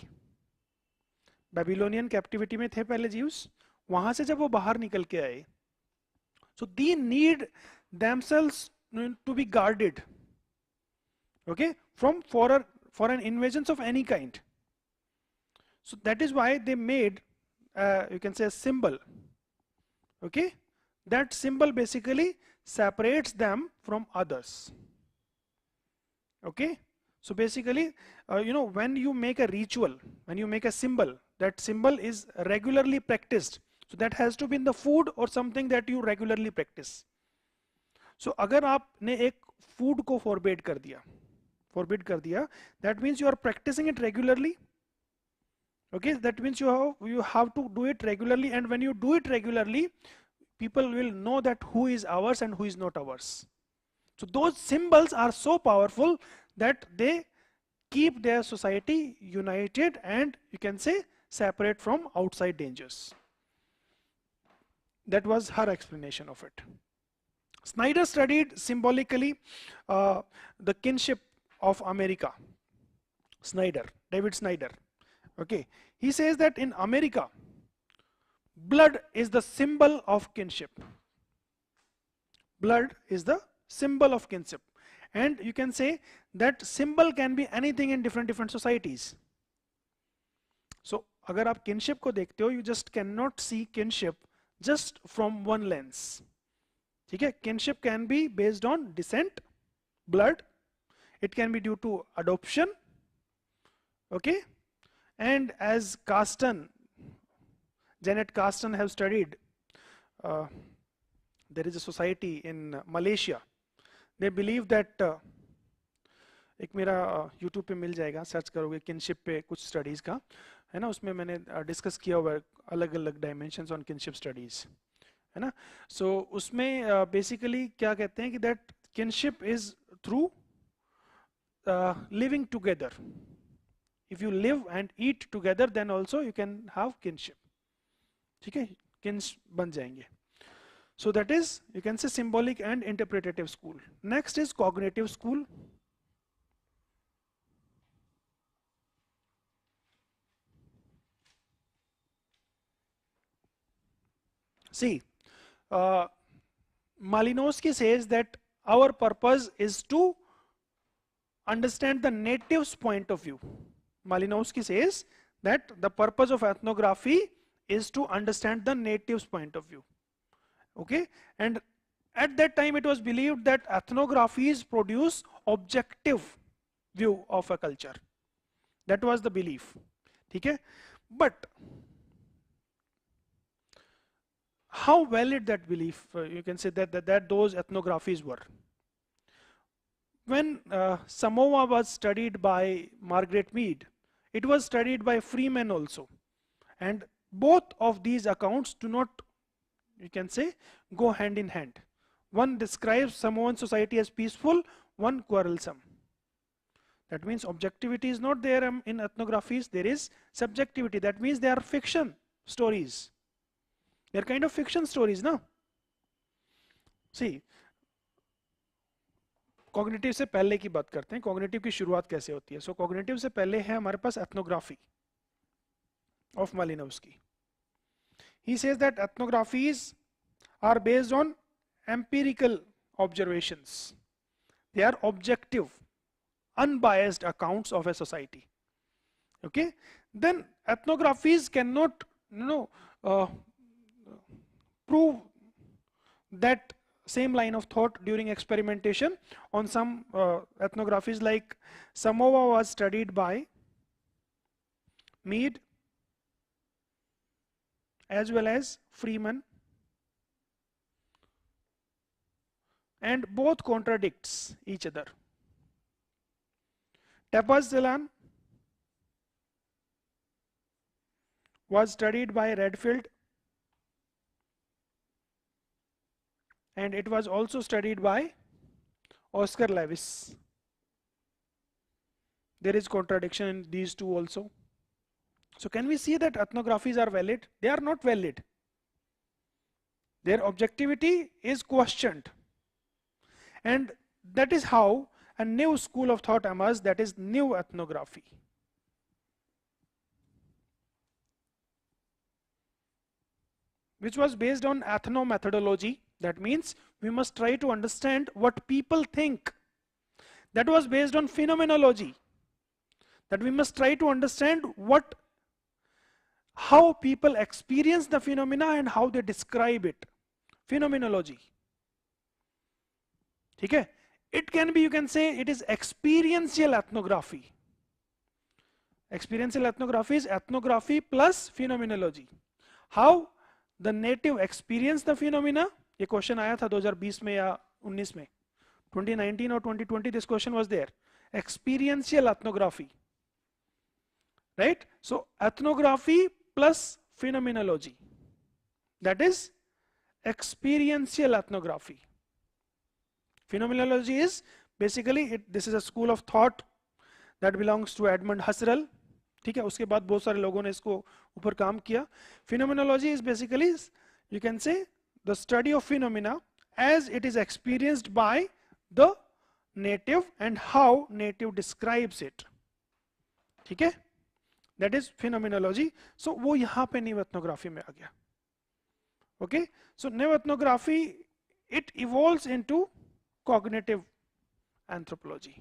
Babylonian captivity में थे पहले Jews. वहां से जब वो बाहर निकल के आए, so they need themselves to be guarded, okay, from foreign invasions of any kind. So that is why they made, you can say, a symbol. Okay, that symbol basically separates them from others. Okay, so basically, you know, when you make a ritual, when you make a symbol, that symbol is regularly practiced. So that has to be in the food or something that you regularly practice. So अगर आपने एक food को forbid कर दिया, that means you are practicing it regularly. Okay, that means you have to do it regularly, and when you do it regularly, people will know that who is ours and who is not ours. So those symbols are so powerful that they keep their society united and, you can say, separate from outside dangers. That was her explanation of it. Snyder studied symbolically the kinship of America. David Snyder. Okay, he says that in America, blood is the symbol of kinship. Blood is the symbol of kinship, and you can say that symbol can be anything in different societies. So अगर आप kinship को देखते हो, you just cannot see kinship just from one lens. ठीक है? Kinship can be based on descent, blood. It can be due to adoption. Okay, and as Janet Caston have studied, there is a society in Malaysia. They believe that एक मेरा YouTube पे मिल जाएगा, search करोगे kinship पे कुछ studies का, है ना, उसमें मैंने डिस्कस किया हुआ है अलग अलग dimensions on kinship studies, है ना. So उसमें basically क्या कहते हैं कि that kinship is through living together. If you live and eat together, then also you can have kinship. ठीक है, kins बन जाएंगे. So that is, you can say, symbolic and interpretative school. Next is cognitive school. See, Malinowski says that our purpose is to understand the native's point of view. Malinowski says that the purpose of ethnography is to understand the native's point of view. Okay, and at that time it was believed that ethnographies produce objective view of a culture. That was the belief. Okay, but how valid that belief, you can say that those ethnographies were. When Samoa was studied by Margaret Mead, it was studied by Freeman also, and both of these accounts do not, you can say, go hand in hand. One describes Samoan society as peaceful, one quarrelsome. That means objectivity is not there in ethnographies, there is subjectivity. That means they are fiction stories. They are kind of fiction stories, no? See, cognitive से पहले की बात करते हैं. Cognitive की शुरुआत कैसे होती है? सो कॉग्निटिव से पहले है हमारे पास ethnography of Malinowski. He says that ethnographies are based on empirical observations. They are objective, unbiased accounts of a society. Okay, then ethnographies cannot, prove that same line of thought during experimentation. On some ethnographies, like Samoa was studied by Mead as well as Freeman, and both contradicts each other. Tepaz Zelan was studied by Redfield, and it was also studied by Oscar Lewis. There is contradiction in these two also. So can we see that ethnographies are valid? They are not valid. Their objectivity is questioned. And that is how a new school of thought emerged, that is new ethnography. Which was based on ethnomethodology. That means we must try to understand what people think. That was based on phenomenology. That we must try to understand how people experience the phenomena and how they describe it. Phenomenology. Okay? It can be, you can say, it is experiential ethnography. Experiential ethnography is ethnography plus phenomenology. How the native experience the phenomena. ये question आया था 2020 में या 19 में, 2019 or 2020 this question was there. Experiential ethnography, right? So ethnography plus phenomenology, that is experiential ethnography. Phenomenology is basically this is a school of thought that belongs to Edmund Husserl. ठीक है, उसके बाद बहुत सारे लोगों ने इसको ऊपर काम किया. Phenomenology is basically, you can say, the study of phenomena as it is experienced by the native and how native describes it. ठीक है, that is phenomenology. So वो यहाँ पे new ethnography में आ गया. Okay, so new ethnography, it evolves into cognitive anthropology.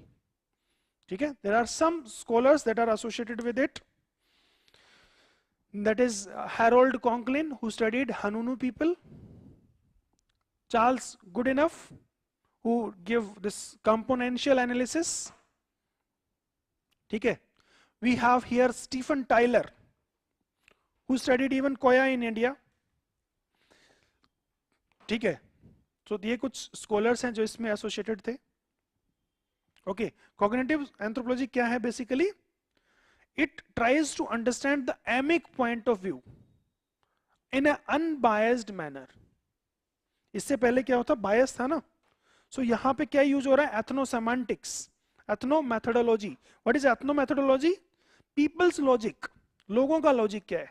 ठीक है, there are some scholars that are associated with it. That is Harold Conklin, who studied Hanunu people. Charles Goodenough, who give this componential analysis. ठीक है, we have here Stephen Tyler, who studied even Koya in India. ठीक है, तो ये कुछ scholars हैं जो इसमें associated थे. Okay, cognitive anthropology क्या है basically? It tries to understand the amic point of view in an unbiased manner. इससे पहले क्या होता, bias था ना. So यहाँ पे क्या use हो रहा है? Ethnosemantics, ethnomethodology. What is ethnomethodology? People's logic, लोगों का logic क्या है?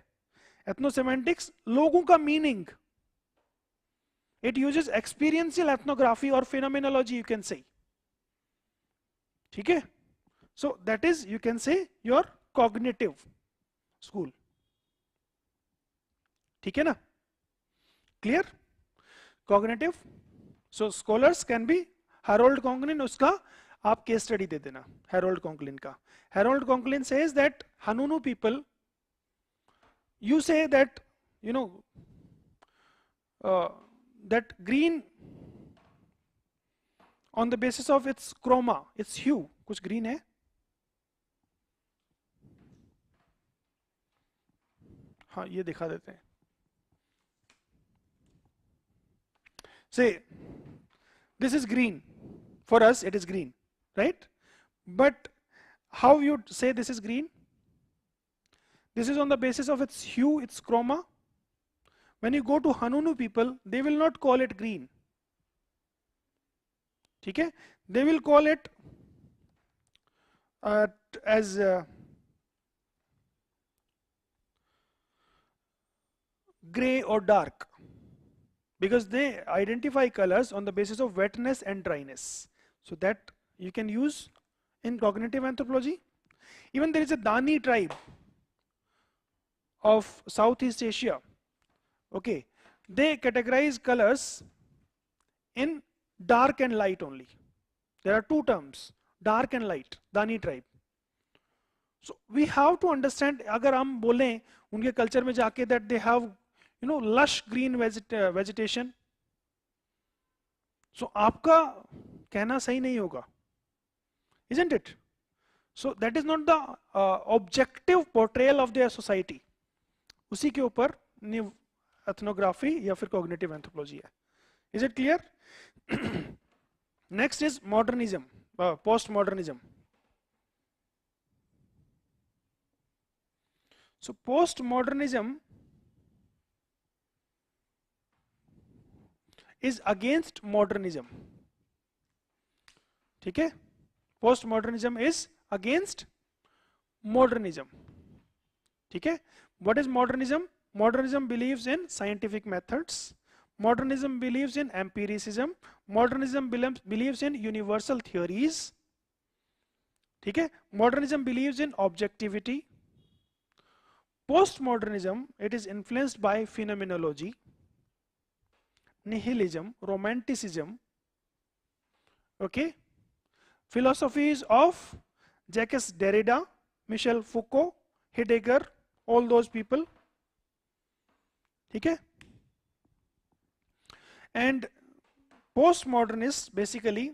Ethnosemantics, लोगों का meaning. It uses experiential ethnography or phenomenology, you can say. ठीक है, so that is, you can say, your cognitive school. ठीक है ना, clear? Cognitive. So scholars can be Harold Conklin, उसका आप case study दे देना Harold Conklin का. Harold Conklin says that Hanunu people, you say that, you know, that green on the basis of its chroma, its hue, कुछ green है? हाँ, ये दिखा देते हैं. Say, this is green. For us, it is green, right? But how you say this is green? This is on the basis of its hue, its chroma. When you go to Hanunu people, they will not call it green. ठीक है, they will call it as gray or dark, because they identify colors on the basis of wetness and dryness. So that you can use in cognitive anthropology. Even there is a Dani tribe of Southeast Asia. Okay, they categorize colors in dark and light only. There are two terms, dark and light, Dani tribe. So we have to understand, अगर हम बोलें उनके culture में जाके that they have, you know, lush green vegetation, so आपका कहना सही नहीं होगा, isn't it? So that is not the objective portrayal of their society. उसी के ऊपर new ethnography या फिर cognitive anthropology है. Is it clear? Next is modernism, postmodernism. So postmodernism is against modernism. ठीक है, postmodernism is against modernism. ठीक है, what is modernism? Modernism believes in scientific methods. Modernism believes in empiricism. Modernism believes in universal theories. ठीक है, modernism believes in objectivity. Postmodernism, it is influenced by phenomenology, nihilism, romanticism, okay, philosophies of Jacques Derrida, Michel Foucault, Heidegger, all those people. ठीक है, and postmodernists basically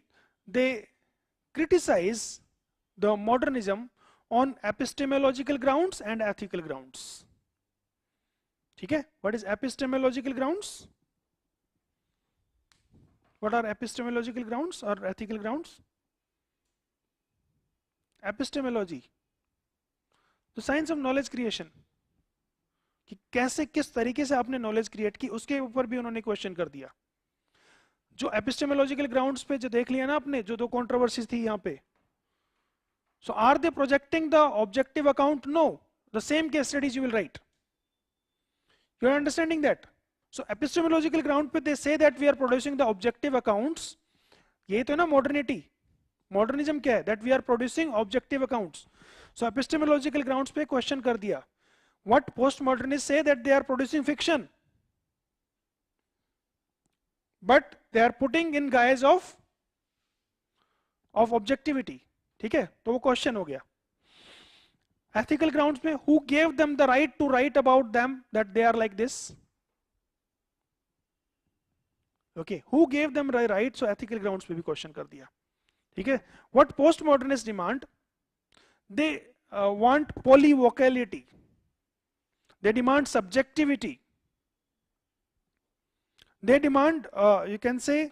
they criticize the modernism on epistemological grounds and ethical grounds. ठीक है, what is epistemological grounds? What are epistemological grounds or ethical grounds? Epistemology, the science of knowledge creation, कि कैसे किस तरीके से आपने नॉलेज क्रिएट की, उसके ऊपर भी उन्होंने क्वेश्चन कर दिया. जो एपिस्टेमोलॉजिकल ग्राउंड्स पे जो देख लिया ना आपने, जो दो कंट्रोवर्सीज थी यहाँ पे, so are they projecting the objective account? No, the same case studies you will write. You are understanding that? So epistemological ground पे they say that we are producing the objective accounts. यही तो है ना modernity. Modernism क्या है? That we are producing objective accounts. So epistemological grounds पे question कर दिया. What postmodernists say that they are producing fiction, but they are putting in guise of objectivity. ठीक है, तो वो क्वेश्चन हो गया. एथिकल ग्राउंड्स में who gave them the right to write about them that they are like this? Okay, who gave them right? So ethical grounds पे भी question कर दिया. ठीक है, what post modernist demand? They want polyvocality, they demand subjectivity, they demand you can say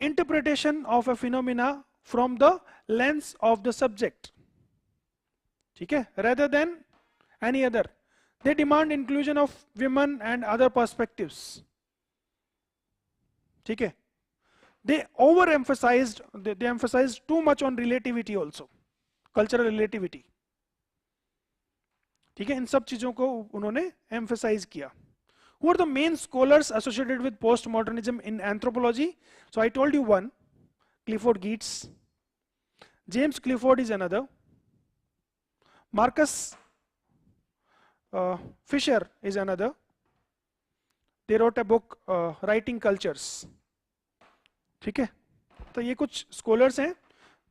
interpretation of a phenomena from the lens of the subject. ठीक है, rather than any other. They demand inclusion of women and other perspectives. ठीक है, they overemphasized, they emphasized too much on relativity also, cultural relativity. ठीक है, इन सब चीजों को उन्होंने emphasize किया. Who are the main scholars associated with postmodernism in anthropology? So I told you one, Clifford Geertz. James Clifford is another. Marcus Fisher is another. They wrote a book, Writing Cultures. ठीक है, तो ये कुछ scholars हैं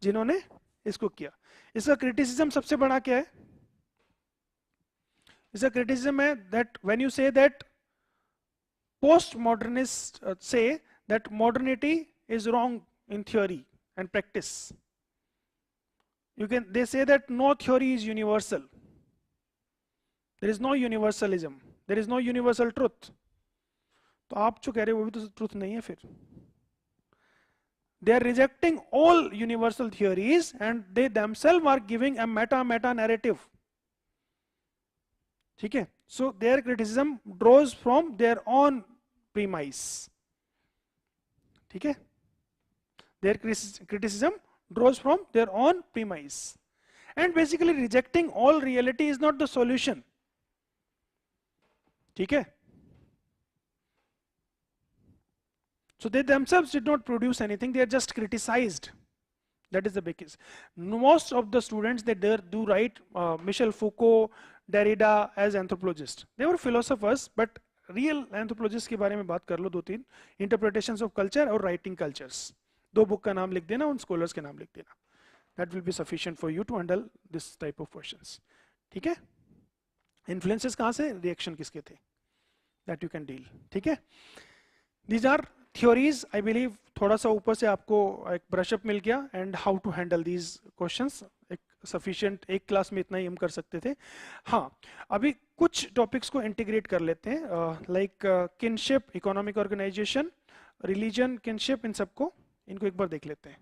जिन्होंने इसको किया. इसका criticism सबसे बड़ा क्या है? इसका criticism है that when you say that postmodernists say that modernity is wrong in theory and practice. They say that no theory is universal. There is no universalism. There is no universal truth. तो आप जो कह रहे हो वो भी तो truth नहीं है फिर. They are rejecting all universal theories and they themselves are giving a meta narrative. ठीक है, so their criticism draws from their own premise. ठीक है, their criticism draws from their own premise and basically rejecting all reality is not the solution. ठीक है, so they themselves did not produce anything, they are just criticized. That is the biggest. Most of the students they do write Michel Foucault, Derrida as anthropologists. They were philosophers, but real anthropologists के बारे में बात कर लो दो तीन. Interpretations of culture और writing cultures. दो book का नाम लिख देना, उन scholars के नाम लिख देना. That will be sufficient for you to handle this type of questions. ठीक है? Influences कहाँ से? Reaction किसके थे? That you can deal. ठीक है? These are theories. I believe थोड़ा सा ऊपर से आपको एक brush up मिल गया and how to handle these questions. एक sufficient एक क्लास में इतना ही हम कर सकते थे. हाँ, अभी कुछ टॉपिक्स को इंटीग्रेट कर लेते हैं, like kinship, economic organisation, religion, kinship, इन सबको इनको एक बार देख लेते हैं.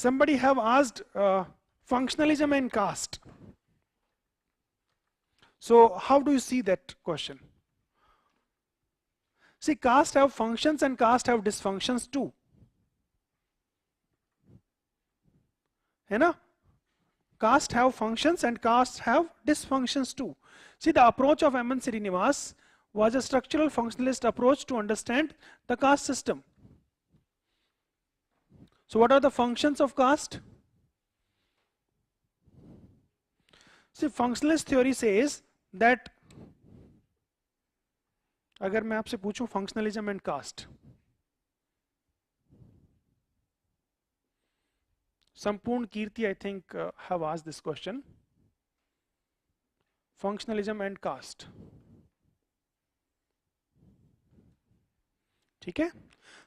somebody have asked functionalism and caste. So how do you see that question? See, caste have functions and caste have dysfunctions too. है ना? Caste have functions and caste have dysfunctions too. See, the approach of M.N. Srinivas was a structural functionalist approach to understand the caste system. So what are the functions of caste? See, functionalist theory says that, अगर मैं आपसे पूछूं functionalism and caste, Sampurn Kirti, I think, have asked this question. Functionalism and caste. ठीक है?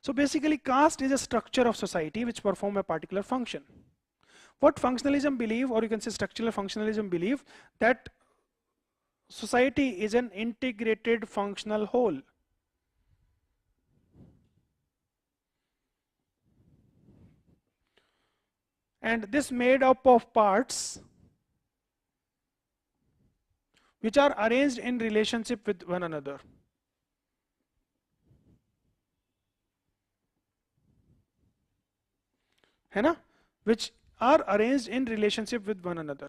So basically, caste is a structure of society which perform a particular function. What functionalism believe, or you can say structural functionalism believe, that society is an integrated functional whole. And this made up of parts which are arranged in relationship with one another. है ना? Which are arranged in relationship with one another.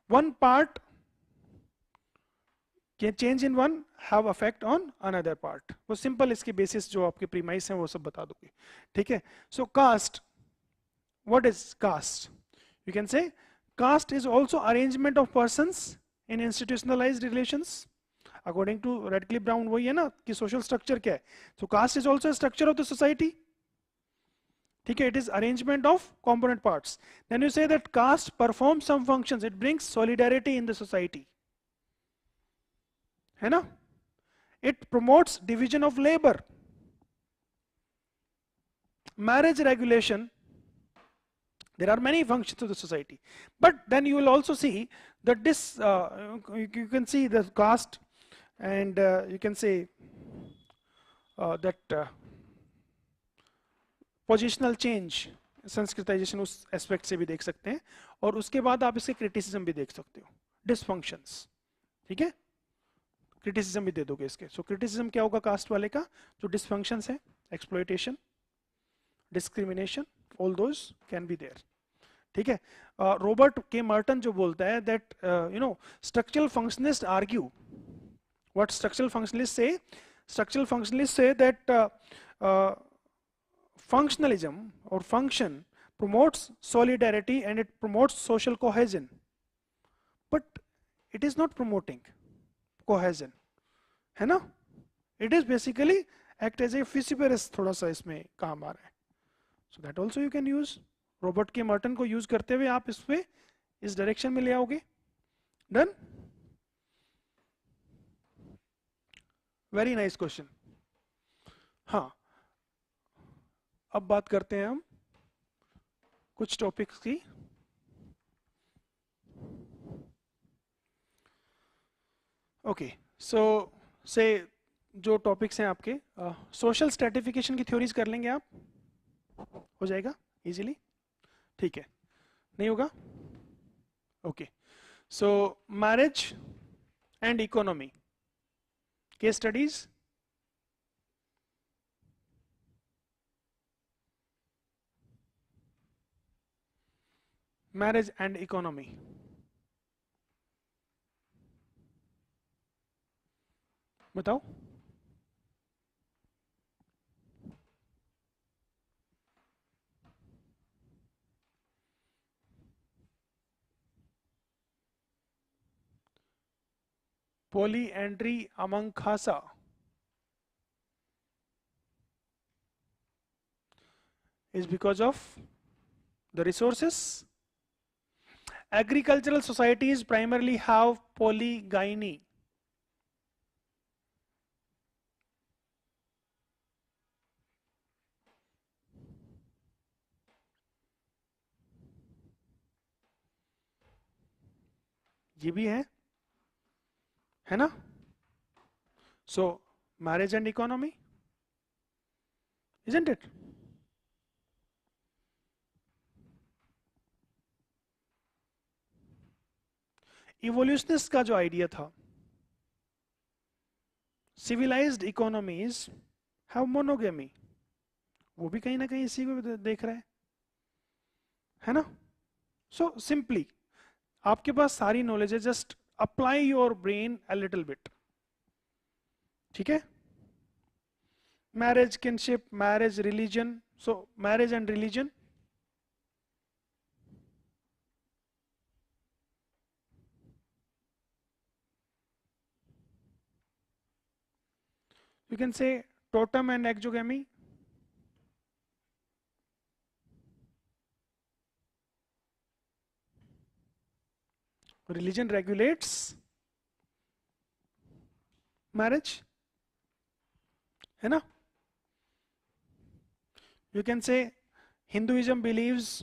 One part can change in one have effect on another part. वो simple इसके basis जो आपके premise हैं वो सब बता दोगे. ठीक है? So caste. What is caste? You can say caste is also arrangement of persons in institutionalized relations. According to Radcliffe Brown वही है ना कि social structure क्या है? So caste is also a structure of the society. ठीक है? It is arrangement of component parts. Then you say that caste performs some functions. It brings solidarity in the society. है ना? It promotes division of labor. Marriage regulation. There are many functions of the society, but then you will also see that this you can see the caste, and you can say that positional change, Sanskritisation उस aspect से भी देख सकते हैं, और उसके बाद आप इसके क्रिटिसिज्म भी देख सकते हो, डिसफंक्शंस. ठीक है? क्रिटिसिज्म भी दे दोगे इसके. सो क्रिटिसिज्म क्या होगा कास्ट वाले का? जो डिसफंक्शंस है, exploitation, discrimination, all those can be there. ठीक है? रॉबर्ट के मर्टन जो बोलता है that structural functionist argue, what structural functionalist say that functionalism or function promotes solidarity and it promotes social cohesion, but it is not promoting cohesion. है ना? It is basically act as a Fissiparus थोड़ा सा इसमें काम आ रहा है. So that also you can use. Robert K Merton को use करते हुए आप इस पे इस डायरेक्शन में ले आओगे. डन? Very nice question. हाँ, अब बात करते हैं हम कुछ टॉपिक्स की. ओके, सो से जो टॉपिक्स हैं आपके, सोशल स्ट्रैटिफिकेशन की थ्योरीज कर लेंगे आप, हो जाएगा इजीली. ठीक है? नहीं होगा? Okay. So marriage and economy case studies. Marriage and economy. बताओ. Polyandry among Khasa is because of the resources. Agricultural societies primarily have polygyny. ये भी है ना? So marriage and economy, isn't it? इवोल्यूशनिस्ट का जो आइडिया था, सिविलाइज्ड इकोनॉमीज हैव मोनोगेमी, वो भी कहीं ना कहीं इसी को देख रहा है ना? सो सिंपली आपके पास सारी नॉलेज है, just apply your brain a little bit, ठीक है? Marriage, kinship, marriage, religion, so marriage and religion, you can say totem and exogamy, religion regulates marriage, है ना? You can say Hinduism believes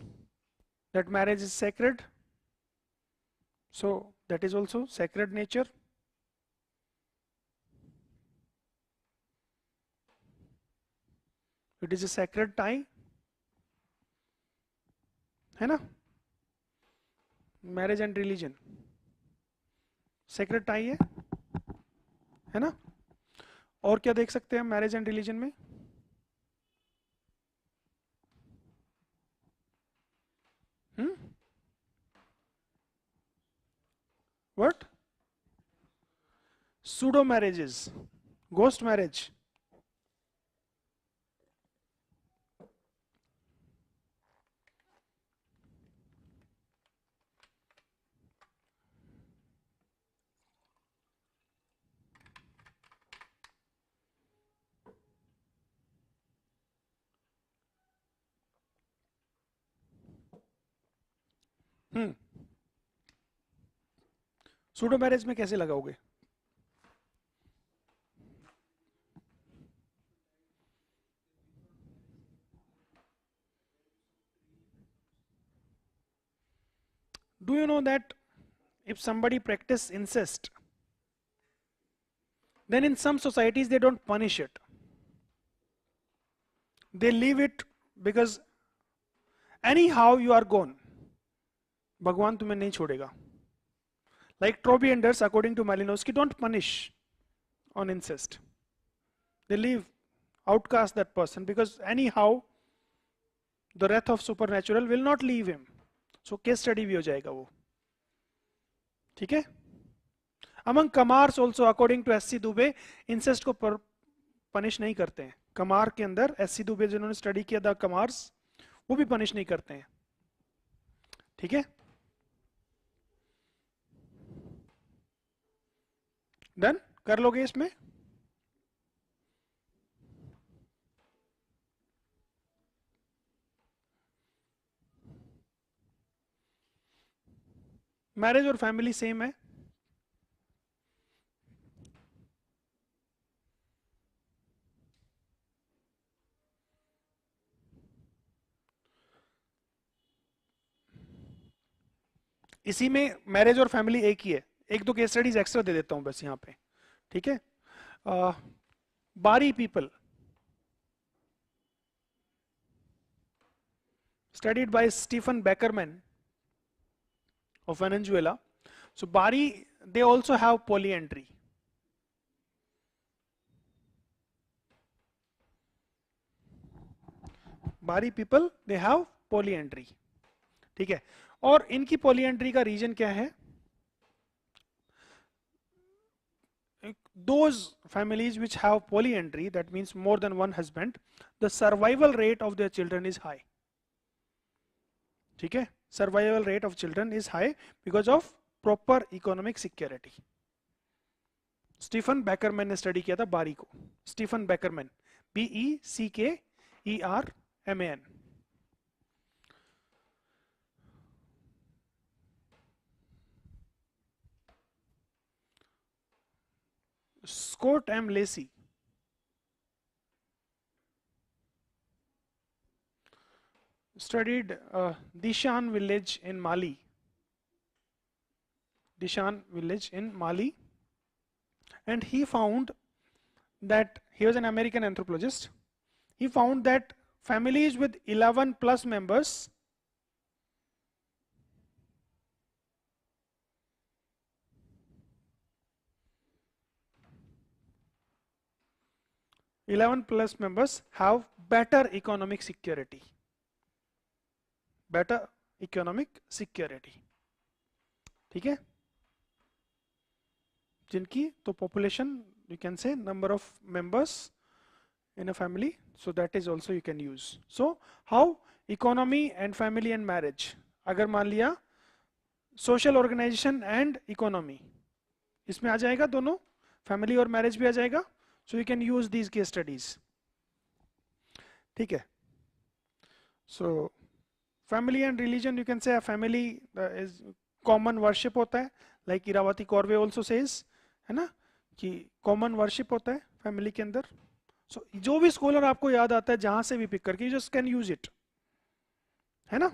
that marriage is sacred, so that is also sacred nature. It is a sacred tie, है ना? Marriage and religion sacred tie है ना? और क्या देख सकते हैं मैरिज एंड रिलीजन में? What? Pseudo marriages, ghost marriage, pseudo marriage में कैसे लगाओगे? Do you know that if somebody practice incest, then in some societies they don't punish it, they leave it because anyhow you are gone, भगवान तुम्हें नहीं छोड़ेगा. Like Trobianders, according to Malinowski, don't punish on incest. They leave, outcast that person because anyhow the wrath of supernatural will not leave him. So case study भी हो जाएगा वो, ठीक है? Among Kamars also, according to S.C. Dubey, incest को punish नहीं करते हैं. कमार के अंदर S.C. Dubey जिन्होंने स्टडी किया था कमार्स, वो भी पनिश नहीं करते हैं, ठीक है? डन कर लोगे इसमें? मैरिज और फैमिली सेम है. इसी में मैरिज और फैमिली एक ही है. एक दो केस स्टडीज एक्स्ट्रा दे देता हूं बस यहाँ पे, ठीक है? बारी people studied by Stephen Beckerman of Venezuela. So Bari, they also have polyandry. Bari people, they have polyandry. ठीक है? और इनकी polyandry का रीजन क्या है? Those families which have polyandry, that means more than one husband, the survival rate of their children is high. ठीक है? Survival rate of children is high because of proper economic security. Stephen Beckerman ने study किया था Bari को. Stephen Beckerman, BECKERMAN. Scott M. Lacey studied Dishan village in Mali. Dishan village in Mali, and he found that, he was an American anthropologist, he found that families with 11 plus members 11 plus members have better economic security. Better economic security. ठीक है? जिनकी तो population, you can say number of members in a family, so that is also you can use. So how economy and family and marriage, अगर मान लिया social organization and economy, इसमें आ जाएगा दोनों, family और marriage भी आ जाएगा, so you can use these case studies. ठीक है? So family and religion, you can say a family is common worship होता है, like इरावती कॉर्वे also says, है ना, कि common worship होता है family के अंदर. So जो भी स्कॉलर आपको याद आता है जहां से भी पिक करके, you just can use it, है ना.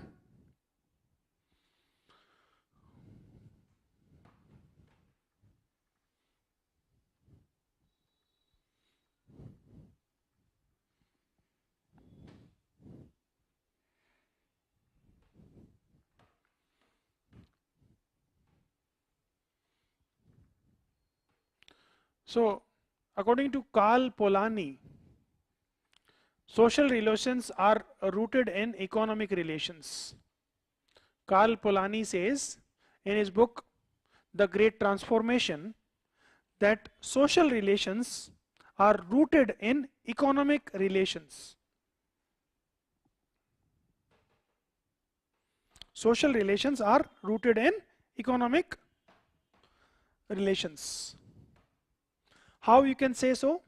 So according to Karl Polanyi, social relations are rooted in economic relations. Karl Polanyi says in his book The Great Transformation that social relations are rooted in economic relations. Social relations are rooted in economic relations. How you can say so?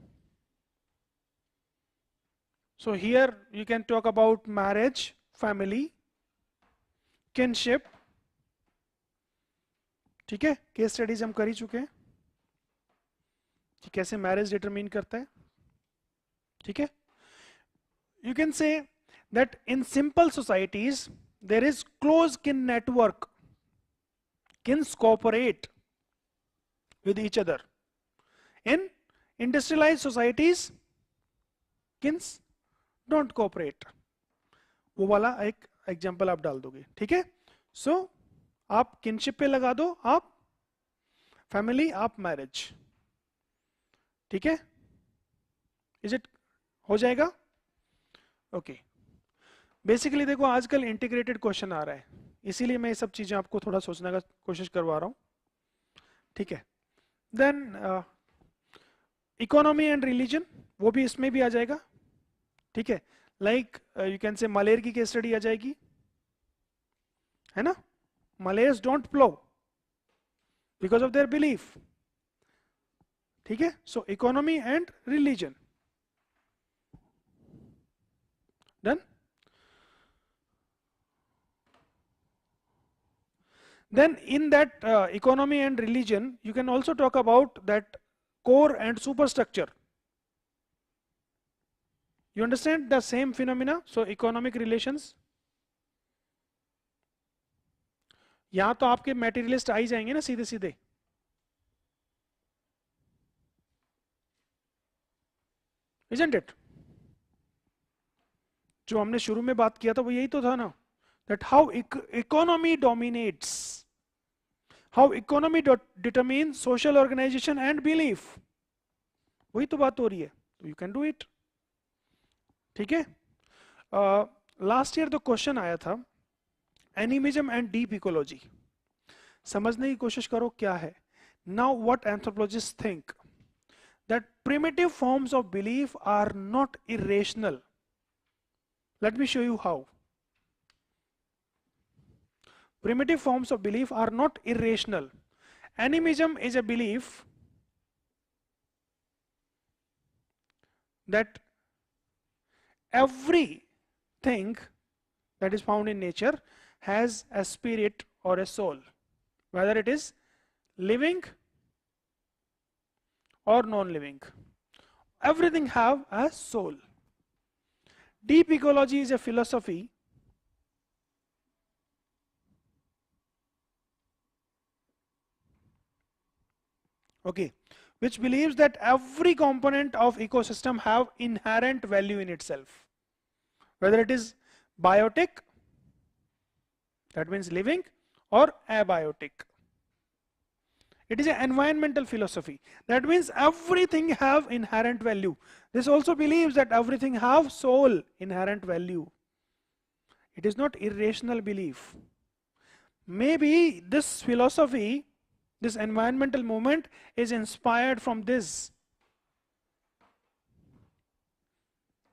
So here you can talk about marriage, family, kinship. ठीक है, case studies हम कर ही चुके हैं कि कैसे marriage determine करता है. ठीक है, you can say that in simple societies there is close kin network. Kins cooperate with each other. In industrialized societies, kins don't cooperate. वो वाला एक एग्जाम्पल आप डाल दोगे. ठीक है, सो आप किनशिप पे लगा दो, आप फैमिली, आप मैरिज. ठीक है, इज इट हो जाएगा? ओके. बेसिकली देखो आजकल इंटीग्रेटेड क्वेश्चन आ रहा है, इसीलिए मैं ये सब चीजें आपको थोड़ा सोचने का कोशिश करवा रहा हूं. ठीक है, देन इकोनॉमी एंड रिलीजन, वो भी इसमें भी आ जाएगा. ठीक है, लाइक यू कैन से मलेर की केस स्टडी आ जाएगी, है ना. Malers don't plough because of their belief. ठीक है, so economy and religion. Done. Then in that economy and religion, you can also talk about that core and superstructure. You understand the same phenomena? So economic relations. यहां तो आपके materialist आ ही जाएंगे ना सीधे सीधे. Isn't it? जो हमने शुरू में बात किया था वो यही तो था ना, that how economy dominates, how economy determines social organization and belief. वही तो बात हो रही है. तो you can do it. ठीक है. लास्ट ईयर तो क्वेश्चन आया था एनिमिज्म एंड डीप इकोलॉजी. समझने की कोशिश करो क्या है. Now what anthropologist think that primitive forms of belief are not irrational. Let me show you how. Primitive forms of belief are not irrational. Animism is a belief that everything that is found in nature has a spirit or a soul, whether it is living or non-living. Everything have a soul. Deep ecology is a philosophy which believes that every component of ecosystem have inherent value in itself, whether it is biotic, that means living, or abiotic. It is an environmental philosophy. That means everything have inherent value. This also believes that everything have soul, inherent value. It is not irrational belief. Maybe this philosophy, this environmental movement is inspired from this.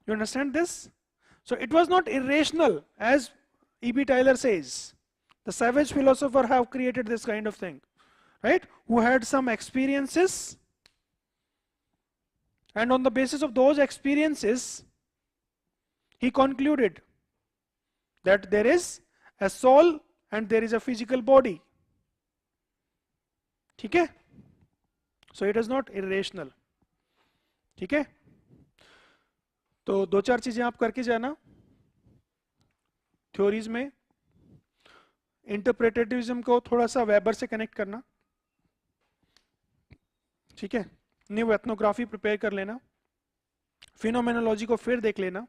You understand this? So it was not irrational, as E.B. Tyler says. The savage philosopher have created this kind of thing, right? Who had some experiences, and on the basis of those experiences, he concluded that there is a soul and there is a physical body. ठीक है? So it is not irrational. ठीक है? तो दो चार चीजें आप करके जाना थ्योरीज में. इंटरप्रेटेटिविज्म को थोड़ा सा वेबर से कनेक्ट करना. ठीक है? न्यू एथनोग्राफी प्रिपेयर कर लेना. फिनोमेनोलॉजी को फिर देख लेना.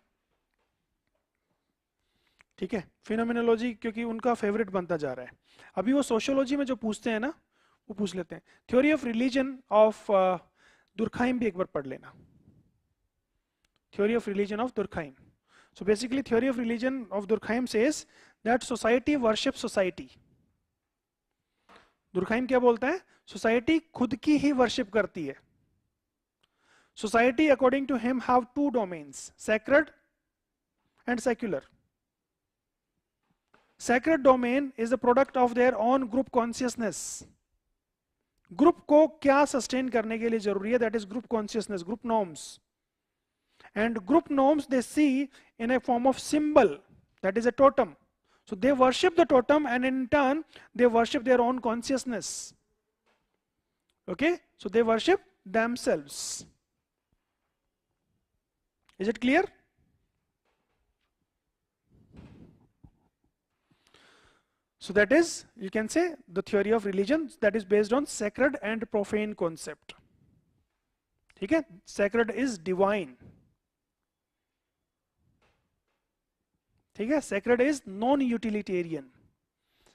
ठीक है? फिनोमेनोलॉजी क्योंकि उनका फेवरेट बनता जा रहा है. अभी वो सोशियोलॉजी में जो पूछते हैं ना, वो पूछ लेते हैं. थ्योरी ऑफ रिलीजन ऑफ दुर्खाइम भी एक बार पढ़ लेना. Theory of religion of Durkheim. So basically theory of religion of Durkheim says that society worships society. Durkheim क्या बोलता है? Society खुद की ही worship करती है. Society according to him have two domains, sacred and secular. Sacred domain is the product of their own group consciousness. Group को क्या sustain करने के लिए जरूरी है? That is group consciousness, group norms. And group norms they see in a form of symbol, that is a totem. So they worship the totem and in turn they worship their own consciousness. Okay? So they worship themselves. Is it clear? So that is, you can say, the theory of religion that is based on sacred and profane concept. Okay? Sacred is divine. ठीक है? Sacred is non-utilitarian.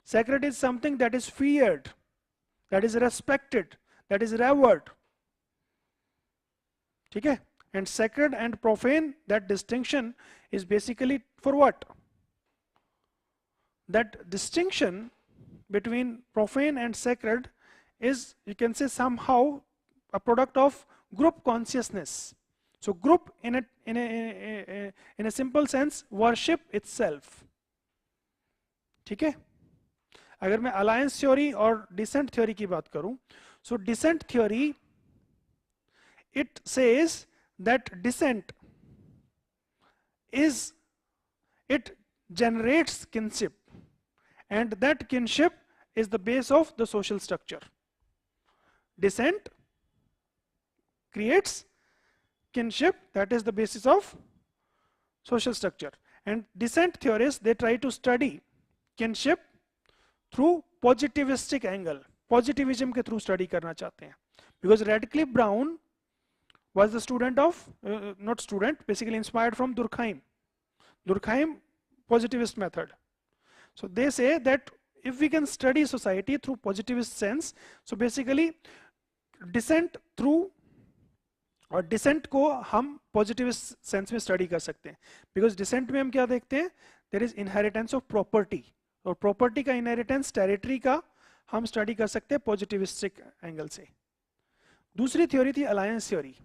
Sacred is something that is feared, that is respected, that is revered. ठीक है? And sacred and profane, that distinction is basically for what? That distinction between profane and sacred is, you can say, somehow a product of group consciousness. So group in a simple sense worship itself. ठीक है? अगर मैं alliance theory और decent theory की बात करूं, so descent theory, it says that descent is, it generates kinship, and that kinship is the base of the social structure. Descent creates kinship, that is the basis of social structure. And descent theorists, they try to study kinship through positivistic angle. Positivism के through study करना चाहते हैं. Because Radcliffe Brown was the student of, not student, basically inspired from Durkheim. Durkheim positivist method. So they say that if we can study society through positivist sense, so basically descent through, और decent को हम positive sense में study कर सकते हैं. Because decent में हम क्या देखते हैं? There is inheritance of property, और प्रॉपर्टी का इनहेरिटेंस टेरिटरी का हम स्टडी कर सकते हैं पॉजिटिविस्टिक एंगल से. दूसरी थ्योरी थी alliance theory.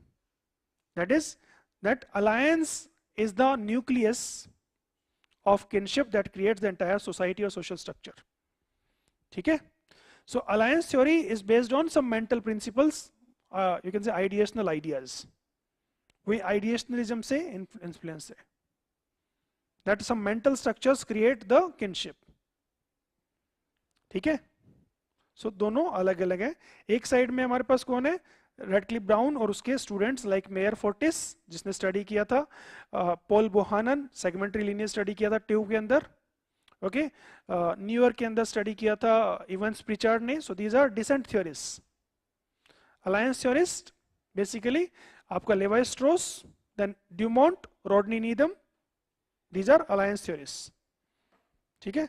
That is that alliance is the nucleus of kinship that creates the entire society और सोशल स्ट्रक्चर. ठीक है? So alliance theory is based on some mental principles, you can say ideational ideas. We ideationalism से influence है. That some mental structures create the kinship. ठीक है? So दोनों अलग अलग है. एक साइड में हमारे पास कौन है? रेडक्लिफ ब्राउन और उसके स्टूडेंट्स लाइक मेयर फोर्टिस, जिसने स्टडी किया था, पॉल बोहानन, सेगमेंटरी लीनियर स्टडी किया था ट्यूब के अंदर. ओके? न्यूयॉर्क के अंदर स्टडी किया था इवेंस प्रिचार्ड ने. So these are descent theorist. Alliance theorist basically आपका Levi Strauss, then Dumont, Rodney Needham, these are alliance theorist. ठीक है?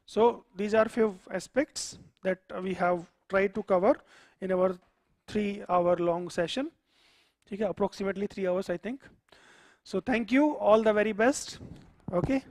So these are few aspects that we have tried to cover in our 3-hour long session. Okay, approximately 3 hours I think. So thank you, all the very best. Okay.